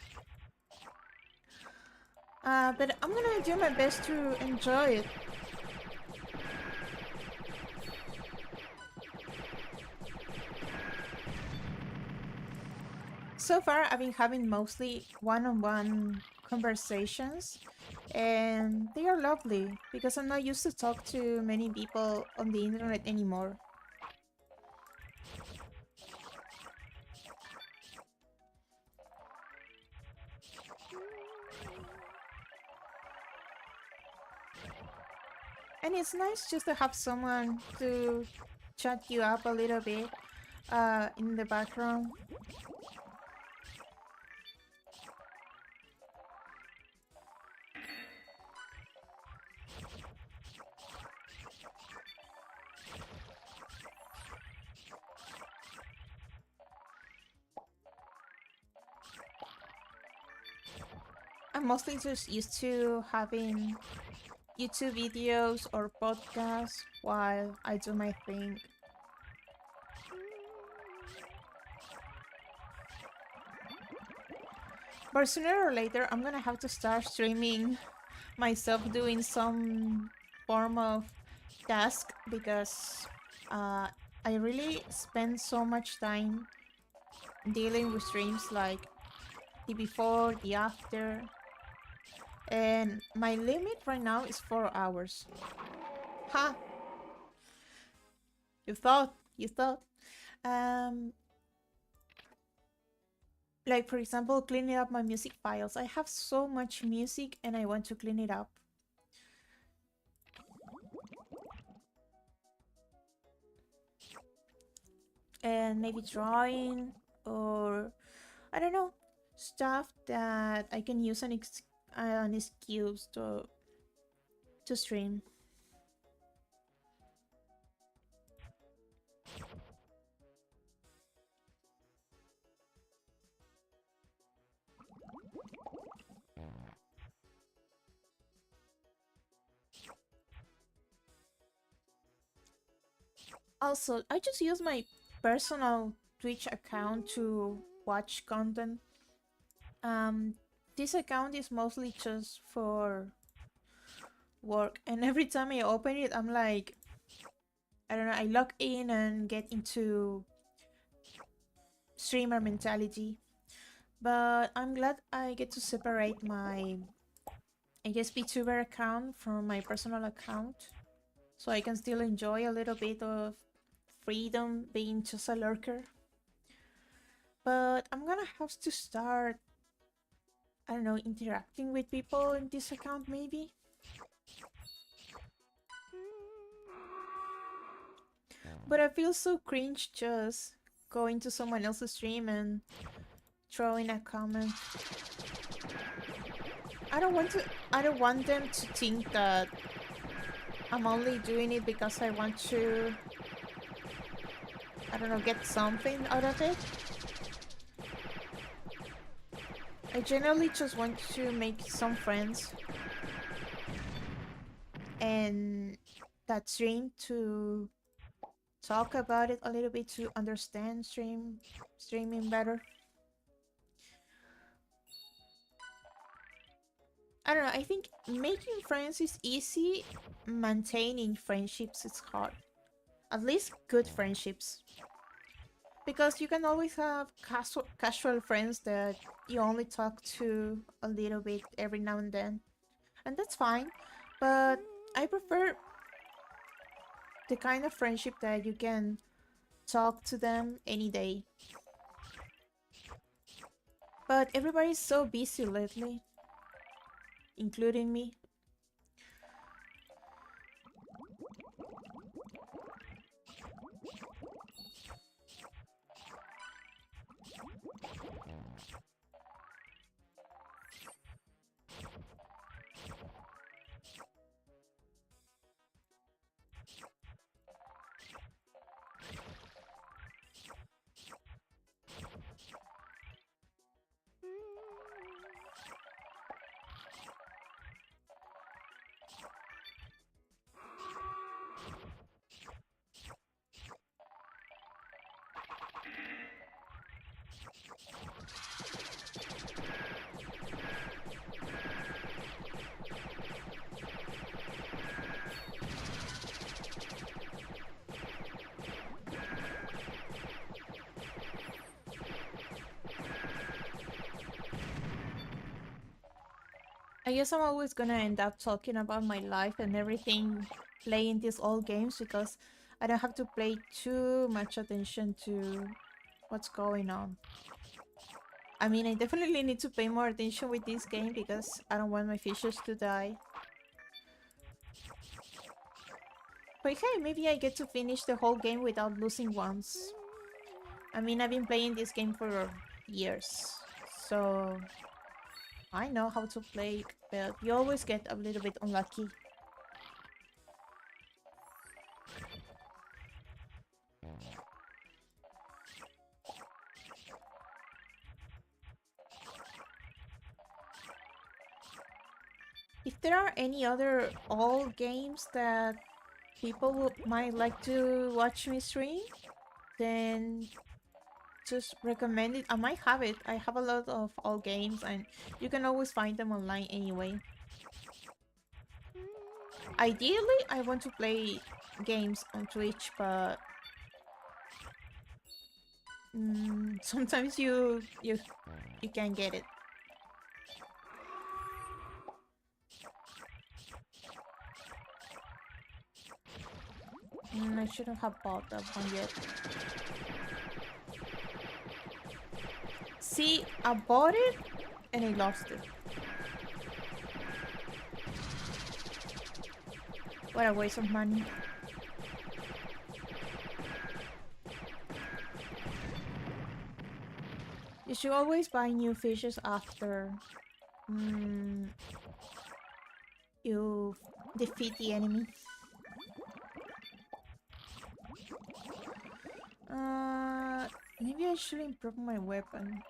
But I'm gonna do my best to enjoy it. So far, I've been having mostly one-on-one conversations, and they are lovely because I'm not used to talk to many people on the internet anymore. And it's nice just to have someone to chat you up a little bit in the background. I'm mostly just used to having YouTube videos or podcasts while I do my thing. But sooner or later, I'm gonna have to start streaming myself doing some form of task because I really spend so much time dealing with streams like the before, the after, and my limit right now is 4 hours. Ha! You thought. Um, like for example, cleaning up my music files. I have so much music and I want to clean it up. And maybe drawing or I don't know, stuff that I can use an excuse to stream. Also, I just use my personal Twitch account to watch content. Um, this account is mostly just for work, and every time I open it, I'm like, I don't know, I log in and get into streamer mentality. But I'm glad I get to separate my, I guess, VTuber account from my personal account, so I can still enjoy a little bit of freedom being just a lurker. But I'm gonna have to start, I don't know, interacting with people in this account maybe. But I feel so cringe just going to someone else's stream and throwing a comment. I don't want them to think that I'm only doing it because I want to, I don't know, get something out of it. I generally just want to make some friends and that stream to talk about it a little bit, to understand streaming better. I don't know, I think making friends is easy, maintaining friendships is hard. At least good friendships. Because you can always have casual friends that you only talk to a little bit every now and then. And that's fine. But I prefer the kind of friendship that you can talk to them any day. But everybody's so busy lately, including me. I guess I'm always gonna end up talking about my life and everything playing these old games because I don't have to pay too much attention to what's going on. I mean, I definitely need to pay more attention with this game because I don't want my fishes to die. But hey, maybe I get to finish the whole game without losing once. I mean, I've been playing this game for years, so I know how to play it, but you always get a little bit unlucky. If there are any other old games that people might like to watch me stream, then just recommend it. I might have it. I have a lot of old games and you can always find them online anyway. Ideally, I want to play games on Twitch, but sometimes you can't get it. I shouldn't have bought that one yet. See, I bought it and I lost it. What a waste of money. You should always buy new fishes after you defeat the enemy. Maybe I should improve my weapon.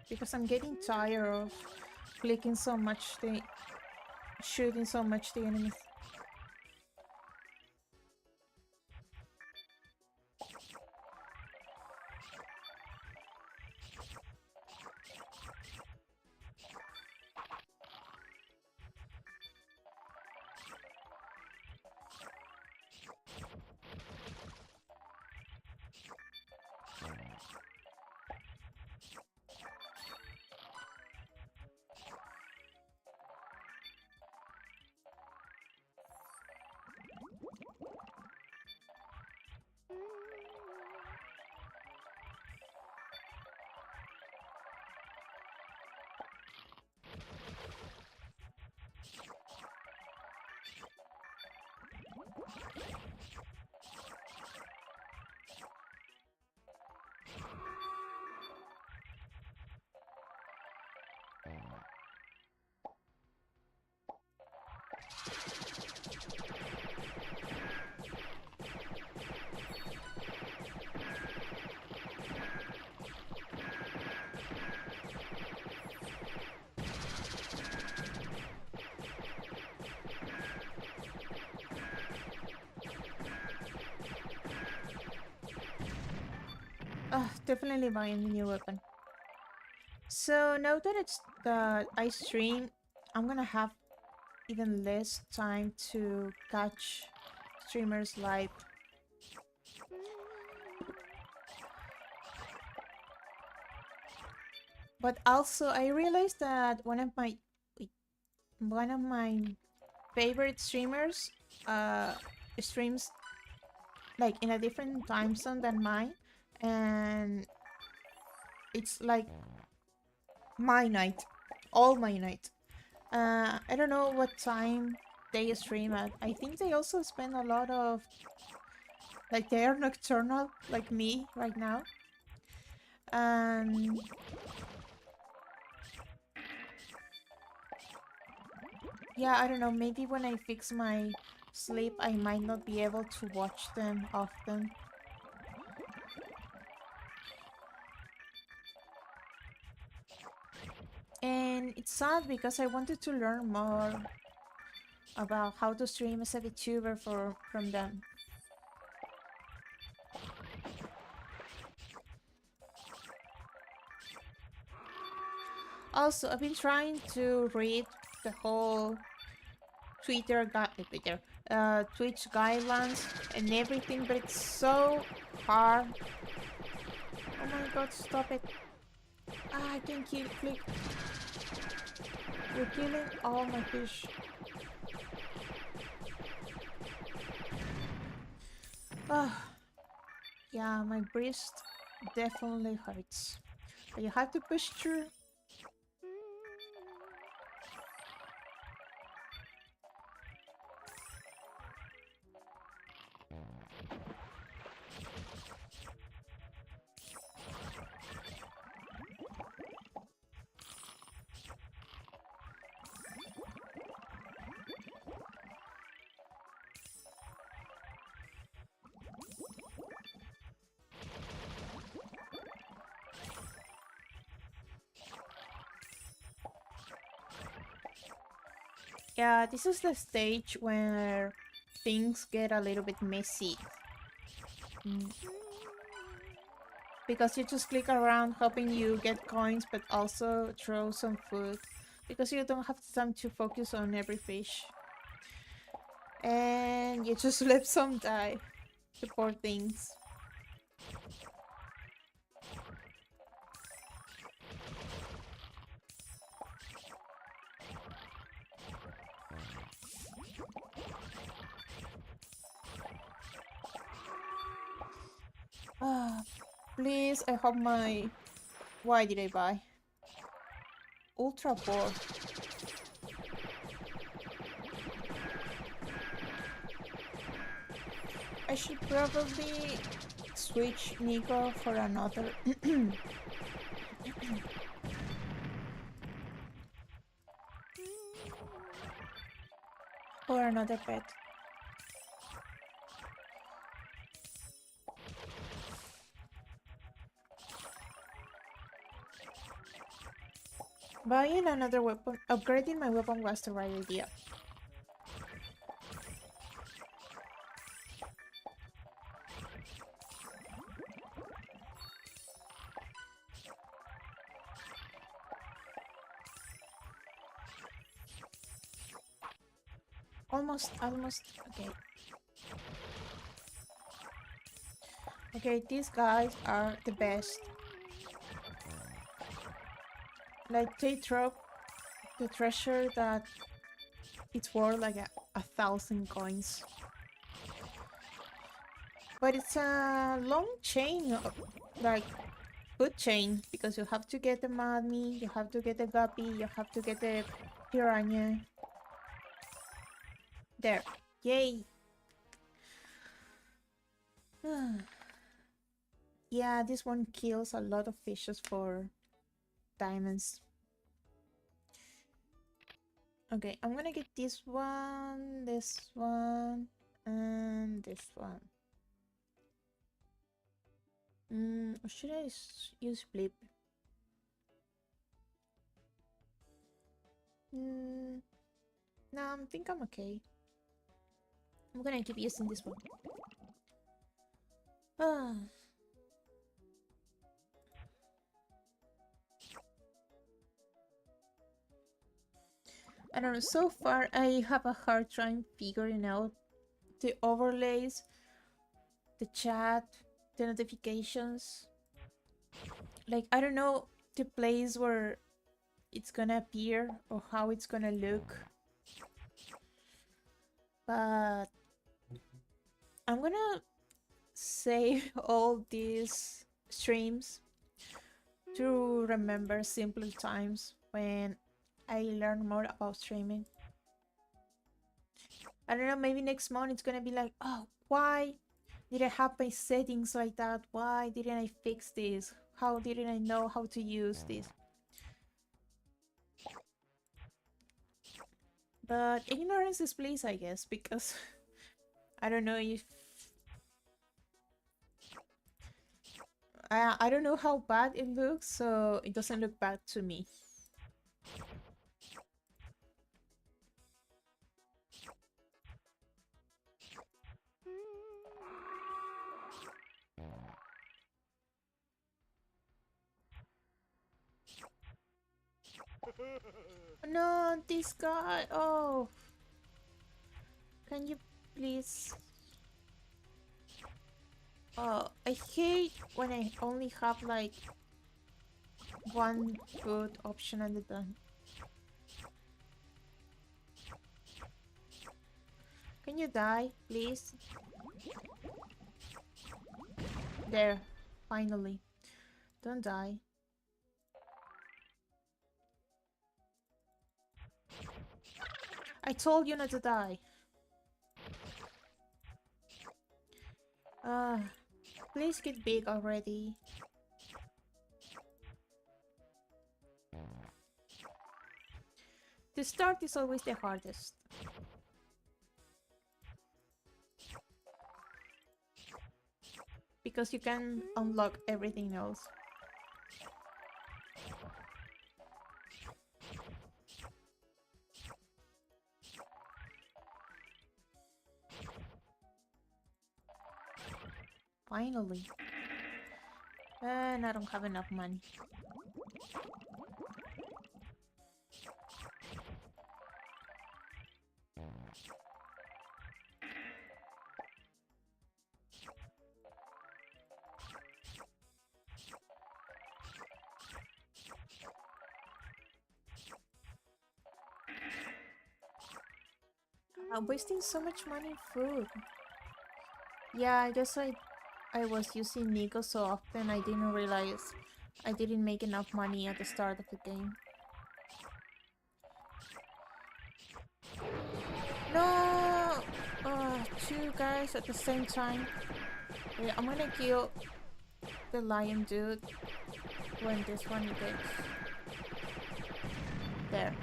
Because I'm getting tired of clicking so much, shooting so much the enemies. Definitely buying the new weapon. So now that it's that I stream, I'm gonna have even less time to catch streamers live. But also, I realized that one of my favorite streamers uh, streams like in a different time zone than mine, and it's like my night, all my night. I don't know what time they stream at. I think they also spend a lot of like they are nocturnal like me right now. And yeah, I don't know, maybe when I fix my sleep I might not be able to watch them often. And it's sad because I wanted to learn more about how to stream as a VTuber from them. Also, I've been trying to read the whole Twitch guidelines and everything, but it's so hard. Oh my god, stop it. I can't click. You're killing all my fish. Ah, yeah, my breast definitely hurts. But you have to push through. Yeah, this is the stage where things get a little bit messy. Mm. Because you just click around hoping you get coins, but also throw some food. Because you don't have time to focus on every fish. And you just let some die. The poor things. Ah, please, I hope my... Why did I buy? Ultra Board. I should probably switch Nico for another... or another pet. Buying another weapon, upgrading my weapon was the right idea. Almost, okay. Okay, these guys are the best. Like, they drop the treasure that it's worth like 1,000 coins. But it's a long chain, like food chain, because you have to get the madme, you have to get the guppy, you have to get the piranha. There. Yay! Yeah, this one kills a lot of fishes for diamonds. Okay, I'm gonna get this one, and this one. Or should I use blip? No, I think I'm okay. I'm gonna keep using this one. Ah. don't know, so far I have a hard time figuring out the overlays, the chat, the notifications. Like, I don't know the place where it's gonna appear or how it's gonna look. But I'm gonna save all these streams to remember simpler times when I learn more about streaming. I don't know, maybe next month it's gonna be like, oh, why did I have my settings like that? Why didn't I fix this? How didn't I know how to use this? But ignorance is bliss, I guess, because I don't know if... I don't know how bad it looks, so it doesn't look bad to me. No, this guy. Oh, can you please? Oh, I hate when I only have like one food option at the time. Can you die, please? There, finally. Don't die. I told you not to die. Please get big already. The start is always the hardest. Because you can unlock everything else. Finally. And I don't have enough money. I'm wasting so much money in food. Yeah, I guess I was using Nico so often I didn't realize I didn't make enough money at the start of the game. No! Two guys at the same time. Wait, I'm gonna kill the lion dude when this one gets there.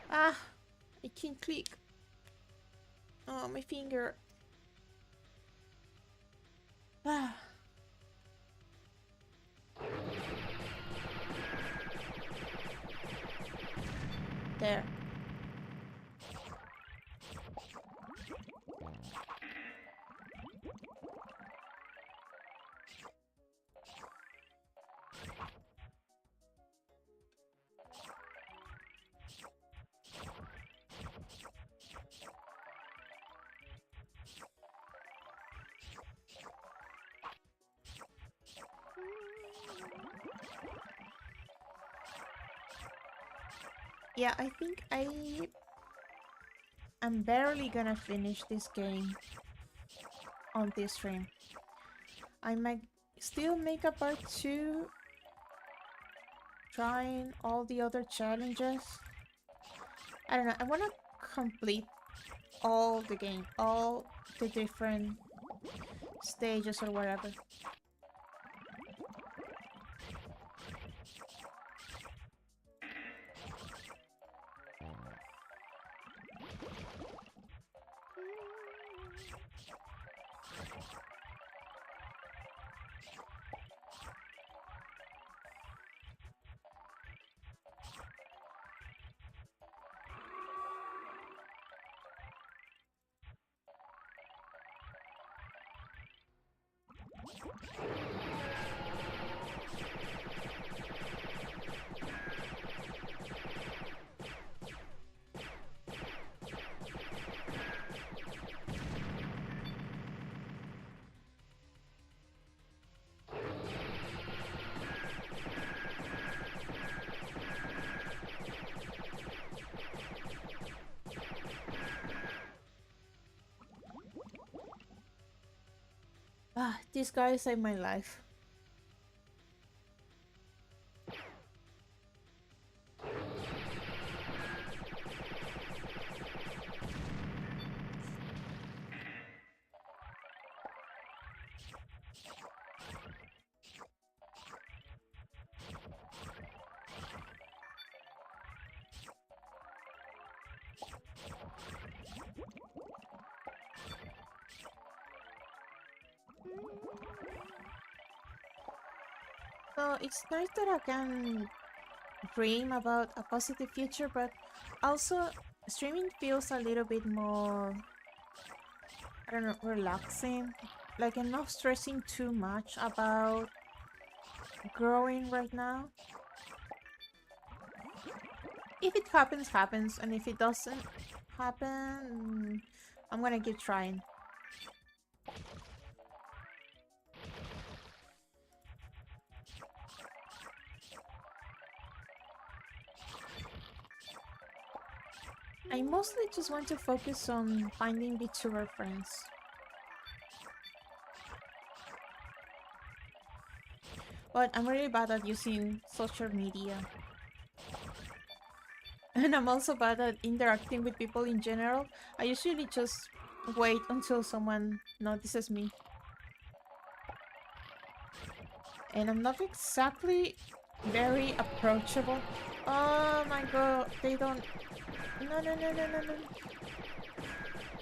Ah! I can't click. Oh, my finger. Ah. There. Yeah, I think I'm barely gonna finish this game on this stream. I might still make a part 2 trying all the other challenges. I don't know, I wanna complete all the game, all the different stages or whatever. Ah, this guy saved my life. So it's nice that I can dream about a positive future, but also streaming feels a little bit more, I don't know, relaxing. Like I'm not stressing too much about growing right now. If it happens, happens, and if it doesn't happen, I'm gonna keep trying. I mostly just want to focus on finding VTuber friends. But I'm really bad at using social media. And I'm also bad at interacting with people in general. I usually just wait until someone notices me. And I'm not exactly very approachable. Oh my god, they don't... No, no, no, no, no,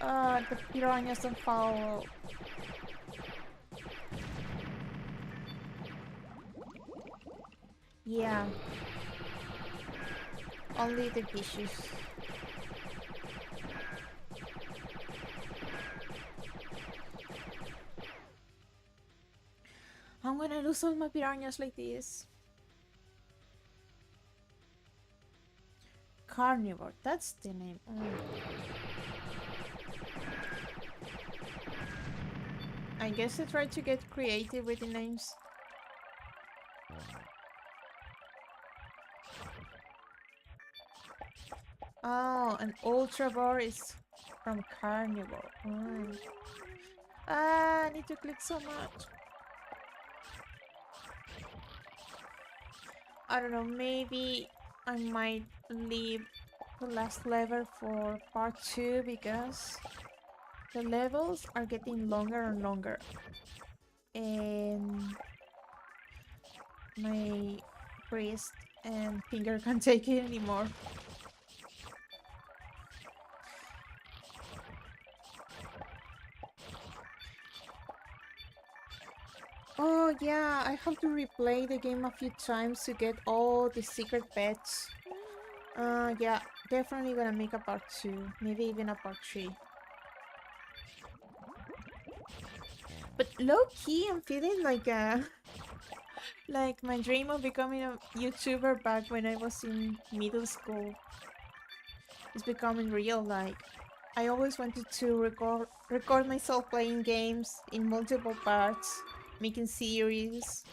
no. The piranhas don't follow. Yeah. Only the vicious. I'm gonna lose all my piranhas like this. Carnivore, that's the name. I guess I try to get creative with the names. Oh, an ultravore is from carnivore. Ah, I need to click so much. I don't know, maybe I might leave the last level for part 2 because the levels are getting longer and longer. And my wrist and finger can't take it anymore. Oh yeah, I have to replay the game a few times to get all the secret pets. Yeah, definitely gonna make a part 2, maybe even a part 3. But low-key, I'm feeling like like my dream of becoming a YouTuber back when I was in middle school is becoming real. Like, I always wanted to record myself playing games in multiple parts, making series.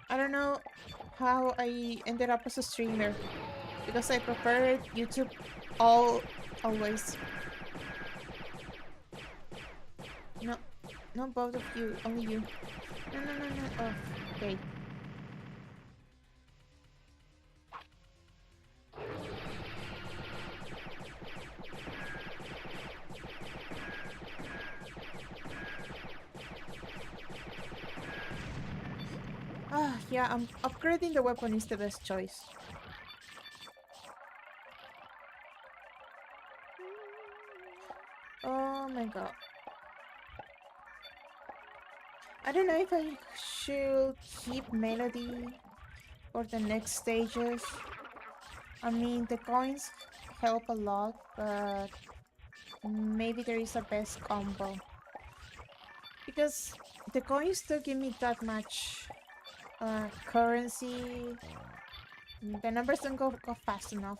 I don't know how I ended up as a streamer because I preferred YouTube always. No, not both of you, only you. No, no, no, no. Oh, okay. Ah, yeah, upgrading the weapon is the best choice. Oh my god. I don't know if I should keep Melody for the next stages. I mean, the coins help a lot, but maybe there is a best combo. because the coins don't give me that much currency. The numbers don't go fast enough.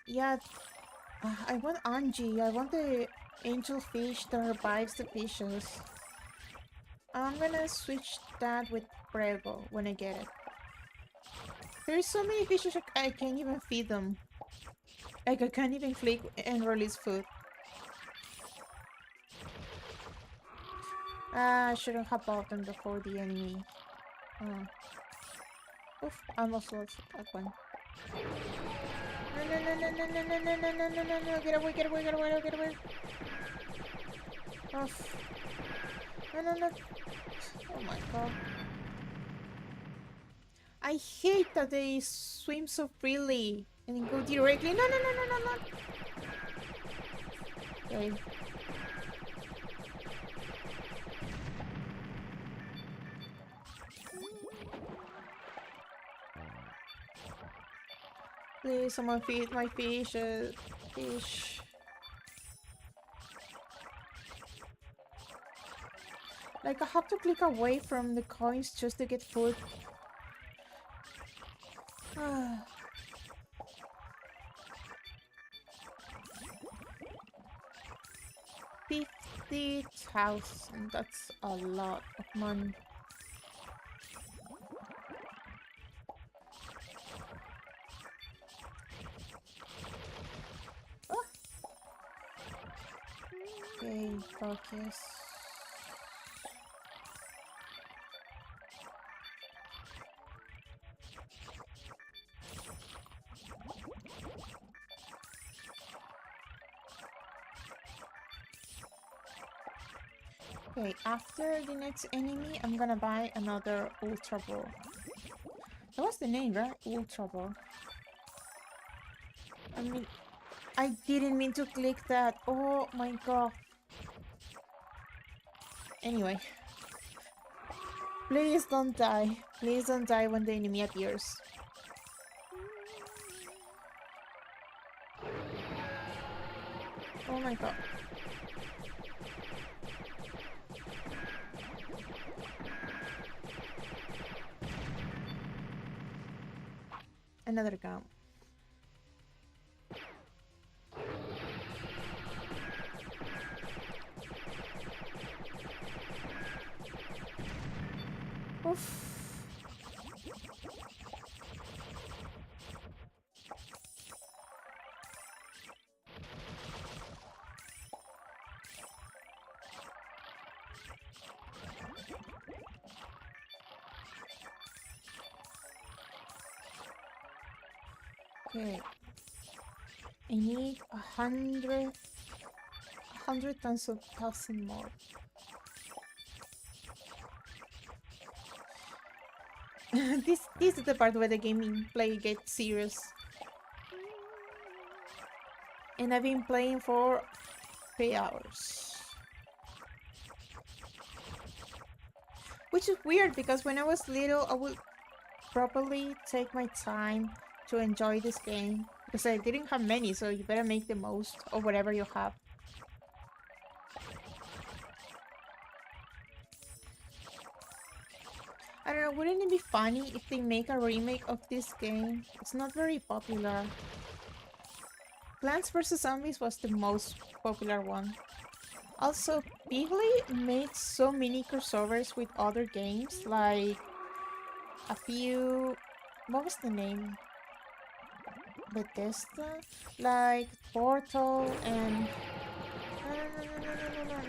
Yeah, I want Angie. I want the angel fish that revives the fishes. I'm gonna switch that with Prego when I get it. There's so many fishes I can't even feed them. Like I can't even click and release food. I shouldn't have bought them before the enemy. Oof, I almost lost that one. No, no, no, no, no, no, no, no, no, no, no, no, no, get away, get away, get away, get away. Oof. No, no, no. Oh my god. I hate that they swim so freely and then go directly. No, no, no, no, no, no. Okay. Please, someone feed my fish. Fish. Like, I have to click away from the coins just to get food. 50,000. That's a lot of money. Oh. Okay, focus. Okay, after the next enemy, I'm gonna buy another Ultra Ball. That was the name, right? Ultra Ball. I mean, I didn't mean to click that. Oh my god. Anyway. Please don't die. Please don't die when the enemy appears. Oh my god. Another gun. Oof. Okay. I need 100,000 more. This is the part where the gameplay gets serious. And I've been playing for 3 hours. Which is weird because when I was little, I would properly take my time to enjoy this game. Because I didn't have many, so you better make the most of whatever you have. I don't know, wouldn't it be funny if they make a remake of this game? It's not very popular. Plants vs. Zombies was the most popular one. Also, Pigley made so many crossovers with other games, like a few... What was the name? Bethesda? Like Portal and... No.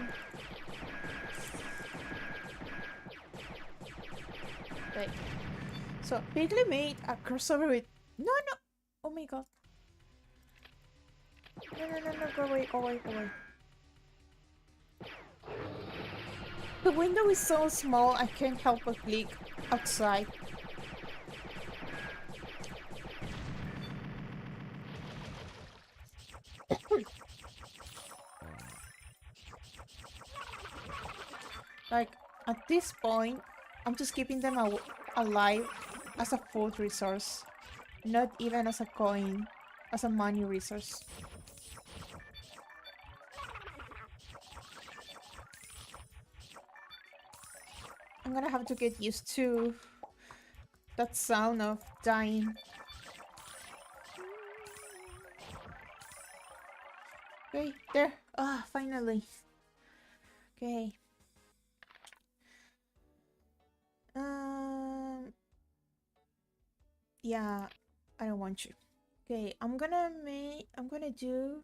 Wait. So, Pigley made a crossover with... No! Oh my god. No, go away. The window is so small, I can't help but click outside. Like, at this point, I'm just keeping them alive as a food resource, not even as a coin, as a money resource. I'm gonna have to get used to that sound of dying. Okay, there. Ah, finally. Okay. Yeah, I don't want you. Okay, I'm gonna do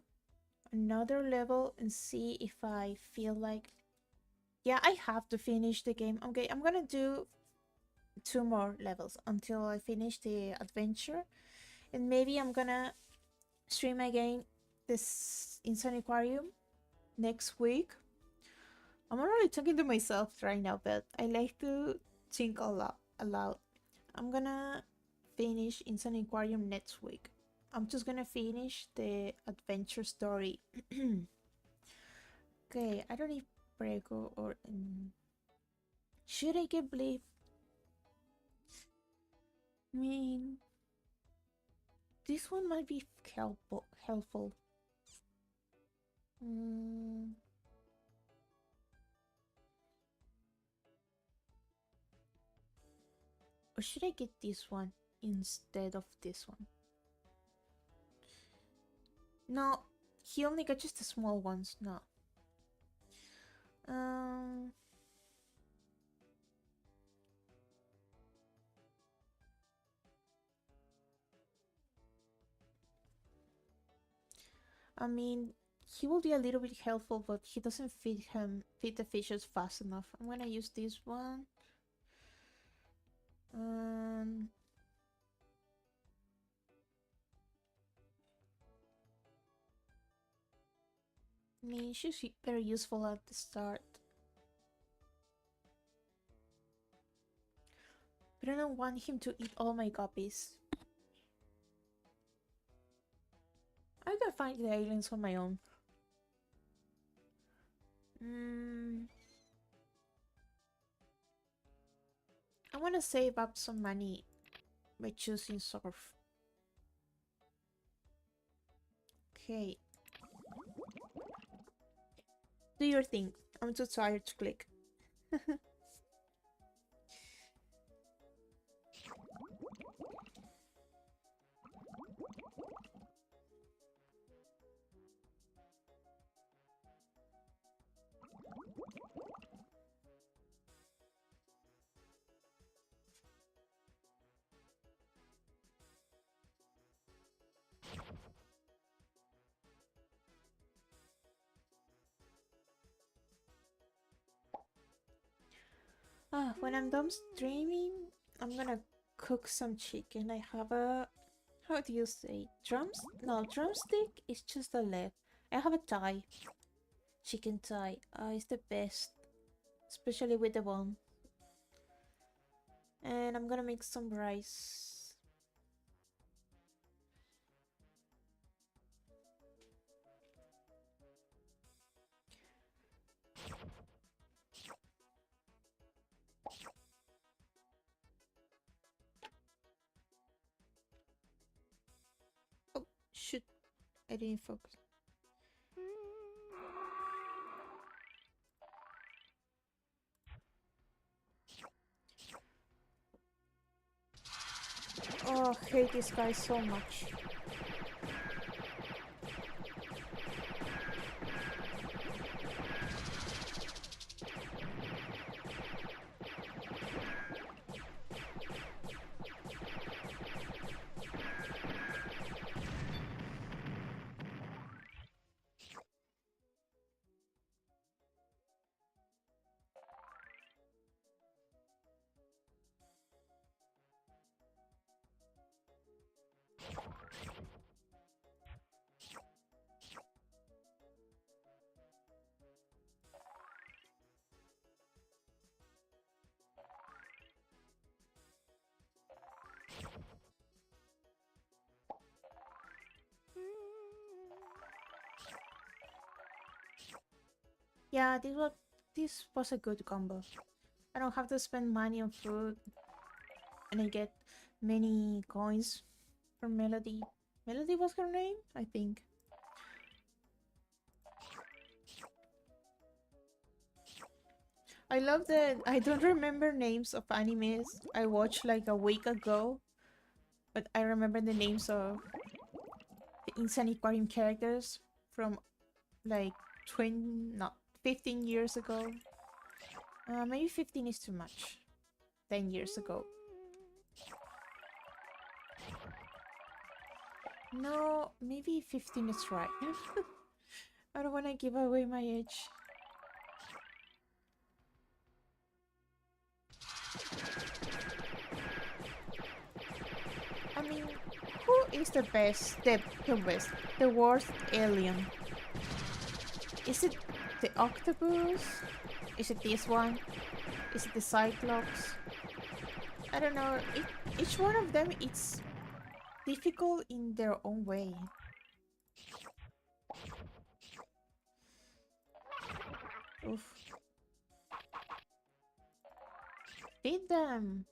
another level and see if I feel like, yeah, I have to finish the game. Okay, I'm gonna do 2 more levels until I finish the adventure, and maybe I'm gonna stream again this Insaniquarium next week. I'm already talking to myself right now, but I like to think aloud. I'm gonna finish Insaniquarium next week. I'm just gonna finish the adventure story. Okay, I don't need Prego or... should I get Bleep? I mean... this one might be helpful. Or should I get this one instead of this one? No, he only got just the small ones. No. I mean, he will be a little bit helpful, but he doesn't feed the fishes fast enough. I'm gonna use this one. I mean, she's very useful at the start. But I don't want him to eat all my copies. I can find the aliens on my own. I want to save up some money by choosing surf. Okay. Do your thing. I'm too tired to click. When I'm done streaming, I'm gonna cook some chicken. I have a... how do you say? No, drumstick is just a leg. I have a thigh. Chicken thigh. It's the best. Especially with the bone. And I'm gonna make some rice. Oh, shoot. I didn't focus. Oh, I hate this guy so much. Yeah, this was a good combo. I don't have to spend money on food, and I get many coins from Melody. Melody was her name, I think. I love that I don't remember names of animes I watched like a week ago, but I remember the names of the Insaniquarium characters from like 20, no, 15 years ago. Maybe 15 is too much. 10 years ago. No, maybe 15 is right. I don't want to give away my age. I mean, who is the best? The best. The worst alien? Is it the octopus? Is it this one? Is it the Cyclops? I don't know. Each one of them is difficult in their own way. Oof. Feed them.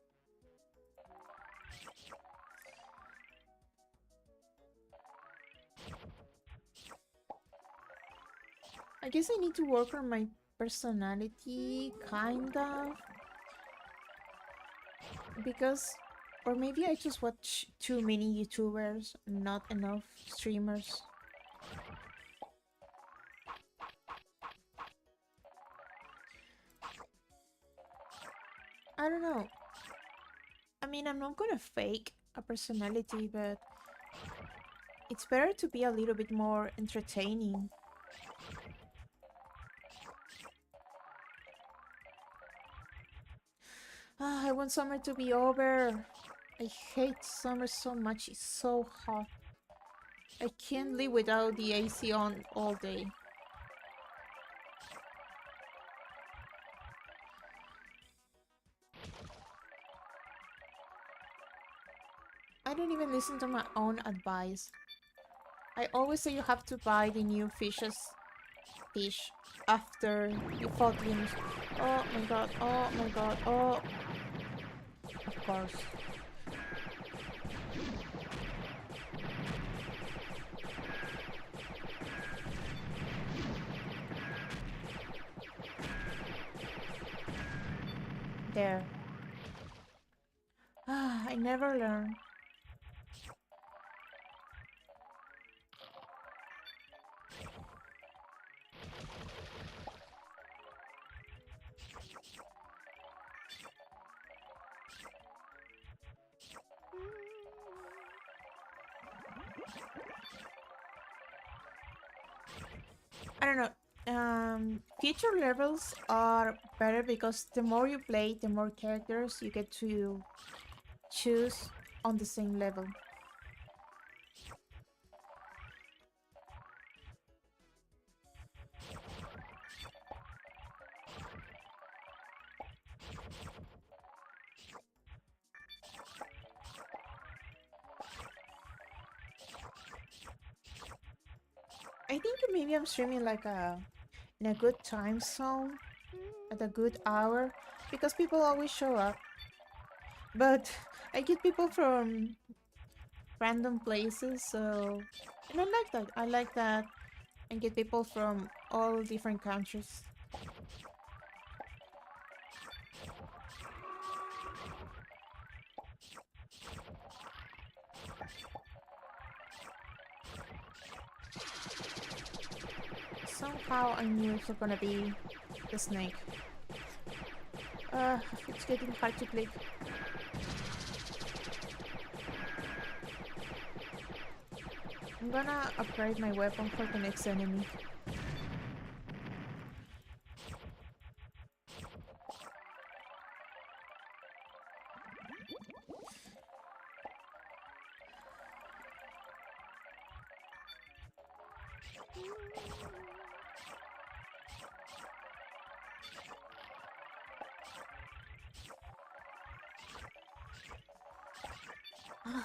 I guess I need to work on my personality, kind of. Because, or maybe I just watch too many YouTubers, not enough streamers. I don't know. I mean, I'm not gonna fake a personality, but it's better to be a little bit more entertaining. I want summer to be over. I hate summer so much. It's so hot. I can't live without the AC on all day. I don't even listen to my own advice. I always say you have to buy the new fish after you fought him. Oh my god, oh my god, oh. Of course. There. I never learn. I don't know. Future levels are better because the more you play, the more characters you get to choose on the same level. I think maybe I'm streaming like in a good time zone at a good hour because people always show up. But I get people from random places, so and I like that. I like that and get people from all different countries. Somehow I knew it was gonna be the snake. It's getting hard to click. I'm gonna upgrade my weapon for the next enemy.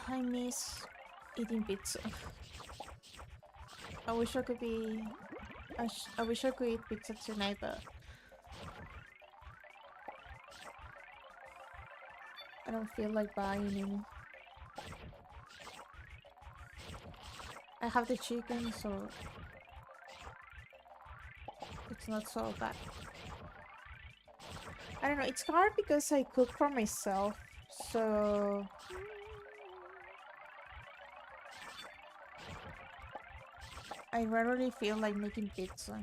I miss eating pizza. I wish I could be... I wish I could eat pizza tonight, but I don't feel like buying any. I have the chicken, so it's not so bad. I don't know, it's hard because I cook for myself, so I rarely feel like making pizza.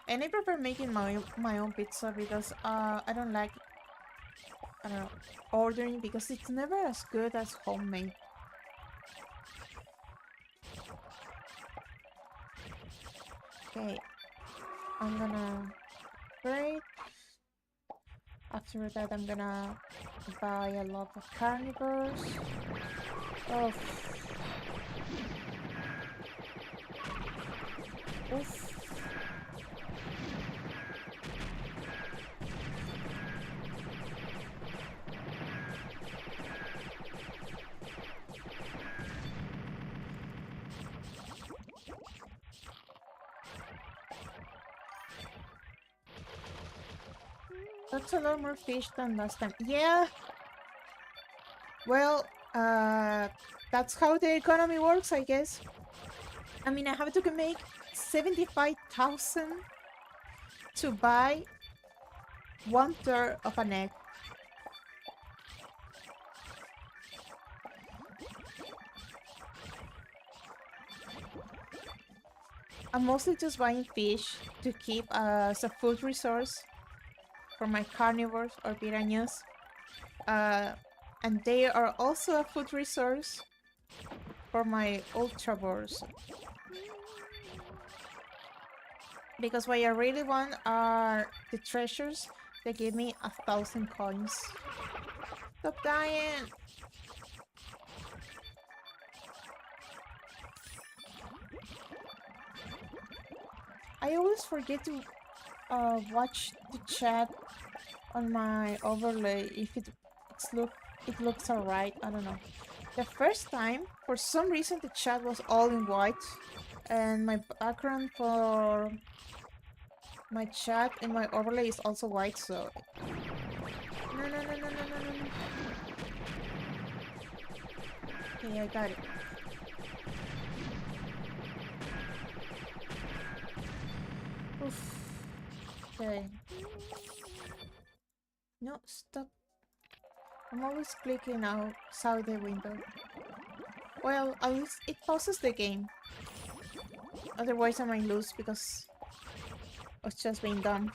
And I prefer making my own pizza because I don't like, I don't know, ordering because it's never as good as homemade. Okay, I'm gonna break. After that, I'm gonna buy a lot of carnivores. Oh, oof. That's a lot more fish than last time. Yeah. Well, that's how the economy works, I guess. I mean, I have to make 75,000 to buy 1/3 of an egg. I'm mostly just buying fish to keep as a food resource for my carnivores or piranhas. And they are also a food resource for my ultravores. Because what I really want are the treasures that give me 1,000 coins. Stop dying! I always forget to watch the chat on my overlay if it looks alright. I don't know. The first time, for some reason, the chat was all in white, and my background for my chat and my overlay is also white. So no. Okay, I got it. Oof. Okay. No, stop. I'm always clicking outside the window. Well, at least it pauses the game. Otherwise I might lose because of just being dumb.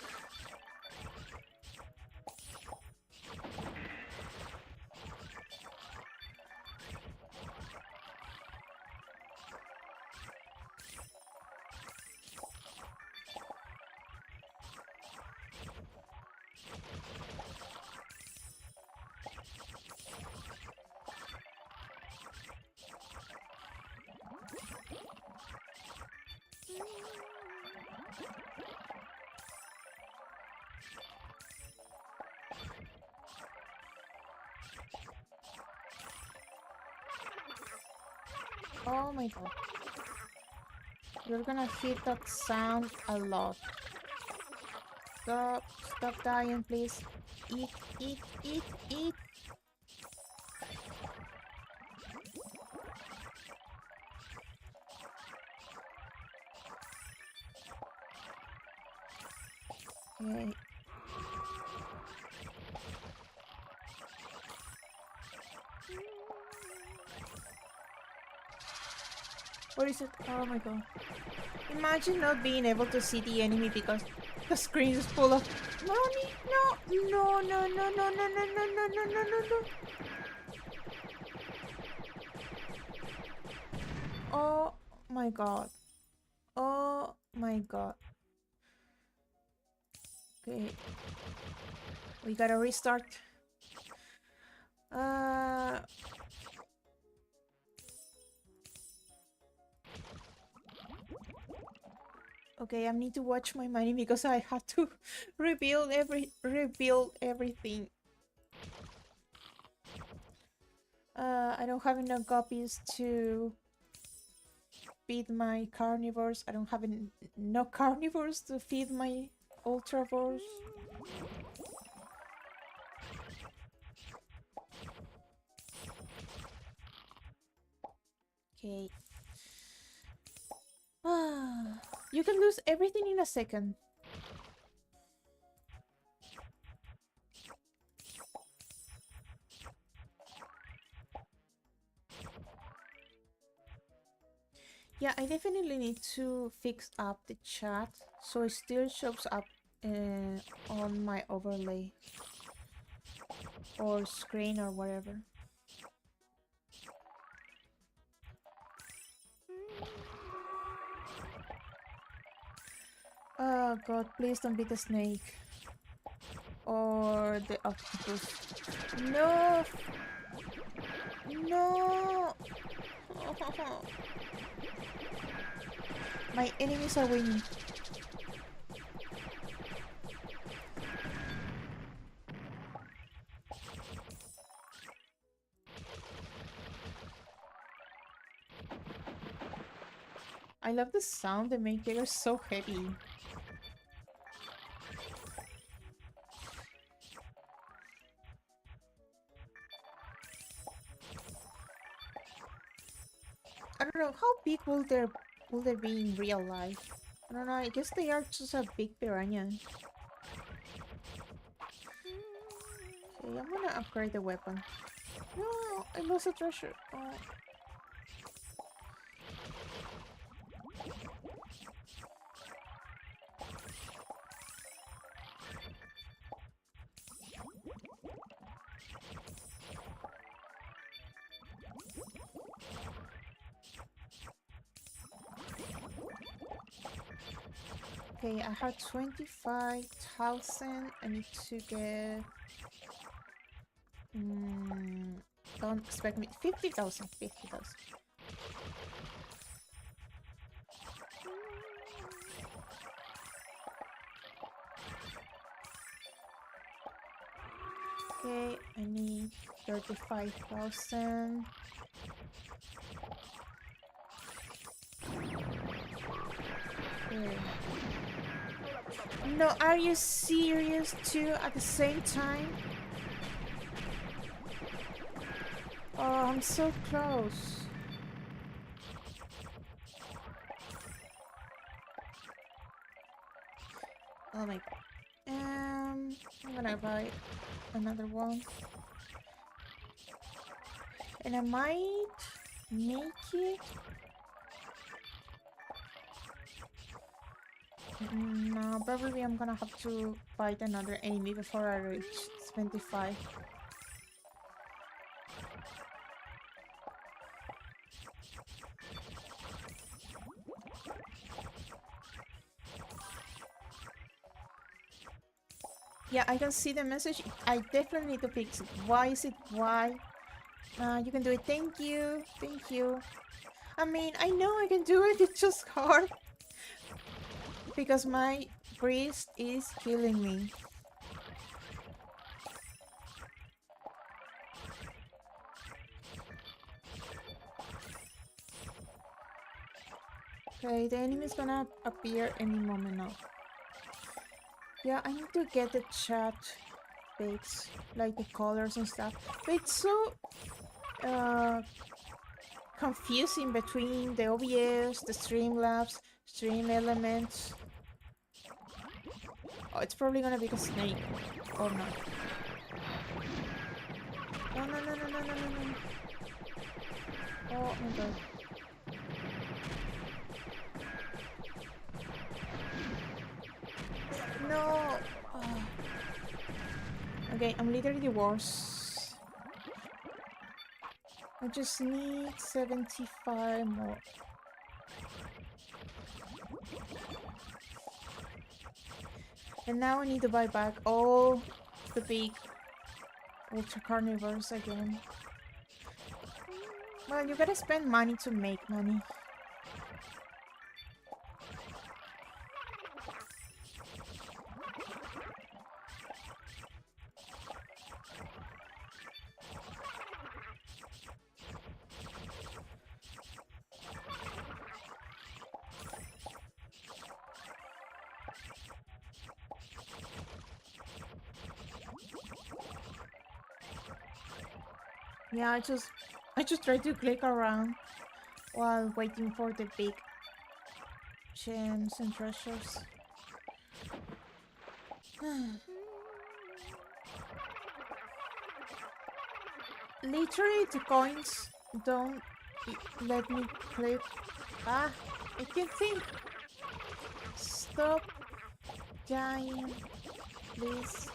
Oh my god. You're gonna hit that sound a lot. Stop dying, please. Eat. Okay. What is it? Oh my god. Imagine not being able to see the enemy because the screen is full of money. No. Oh my god. Oh my god. Okay. We gotta restart. Okay, I need to watch my money because I had to rebuild everything. I don't have enough copies to feed my carnivores. I don't have no carnivores to feed my ultravores. Okay. Ah, you can lose everything in a second. Yeah, I definitely need to fix up the chat so it still shows up on my overlay or screen or whatever. Oh god, please don't be the snake or the octopus. No! No! My enemies are winning. I love the sound they make. They are so heavy. I don't know, how big will they be in real life? I don't know, I guess they are just a big piranha. Okay, I'm gonna upgrade the weapon. No, I lost a treasure. Oh. Okay, I have 25,000. I need to get... don't expect me... 50,000. 50,000. Okay, I need 35,000. Okay. No, are you serious? Two at the same time? Oh, I'm so close. Oh my god. I'm gonna buy another one. And I might make it. No, probably I'm gonna have to fight another enemy before I reach 25. Yeah, I can see the message. I definitely need to fix it. Why is it? Why? You can do it. Thank you. Thank you. I mean, I know I can do it. It's just hard. Because my priest is killing me. Okay, the enemy is gonna appear any moment now. Yeah, I need to get the chat fixed, like the colors and stuff. But it's so confusing between the OBS, the Streamlabs, Stream Elements. Oh, it's probably gonna be the snake, or not. Oh no no no no no no no! Oh my god! No! Oh. Okay, I'm literally the worst. I just need 75 more. And now I need to buy back all the big ultra carnivores again. Well, you gotta spend money to make money. Yeah, I just try to click around. while waiting for the big gems and treasures. Literally, the coins don't let me click. Ah, I can't think. Stop dying, please.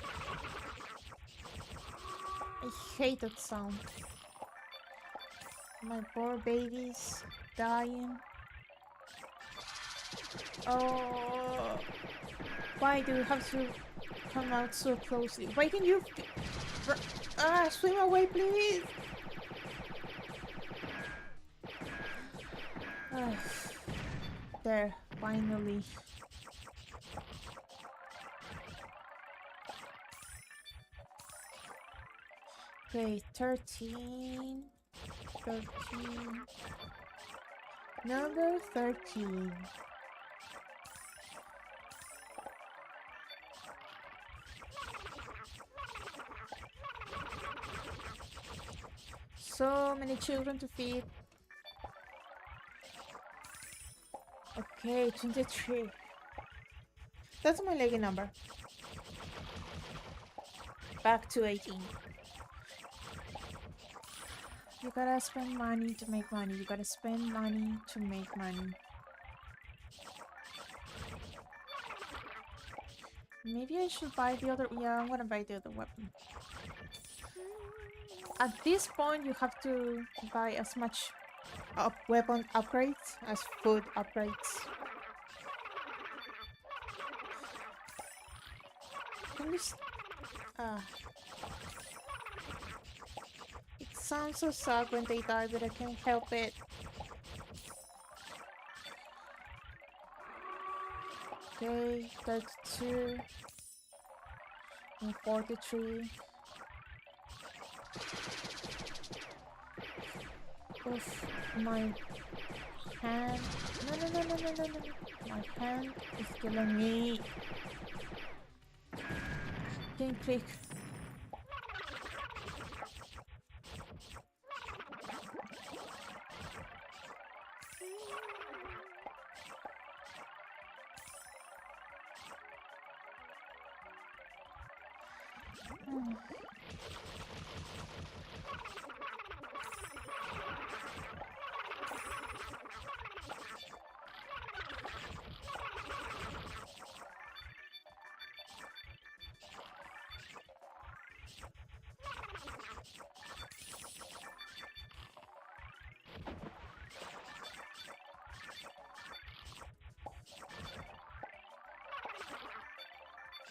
I hate that sound. My poor babies dying. Oh, why do you have to come out so closely? Why can you swim away, please? There, finally. Okay, 13. 13. Number 13. So many children to feed. Okay, 23. That's my lucky number. Back to 18. You gotta spend money to make money. You gotta spend money to make money. Maybe I should buy the other... Yeah, I'm gonna buy the other weapon. At this point, you have to buy as much weapon upgrades as food upgrades. Can you... It sounds so sad when they die, but I can't help it. Okay, 32 and 43. Oof, my hand. No. My hand is killing me. Can't click.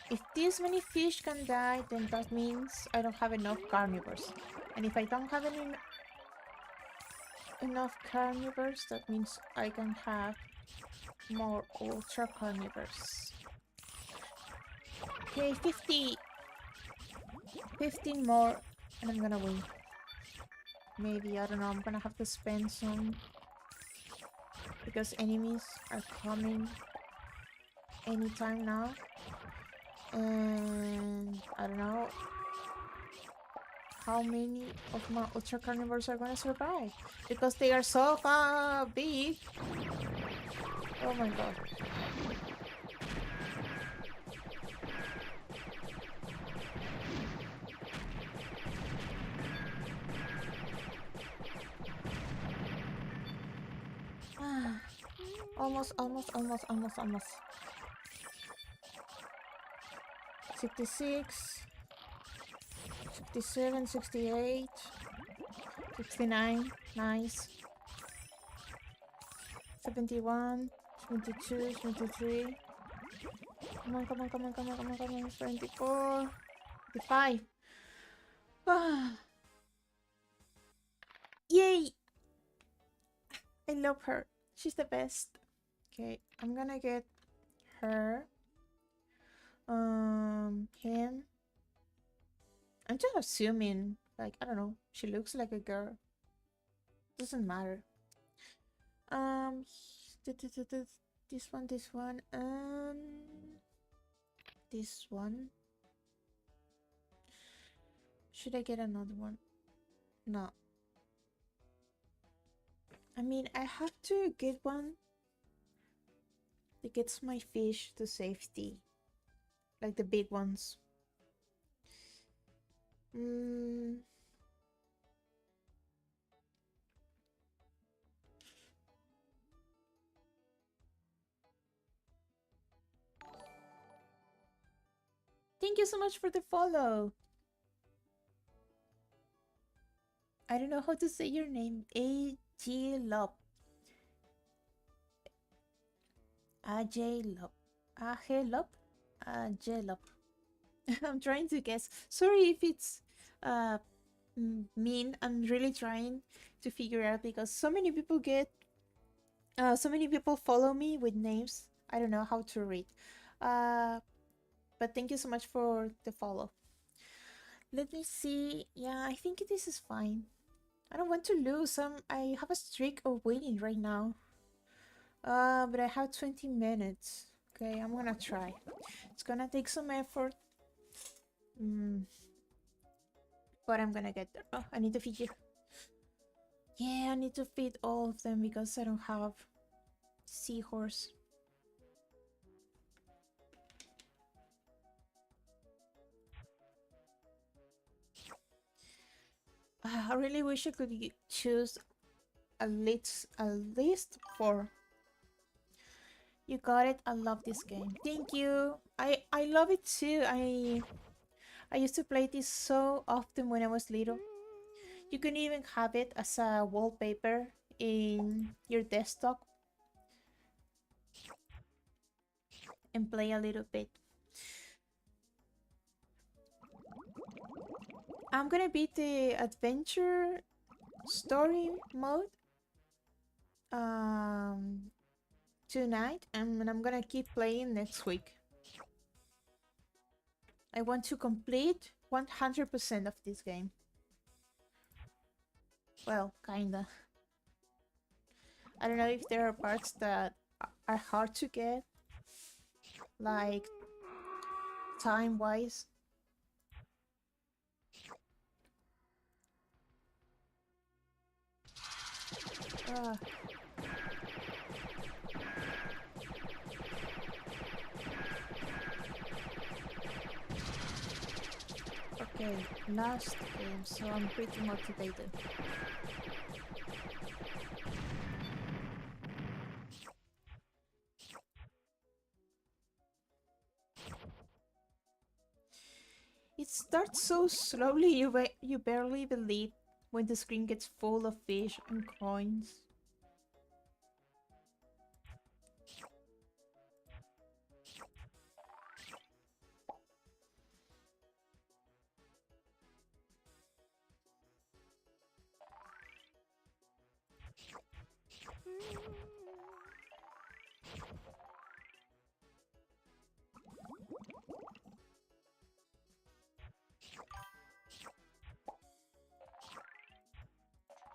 If this many fish can die, then that means I don't have enough carnivores. And if I don't have enough carnivores, that means I can have more ultra carnivores. Okay, 50! 15 more, and I'm gonna win. Maybe, I don't know, I'm gonna have to spend some. Because enemies are coming anytime now. And I don't know how many of my ultra carnivores are gonna survive because they are so big. Oh my god. Almost. 66, 67, 68, 69, nice. 71, 72, 73. Come on. 74, 55. Yay! I love her. She's the best. Okay, I'm gonna get her. Him. I'm just assuming, like, I don't know, she looks like a girl. Doesn't matter. This one, this one. Should I get another one? No. I mean, I have to get one that gets my fish to safety. Like the big ones. Mm. Thank you so much for the follow. I don't know how to say your name. A.G. Lop. A.J. Lop. A.G. Lop? A.J. Lop. I'm trying to guess. Sorry if it's uh mean. I'm really trying to figure out because so many people so many people follow me with names I don't know how to read. But thank you so much for the follow. Let me see. Yeah, I think this is fine. I don't want to lose. I have a streak of winning right now. But I have 20 minutes. Okay, I'm gonna try. It's gonna take some effort. But I'm gonna get there. Oh, I need to feed you. Yeah, I need to feed all of them because I don't have seahorse. I really wish I could choose at least 4. You got it. I love this game. Thank you. I love it too. I used to play this so often when I was little. You can even have it as a wallpaper in your desktop and play a little bit. I'm gonna beat the adventure story mode tonight, and I'm gonna keep playing next week. I want to complete 100% of this game. Well, kinda. I don't know if there are parts that are hard to get, like time-wise. Ah. Okay, last game, so I'm pretty motivated. It starts so slowly you barely believe when the screen gets full of fish and coins.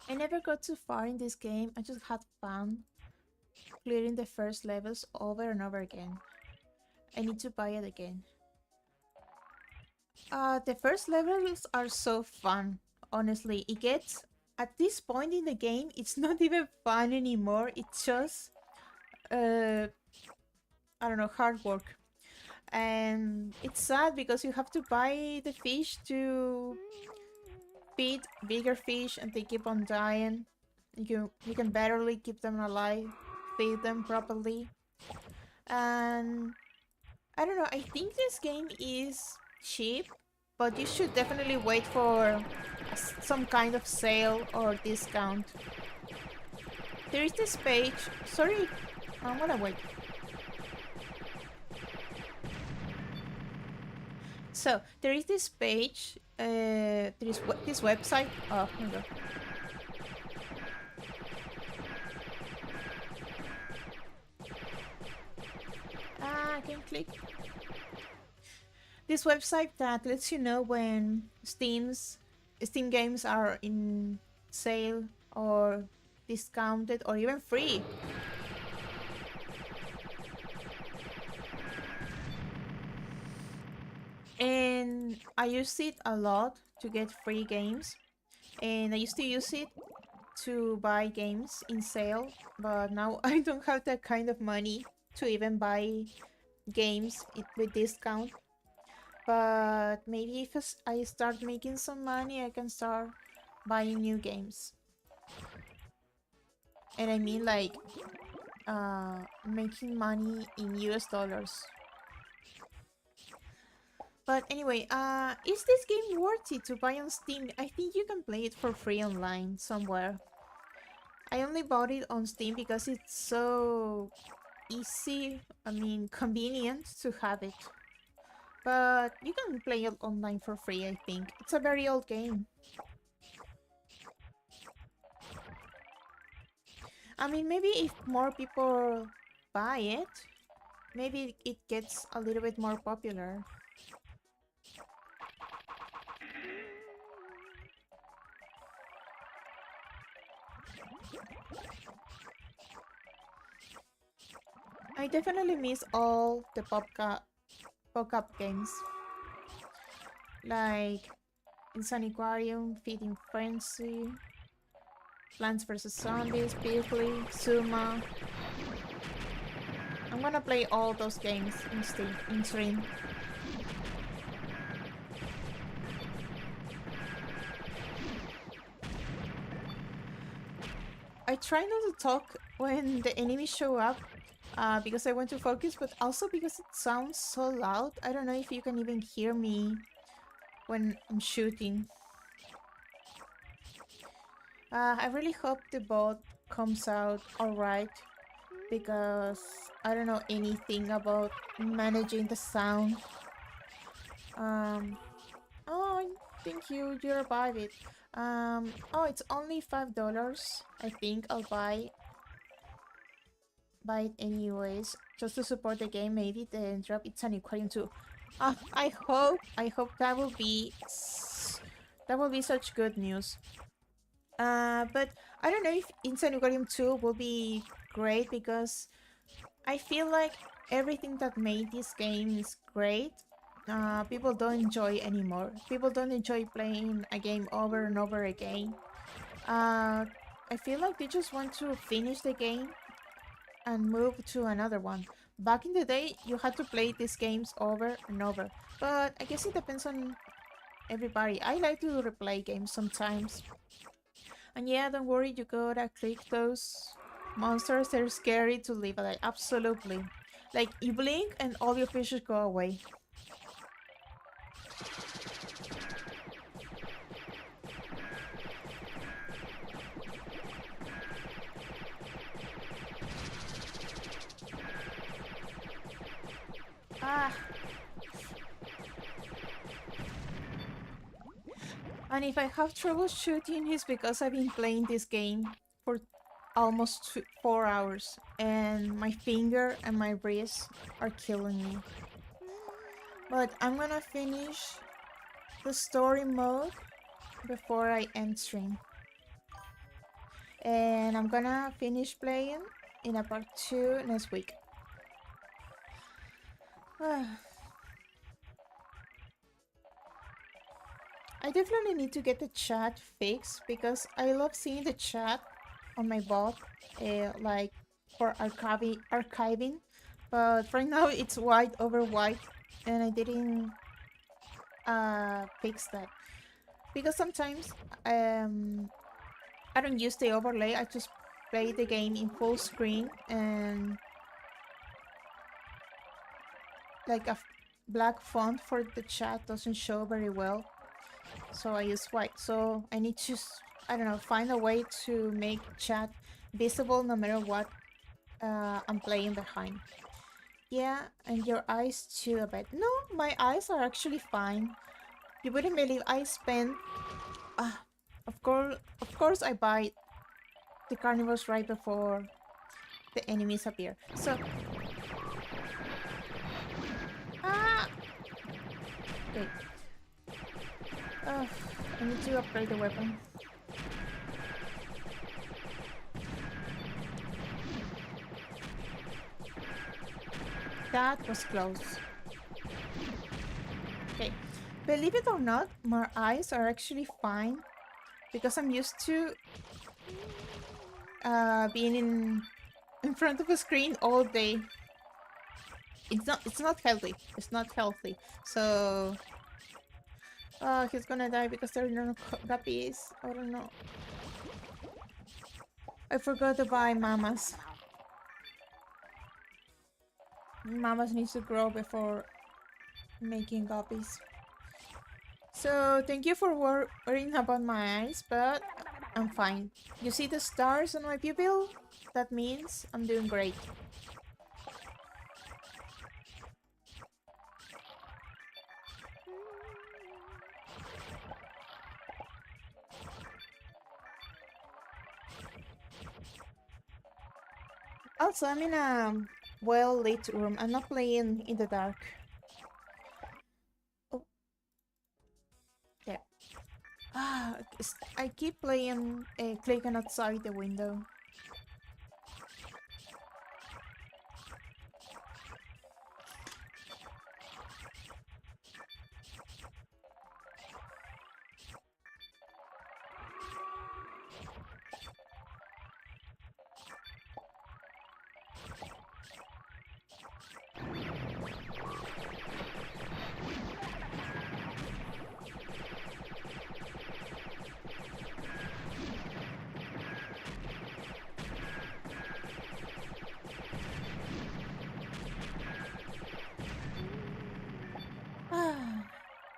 I never got too far in this game, I just had fun clearing the first levels over and over again. I need to buy it again. The first levels are so fun, honestly. It gets, at this point in the game, it's not even fun anymore, it's just, I don't know, hard work. And it's sad because you have to buy the fish to feed bigger fish and they keep on dying. You can barely keep them alive, feed them properly. And I don't know, I think this game is cheap, but you should definitely wait for some kind of sale or discount. There is this page. Sorry, I'm gonna wait. So there is this page. There is this website. Oh my god. I can click. This website that lets you know when Steam games are in sale or discounted or even free. And I use it a lot to get free games. And I used to use it to buy games in sale, but now I don't have that kind of money to even buy games with discount. But maybe if I start making some money, I can start buying new games. And I mean like making money in US dollars. But anyway, is this game worth it to buy on Steam? I think you can play it for free online somewhere. I only bought it on Steam because it's so easy, I mean convenient to have it. But you can play it online for free, I think. It's a very old game. I mean, maybe if more people buy it, maybe it gets a little bit more popular. I definitely miss all the PopCap games. Like Insaniquarium, Feeding Frenzy, Plants vs. Zombies, Beasley, Suma. I'm gonna play all those games in stream. I try not to talk when the enemies show up because I want to focus, but also because it sounds so loud. I don't know if you can even hear me when I'm shooting. I really hope the bot comes out alright because I don't know anything about managing the sound. Oh, thank you, you revived it. Oh, it's only $5. I think I'll buy it anyways, just to support the game. Maybe then drop Insaniquarium too. I hope that will be such good news. But I don't know if Insaniquarium 2 will be great because I feel like everything that made this game is great. People don't enjoy anymore. People don't enjoy playing a game over and over again. I feel like they just want to finish the game and move to another one. Back in the day, you had to play these games over and over. But I guess it depends on everybody. I like to replay games sometimes. And yeah, don't worry, you gotta click those monsters. They're scary to live alive. Absolutely. Like, you blink and all your fishes go away. Ah. And if I have trouble shooting, it's because I've been playing this game for almost 4 hours and my finger and my wrist are killing me. But I'm gonna finish the story mode before I end stream. And I'm gonna finish playing in a part 2 next week. I definitely need to get the chat fixed because I love seeing the chat on my bot, like for archiving, but right now it's white over white and I didn't fix that because sometimes I don't use the overlay. I just play the game in full screen and like a black font for the chat doesn't show very well, so I use white. So I need to, I don't know, find a way to make chat visible no matter what I'm playing behind. Yeah, and your eyes too, I bet. No, my eyes are actually fine. You wouldn't believe I spent... of course I buy the carnivores right before the enemies appear. So... Wait. I need to upgrade the weapon. That was close. Okay. Believe it or not, my eyes are actually fine because I'm used to being in front of a screen all day. It's not healthy. It's not healthy. So he's gonna die because there are no guppies. I don't know. I forgot to buy mamas. Mamas needs to grow before making guppies. So thank you for worrying about my eyes, but I'm fine. You see the stars on my pupil? That means I'm doing great. Also, I'm in a well-lit room. I'm not playing in the dark. Oh. There. I keep playing, clicking outside the window.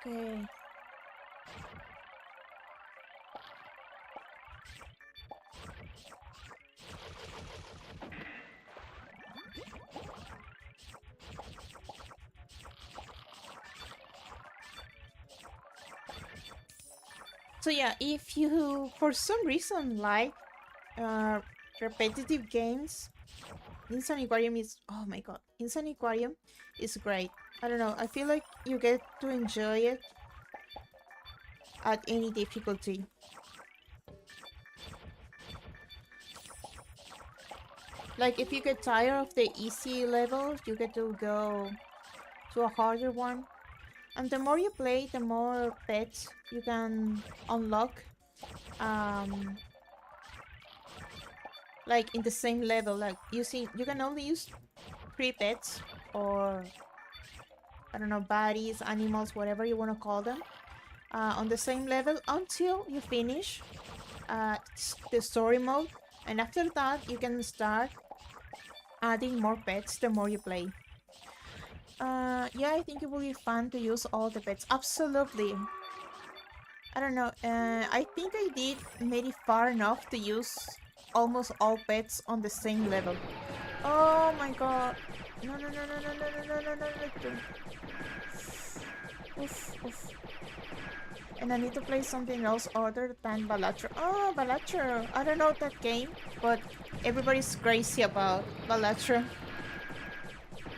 Okay. So yeah, if you for some reason like uh, repetitive games, Insaniquarium is, oh my god, Insaniquarium is great. I don't know, I feel like you get to enjoy it at any difficulty. Like if you get tired of the easy level, you get to go to a harder one. And the more you play, the more pets you can unlock. Like in the same level, like you can only use 3 pets, or I don't know, bodies, animals, whatever you want to call them, on the same level until you finish the story mode. And after that, you can start adding more pets the more you play. Yeah, I think it will be fun to use all the pets. Absolutely. I don't know. I think I made it far enough to use almost all pets on the same level. Oh my god. No, no, no, no, no, no, no, no, no, no, no. Oof, oof. And I need to play something else other than Balatro. Oh, Balatro. I don't know that game, but everybody's crazy about Balatro.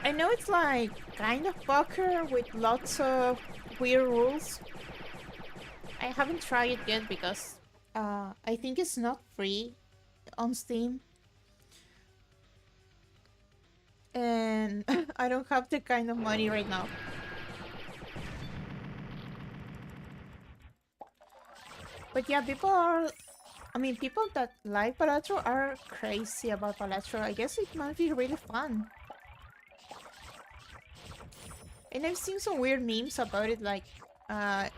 I know it's like kind of poker with lots of weird rules. I haven't tried it yet because I think it's not free on Steam. And I don't have the kind of money right now. But yeah, people that like Balatro are crazy about Balatro. I guess it might be really fun. And I've seen some weird memes about it, like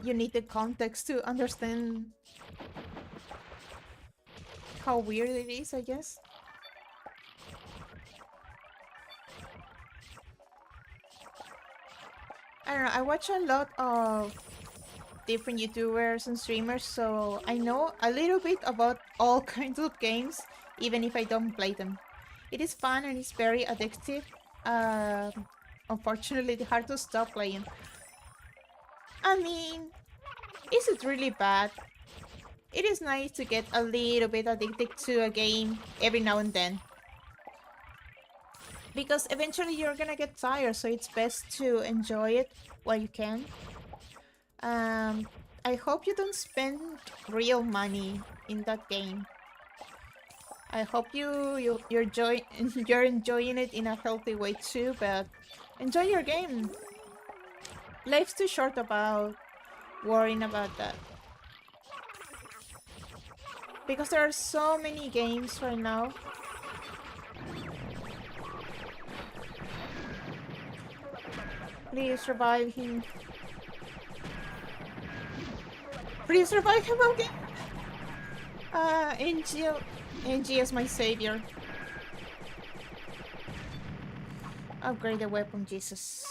you need the context to understand how weird it is, I guess. I don't know, I watch a lot of different YouTubers and streamers, so I know a little bit about all kinds of games, even if I don't play them. It is fun and it's very addictive. Unfortunately, it's hard to stop playing. I mean, is it really bad? It is nice to get a little bit addicted to a game every now and then. Because eventually you're gonna get tired, so it's best to enjoy it while you can. I hope you don't spend real money in that game. I hope you're enjoying it in a healthy way too, but enjoy your game. Life's too short about worrying about that. Because there are so many games right now. Please revive him. Please revive him again. NG is my savior. Upgrade the weapon, Jesus.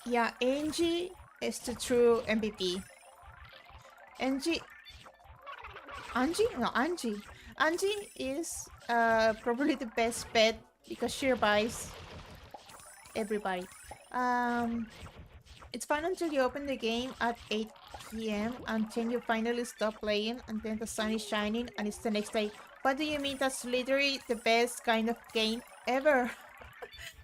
Yeah, Angie is the true MVP. Angie. Angie is probably the best pet because she revives everybody. It's fun until you open the game at 8 p.m. and then you finally stop playing and then the sun is shining and it's the next day. What do you mean? That's literally the best kind of game ever.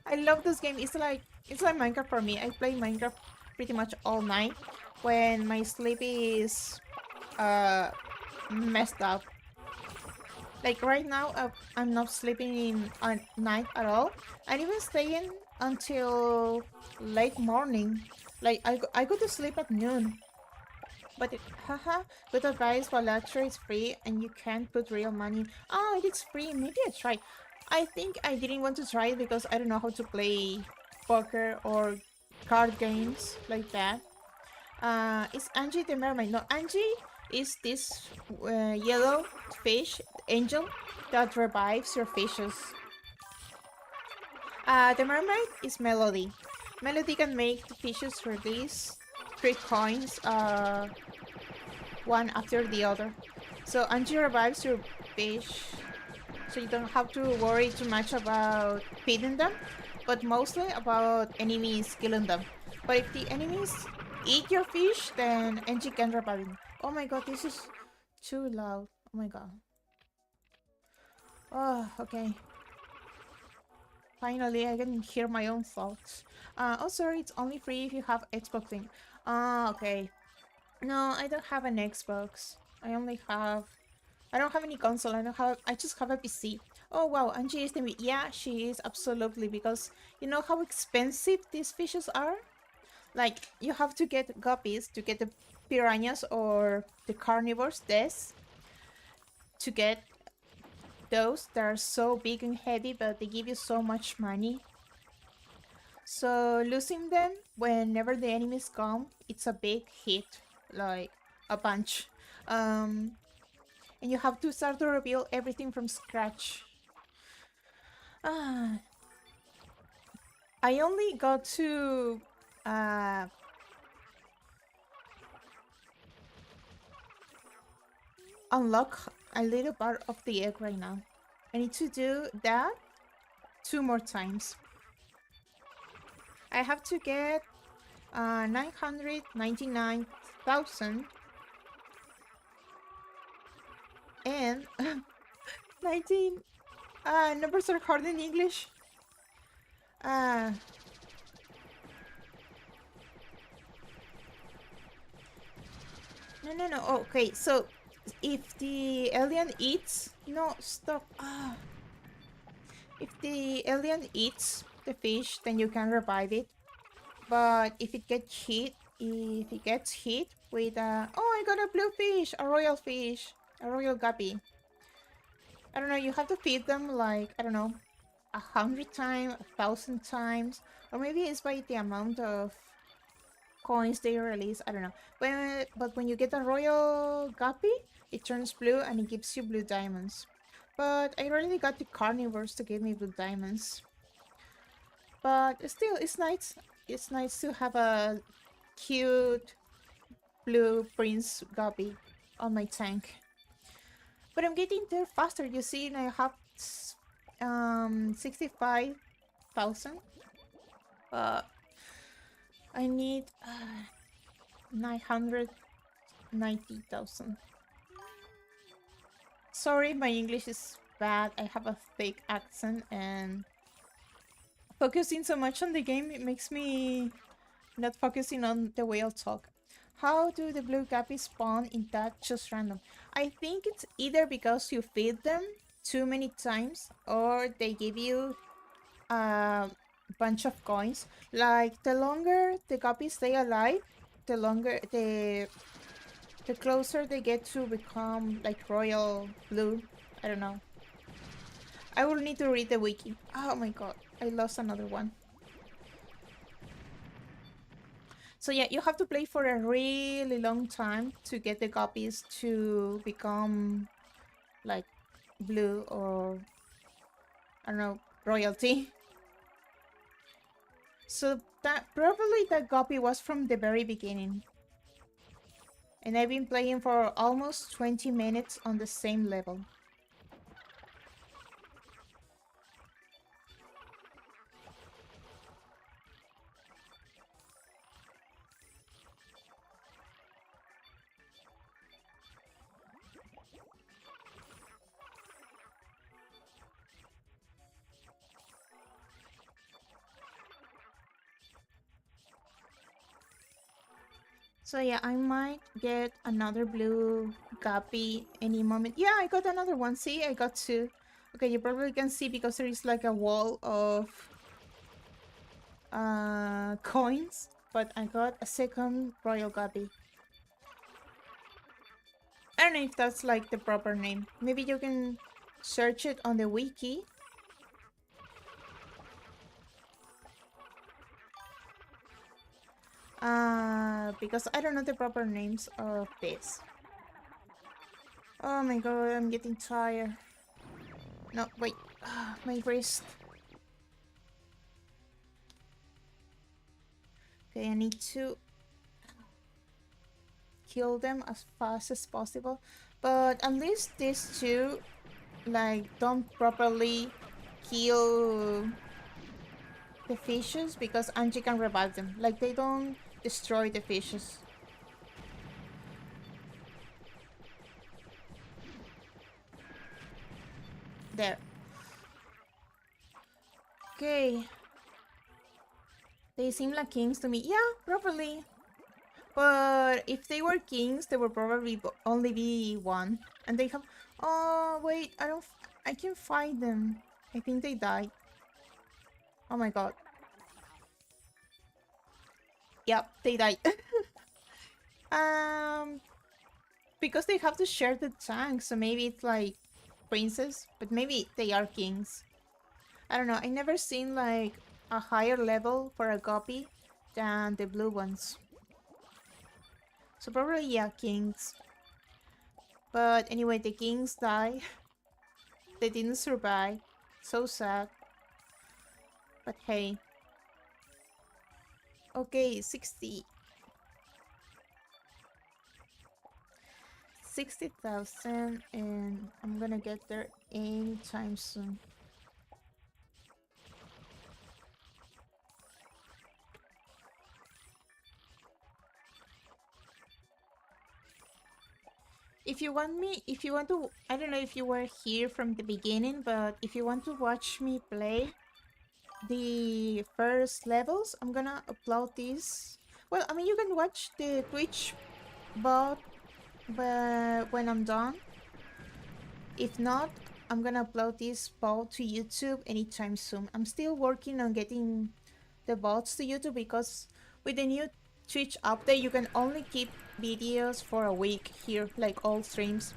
I love this game. It's like Minecraft for me. I play Minecraft pretty much all night when my sleep is messed up. Like right now, I'm not sleeping in at night at all. I'm even staying until late morning. Like I go to sleep at noon. But haha, good advice. Volature is free and you can't put real money. Oh, it's free. Maybe I try. I think I didn't want to try it because I don't know how to play poker or card games like that. Is Angie the mermaid? No, Angie is this yellow fish, angel, that revives your fishes. The mermaid is Melody. Melody can make the fishes release 3 coins, one after the other. So Angie revives your fish, so you don't have to worry too much about feeding them, but mostly about enemies killing them. But if the enemies eat your fish, then Angie can revive them. Oh my god, this is too loud. Oh my god. Oh, okay. Finally, I can hear my own thoughts. Oh, sorry, it's only free if you have Xbox thing. Okay. No, I don't have an Xbox. I don't have any console. I just have a PC. Oh wow, Angie is the... Yeah, she is, absolutely, because you know how expensive these fishes are? Like, you have to get guppies to get the piranhas or the carnivores, this, to get those that are so big and heavy, but they give you so much money. So losing them whenever the enemies come, it's a big hit, like a punch. And you have to start to rebuild everything from scratch. I only got to unlock a little part of the egg right now. I need to do that 2 more times. I have to get 999,000 and 19 numbers are hard in English. No, okay, so if the alien eats... No, stop. If the alien eats the fish, then you can revive it. But if it gets hit with a... Oh, I got a blue fish! A royal fish! A royal guppy. I don't know, you have to feed them like, I don't know, 100 times, 1,000 times. Or maybe it's by the amount of coins they release, I don't know. But when you get a royal guppy, it turns blue and it gives you blue diamonds. But I already got the carnivores to give me blue diamonds. But still, it's nice. It's nice to have a cute blue prince guppy on my tank. But I'm getting there faster, you see, and I have 65,000. I need 990,000. Sorry, my English is bad. I have a thick accent and focusing so much on the game, it makes me not focusing on the way I'll talk. How do the blue guppies spawn in that just random? I think it's either because you feed them too many times or they give you a bunch of coins. Like, the longer the guppies stay alive, the longer the closer they get to become like royal blue. I don't know. I will need to read the wiki. Oh my god, I lost another one. So yeah, you have to play for a really long time to get the copies to become like blue or I don't know, royalty. So that probably that copy was from the very beginning. And I've been playing for almost 20 minutes on the same level. So yeah, I might get another blue guppy any moment. Yeah, I got another one. See, I got two. Okay, you probably can see because there is like a wall of coins, but I got a second royal guppy. I don't know if that's like the proper name. Maybe you can search it on the wiki. Because I don't know the proper names of this. Oh my god, I'm getting tired. No, wait. My wrist. Okay, I need to kill them as fast as possible. But at least these two, like, don't properly kill the fishes because Angie can revive them. Like, they don't destroy the fishes. There. Okay. They seem like kings to me. Yeah, probably. But if they were kings, they would probably only be one. And they have... Oh, wait. I can find them. I think they died. Oh my god. Yep, they died. um... Because they have to share the tank, so maybe it's like princes, but maybe they are kings. I don't know, I never seen like a higher level for a guppy than the blue ones. So probably yeah, kings. But anyway, the kings die. They didn't survive. So sad. But hey. Okay, 60,000 and I'm gonna get there anytime soon. If you want to, I don't know if you were here from the beginning, but if you want to watch me play the first levels, I'm gonna upload this. Well, I mean, you can watch the Twitch bot when I'm done. If not, I'm gonna upload this bot to YouTube anytime soon. I'm still working on getting the bots to YouTube because with the new Twitch update, you can only keep videos for a week here, like all streams.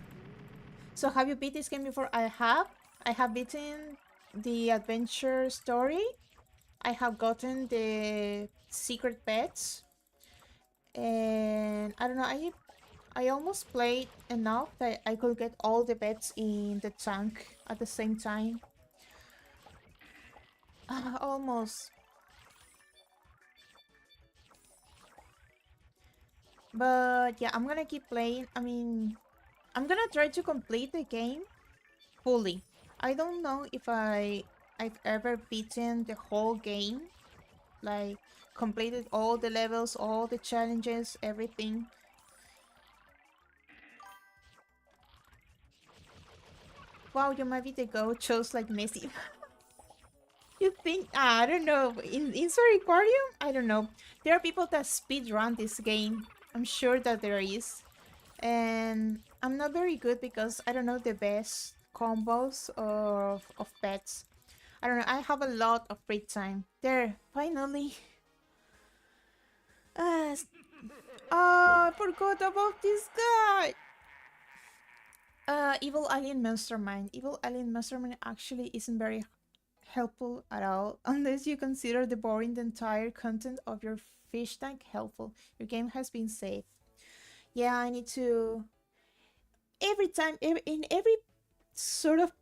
So have you beat this game before? I have. I have beaten the adventure story. I have gotten the secret pets. And I don't know, I almost played enough that I could get all the pets in the tank at the same time. Almost. But yeah, I'm gonna keep playing. I mean, I'm gonna try to complete the game fully. I don't know if I've ever beaten the whole game, like completed all the levels, all the challenges, everything. Wow, you might be the goat chose like Messi. You think? I don't know. In Insaniquarium? I don't know. There are people that speedrun this game. I'm sure that there is. And I'm not very good because I don't know the best combos of pets. I don't know. I have a lot of free time. There, finally. Uh, I forgot about this guy. Evil Alien Mastermind. Evil Alien Mastermind actually isn't very helpful at all unless you consider devouring the entire content of your fish tank helpful. Your game has been saved. Yeah, I need to every time in every sort of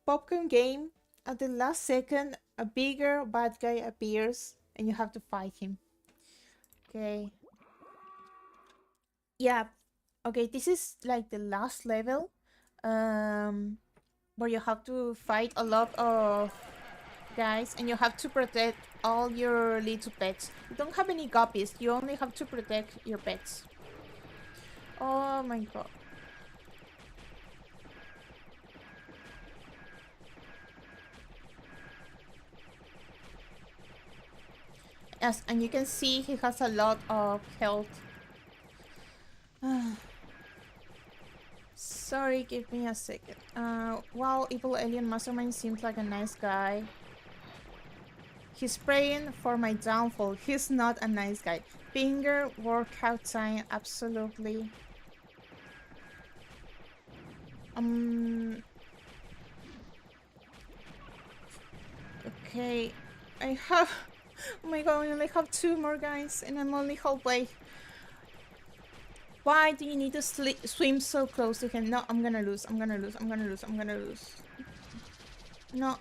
popcorn game at the last second a bigger bad guy appears and you have to fight him. Okay. Yeah. Okay, this is like the last level. Um where you have to fight a lot of guys and you have to protect all your little pets. You don't have any guppies, you only have to protect your pets. Oh my god. Yes, and you can see he has a lot of health. Sorry, give me a second. While Evil Alien Mastermind seems like a nice guy, he's praying for my downfall. He's not a nice guy. Finger workout time, absolutely. Okay. I have... Oh my god, I only have 2 more guys and I'm only halfway. Why do you need to swim so close to him? No, I'm gonna lose. I'm gonna lose. I'm gonna lose. I'm gonna lose. No.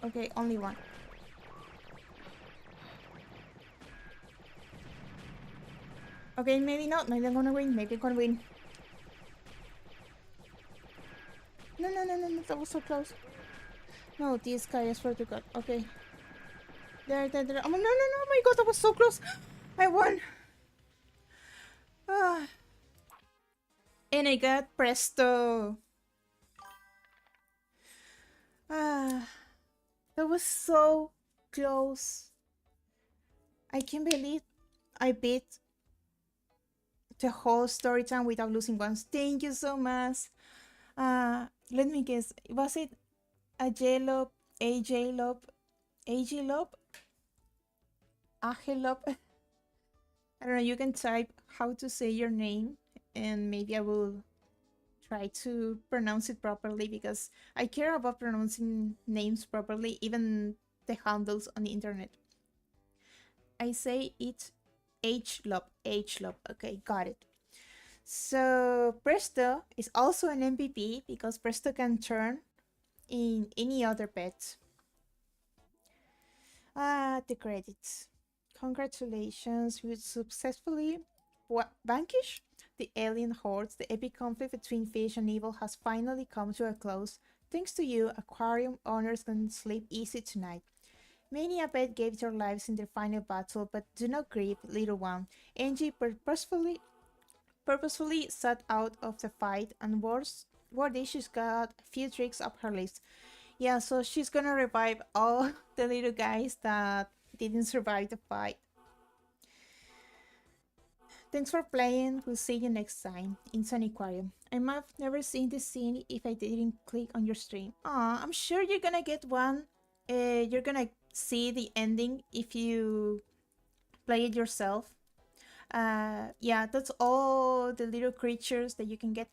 Okay, only one. Okay, maybe not. Maybe I'm gonna win. Maybe I'm gonna win. No, no, no, no, no. That was so close. No, this guy, I swear to God. Okay. There, there, there. Oh, no, no, no. Oh my God, that was so close. I won. Ah. And I got Presto. Ah. That was so close. I can't believe I beat the whole story time without losing once. Thank you so much. Let me guess. Was it a J-Lob, AJ-Lob, AG-Lob, Agelob? I don't know, you can type how to say your name and maybe I will try to pronounce it properly because I care about pronouncing names properly, even the handles on the internet. I say it's H-Lob, H-Lob. Okay, got it. So Presto is also an MVP because Presto can turn in any other pet. The credits. Congratulations, you successfully vanquished the alien hordes. The epic conflict between fish and evil has finally come to a close. Thanks to you, aquarium owners can sleep easy tonight. Many a pet gave their lives in their final battle, but do not grieve, little one. Angie purposefully sat out of the fight, and worthy she's got a few tricks up her list. Yeah, so she's gonna revive all the little guys that didn't survive the fight. Thanks for playing. We'll see you next time. Insaniquarium. I might have never seen this scene if I didn't click on your stream. Aw, I'm sure you're gonna get one. You're gonna see the ending if you play it yourself. Yeah, that's all the little creatures that you can get.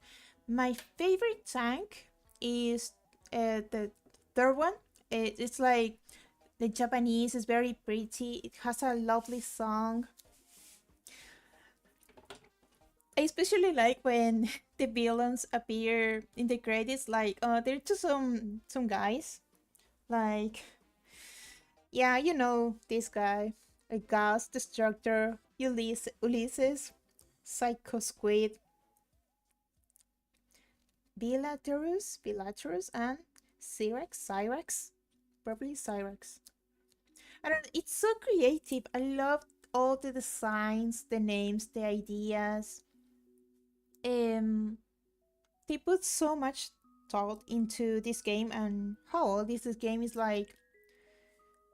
My favorite tank is the third one. It's like the Japanese is very pretty. It has a lovely song. I especially like when the villains appear in the credits. Like, they're just some guys. Like, yeah, you know this guy, a gas destructor, Ulysses, Psycho Squid, Bilaterus, and Cyrex, probably Cyrex. I don't. It's so creative. I love all the designs, the names, the ideas. They put so much thought into this game, and how old this game is. Like,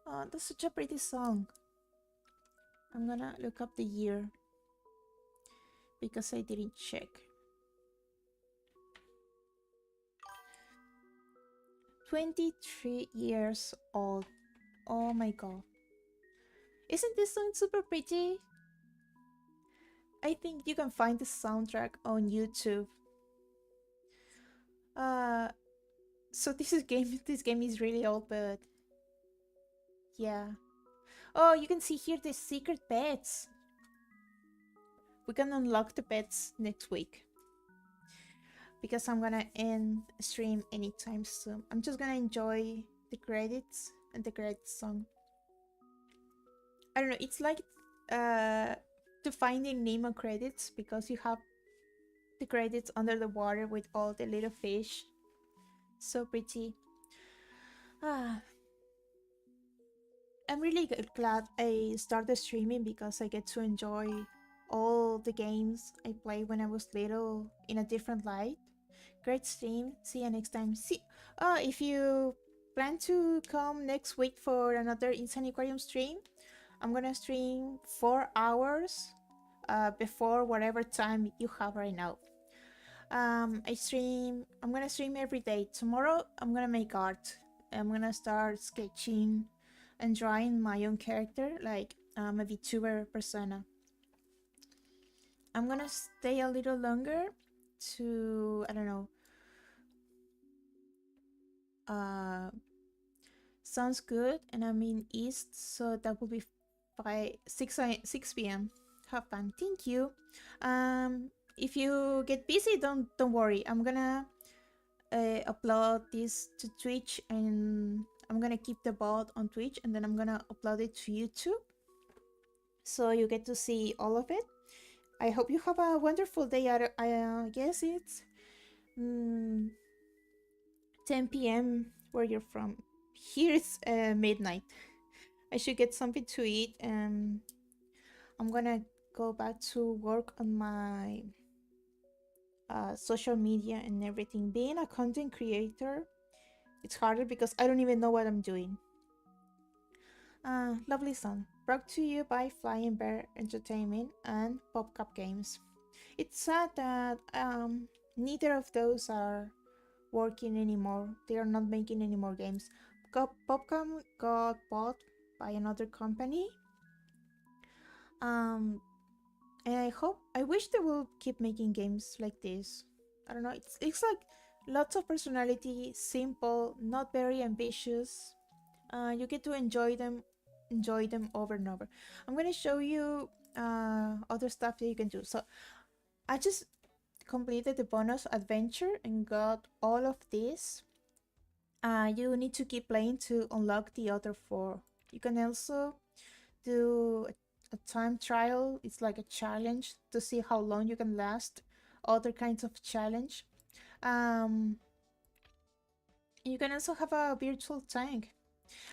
oh, that's such a pretty song. I'm gonna look up the year because I didn't check. 23 years old. Oh my god. Isn't this song super pretty? I think you can find the soundtrack on YouTube. Uh, so this game is really old, but yeah. Oh, you can see here the secret pets. We can unlock the pets next week because I'm gonna end stream anytime soon. I'm just gonna enjoy the credits and the credits song. I don't know. It's like to Finding Nemo credits because you have the credits under the water with all the little fish. So pretty. Ah, I'm really glad I started streaming because I get to enjoy all the games I played when I was little in a different light. Great stream. See you next time. See, if you plan to come next week for another Insaniquarium stream, I'm gonna stream 4 hours before whatever time you have right now. I'm gonna stream every day. Tomorrow I'm gonna make art. I'm gonna start sketching and drawing my own character, like a VTuber persona. I'm gonna stay a little longer to, I don't know, sounds good, and I'm in East, so that will be 6 p.m. Have fun. Thank you. If you get busy, don't worry. I'm gonna upload this to Twitch, and I'm gonna keep the bot on Twitch, and then I'm gonna upload it to YouTube, so you get to see all of it. I hope you have a wonderful day. I guess it's 10 p.m. where you're from. Here it's midnight. I should get something to eat, and I'm gonna go back to work on my social media and everything. Being a content creator, it's harder because I don't even know what I'm doing. Lovely song. Brought to you by Flying Bear Entertainment and PopCap Games. It's sad that neither of those are working anymore. They are not making any more games. PopCap got bought by another company. And I wish they will keep making games like this. I don't know. It's like lots of personality, simple, not very ambitious. You get to enjoy them over and over. I'm gonna show you other stuff that you can do. So I just completed the bonus adventure and got all of this. You need to keep playing to unlock the other 4. You can also do a time trial. It's like a challenge to see how long you can last. Other kinds of challenge. You can also have a virtual tank.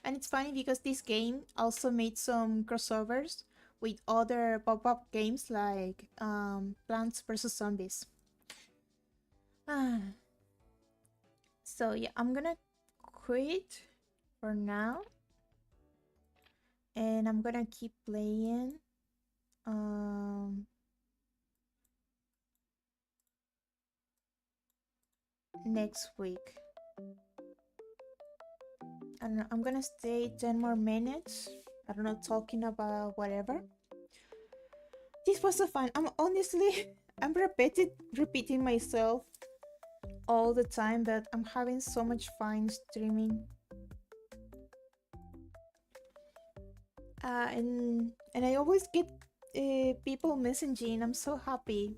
And it's funny because this game also made some crossovers with other pop-up games like Plants vs. Zombies. So yeah, I'm gonna quit for now. And I'm gonna keep playing. Next week. I don't know, I'm gonna stay 10 more minutes. I don't know, talking about whatever. This was so fun. I'm honestly, I'm repeating myself all the time, but I'm having so much fun streaming. And I always get people messaging. I'm so happy.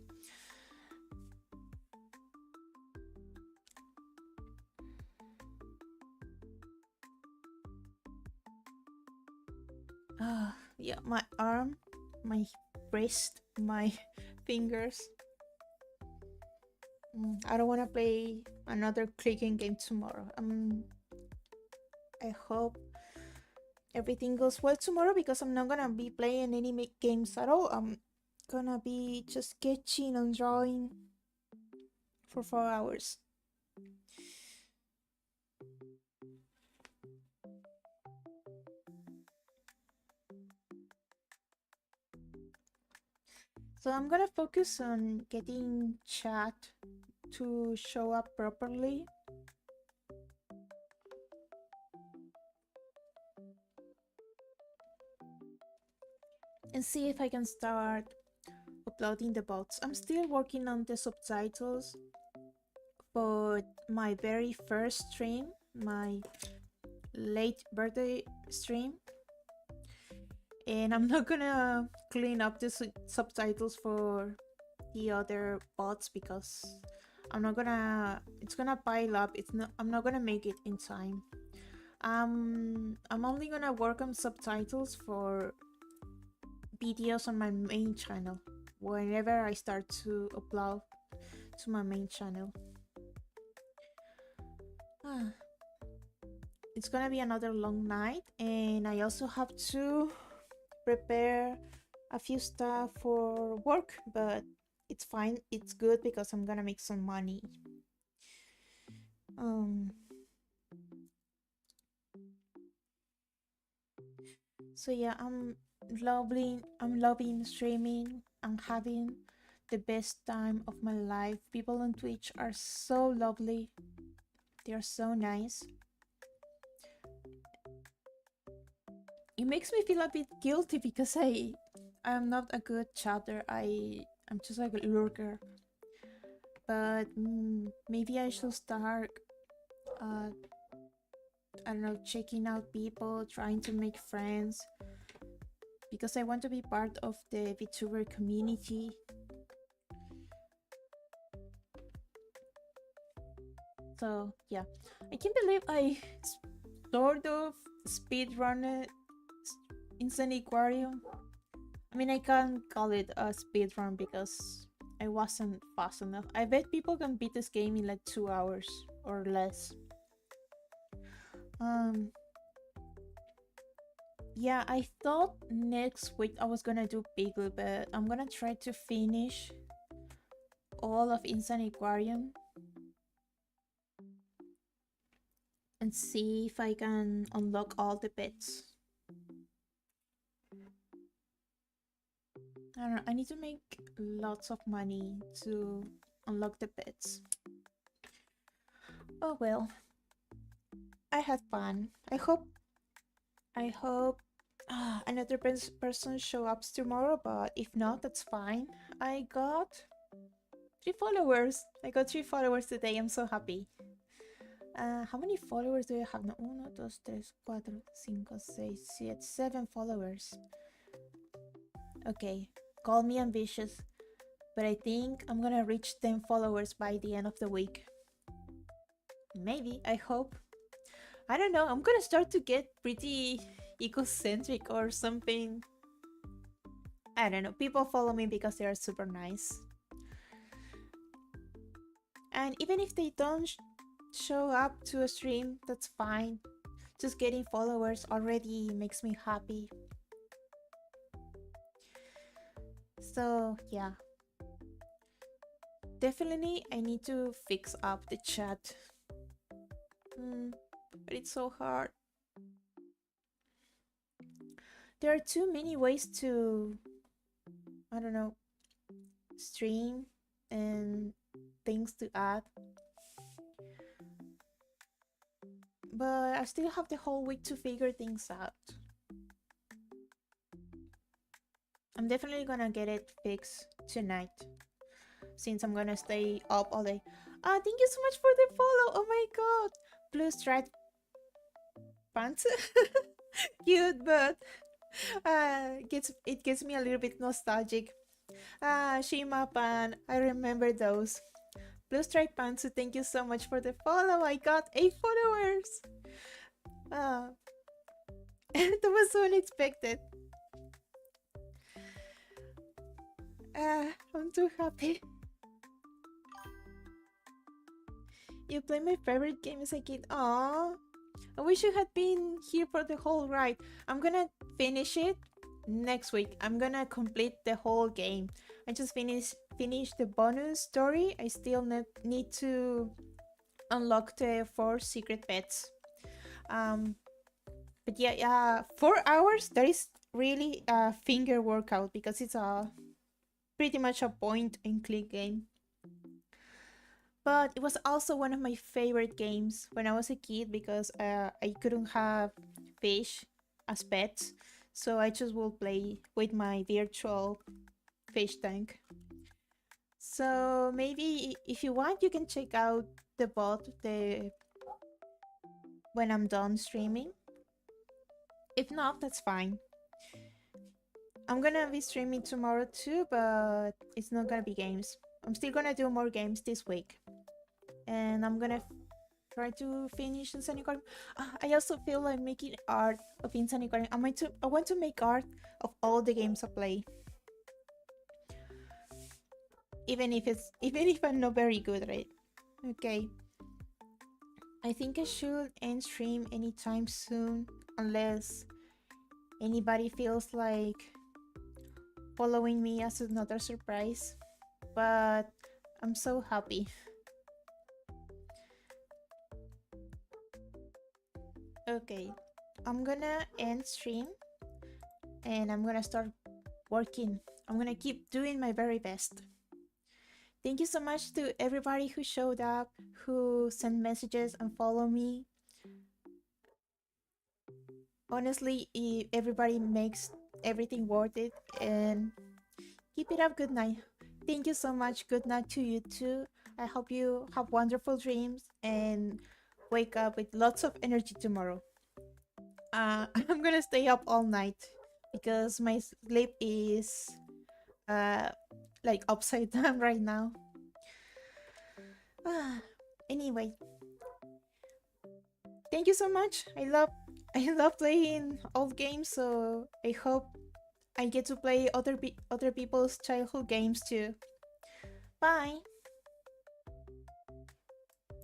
Yeah, my arm, my wrist, my fingers. I don't want to play another clicking game tomorrow. I hope everything goes well tomorrow because I'm not gonna be playing any games at all. I'm gonna be just sketching and drawing for 4 hours. So I'm gonna focus on getting chat to show up properly. and see if I can start uploading the bots. I'm still working on the subtitles for my very first stream, my late birthday stream, and I'm not gonna clean up the subtitles for the other bots because I'm not gonna, it's gonna pile up. I'm not gonna make it in time. I'm only gonna work on subtitles for videos on my main channel whenever I start to upload to my main channel. It's gonna be another long night, and I also have to prepare a few stuff for work, but it's fine, it's good because I'm gonna make some money. So yeah, I'm loving streaming. I'm having the best time of my life. People on Twitch are so lovely. They are so nice. It makes me feel a bit guilty because I'm not a good chatter. I'm just like a lurker. But maybe I should start I don't know, checking out people, trying to make friends, because I want to be part of the VTuber community. So yeah, I can't believe I sort of speedrun Insaniquarium. I mean, I can't call it a speedrun because I wasn't fast enough. I bet people can beat this game in like 2 hours or less. Yeah, I thought next week I was gonna do Beagle, but I'm gonna try to finish all of Insaniquarium and see if I can unlock all the pets. I don't know, I need to make lots of money to unlock the pets. Oh well. I had fun. I hope another person show up tomorrow, but if not, that's fine. I got 3 followers. I got 3 followers today. I'm so happy. How many followers do you have now? 1, 2, 3, 4, 5, 6, 7, 7 followers. Okay, call me ambitious, but I think I'm gonna reach 10 followers by the end of the week. Maybe, I hope. I don't know, I'm gonna start to get pretty egocentric or something. I don't know, people follow me because they are super nice. And even if they don't show up to a stream, that's fine. Just getting followers already makes me happy. So yeah, definitely I need to fix up the chat. But it's so hard. There are too many ways to, I don't know, stream and things to add. But I still have the whole week to figure things out. I'm definitely gonna get it fixed tonight, since I'm gonna stay up all day. Thank you so much for the follow. Oh my god. Blue striped pants. Cute, but it gets me a little bit nostalgic. Shima Pan, I remember those. Blue striped pants, thank you so much for the follow. I got 8 followers. That was so unexpected. I'm too happy. You play my favorite game as a kid. Aww. I wish you had been here for the whole ride. I'm gonna finish it next week. I'm gonna complete the whole game. I just finished the bonus story. I still need to unlock the 4 secret pets. But yeah, 4 hours, that is really a finger workout because it's a pretty much a point and click game. But it was also one of my favorite games when I was a kid because I couldn't have fish as pets. so I just will play with my virtual fish tank. So maybe if you want, you can check out the bot when I'm done streaming. If not, that's fine. I'm gonna be streaming tomorrow too, but it's not gonna be games. I'm still gonna do more games this week. And I'm gonna try to finish Insaniquarium. I also feel like making art of Insaniquarium. I want to make art of all the games I play. Even if I'm not very good at it. Okay. I think I should end stream anytime soon, unless anybody feels like following me as another surprise. But I'm so happy. Okay, I'm gonna end stream and I'm gonna start working. I'm gonna keep doing my very best. Thank you so much to everybody who showed up, who sent messages and follow me. Honestly, everybody makes everything worth it, and keep it up. Good night. Thank you so much. Good night to you too. I hope you have wonderful dreams and wake up with lots of energy tomorrow. I'm gonna stay up all night because my sleep is uh like upside down right now. Anyway, thank you so much. I love playing old games, so I hope I get to play other people's childhood games too. Bye.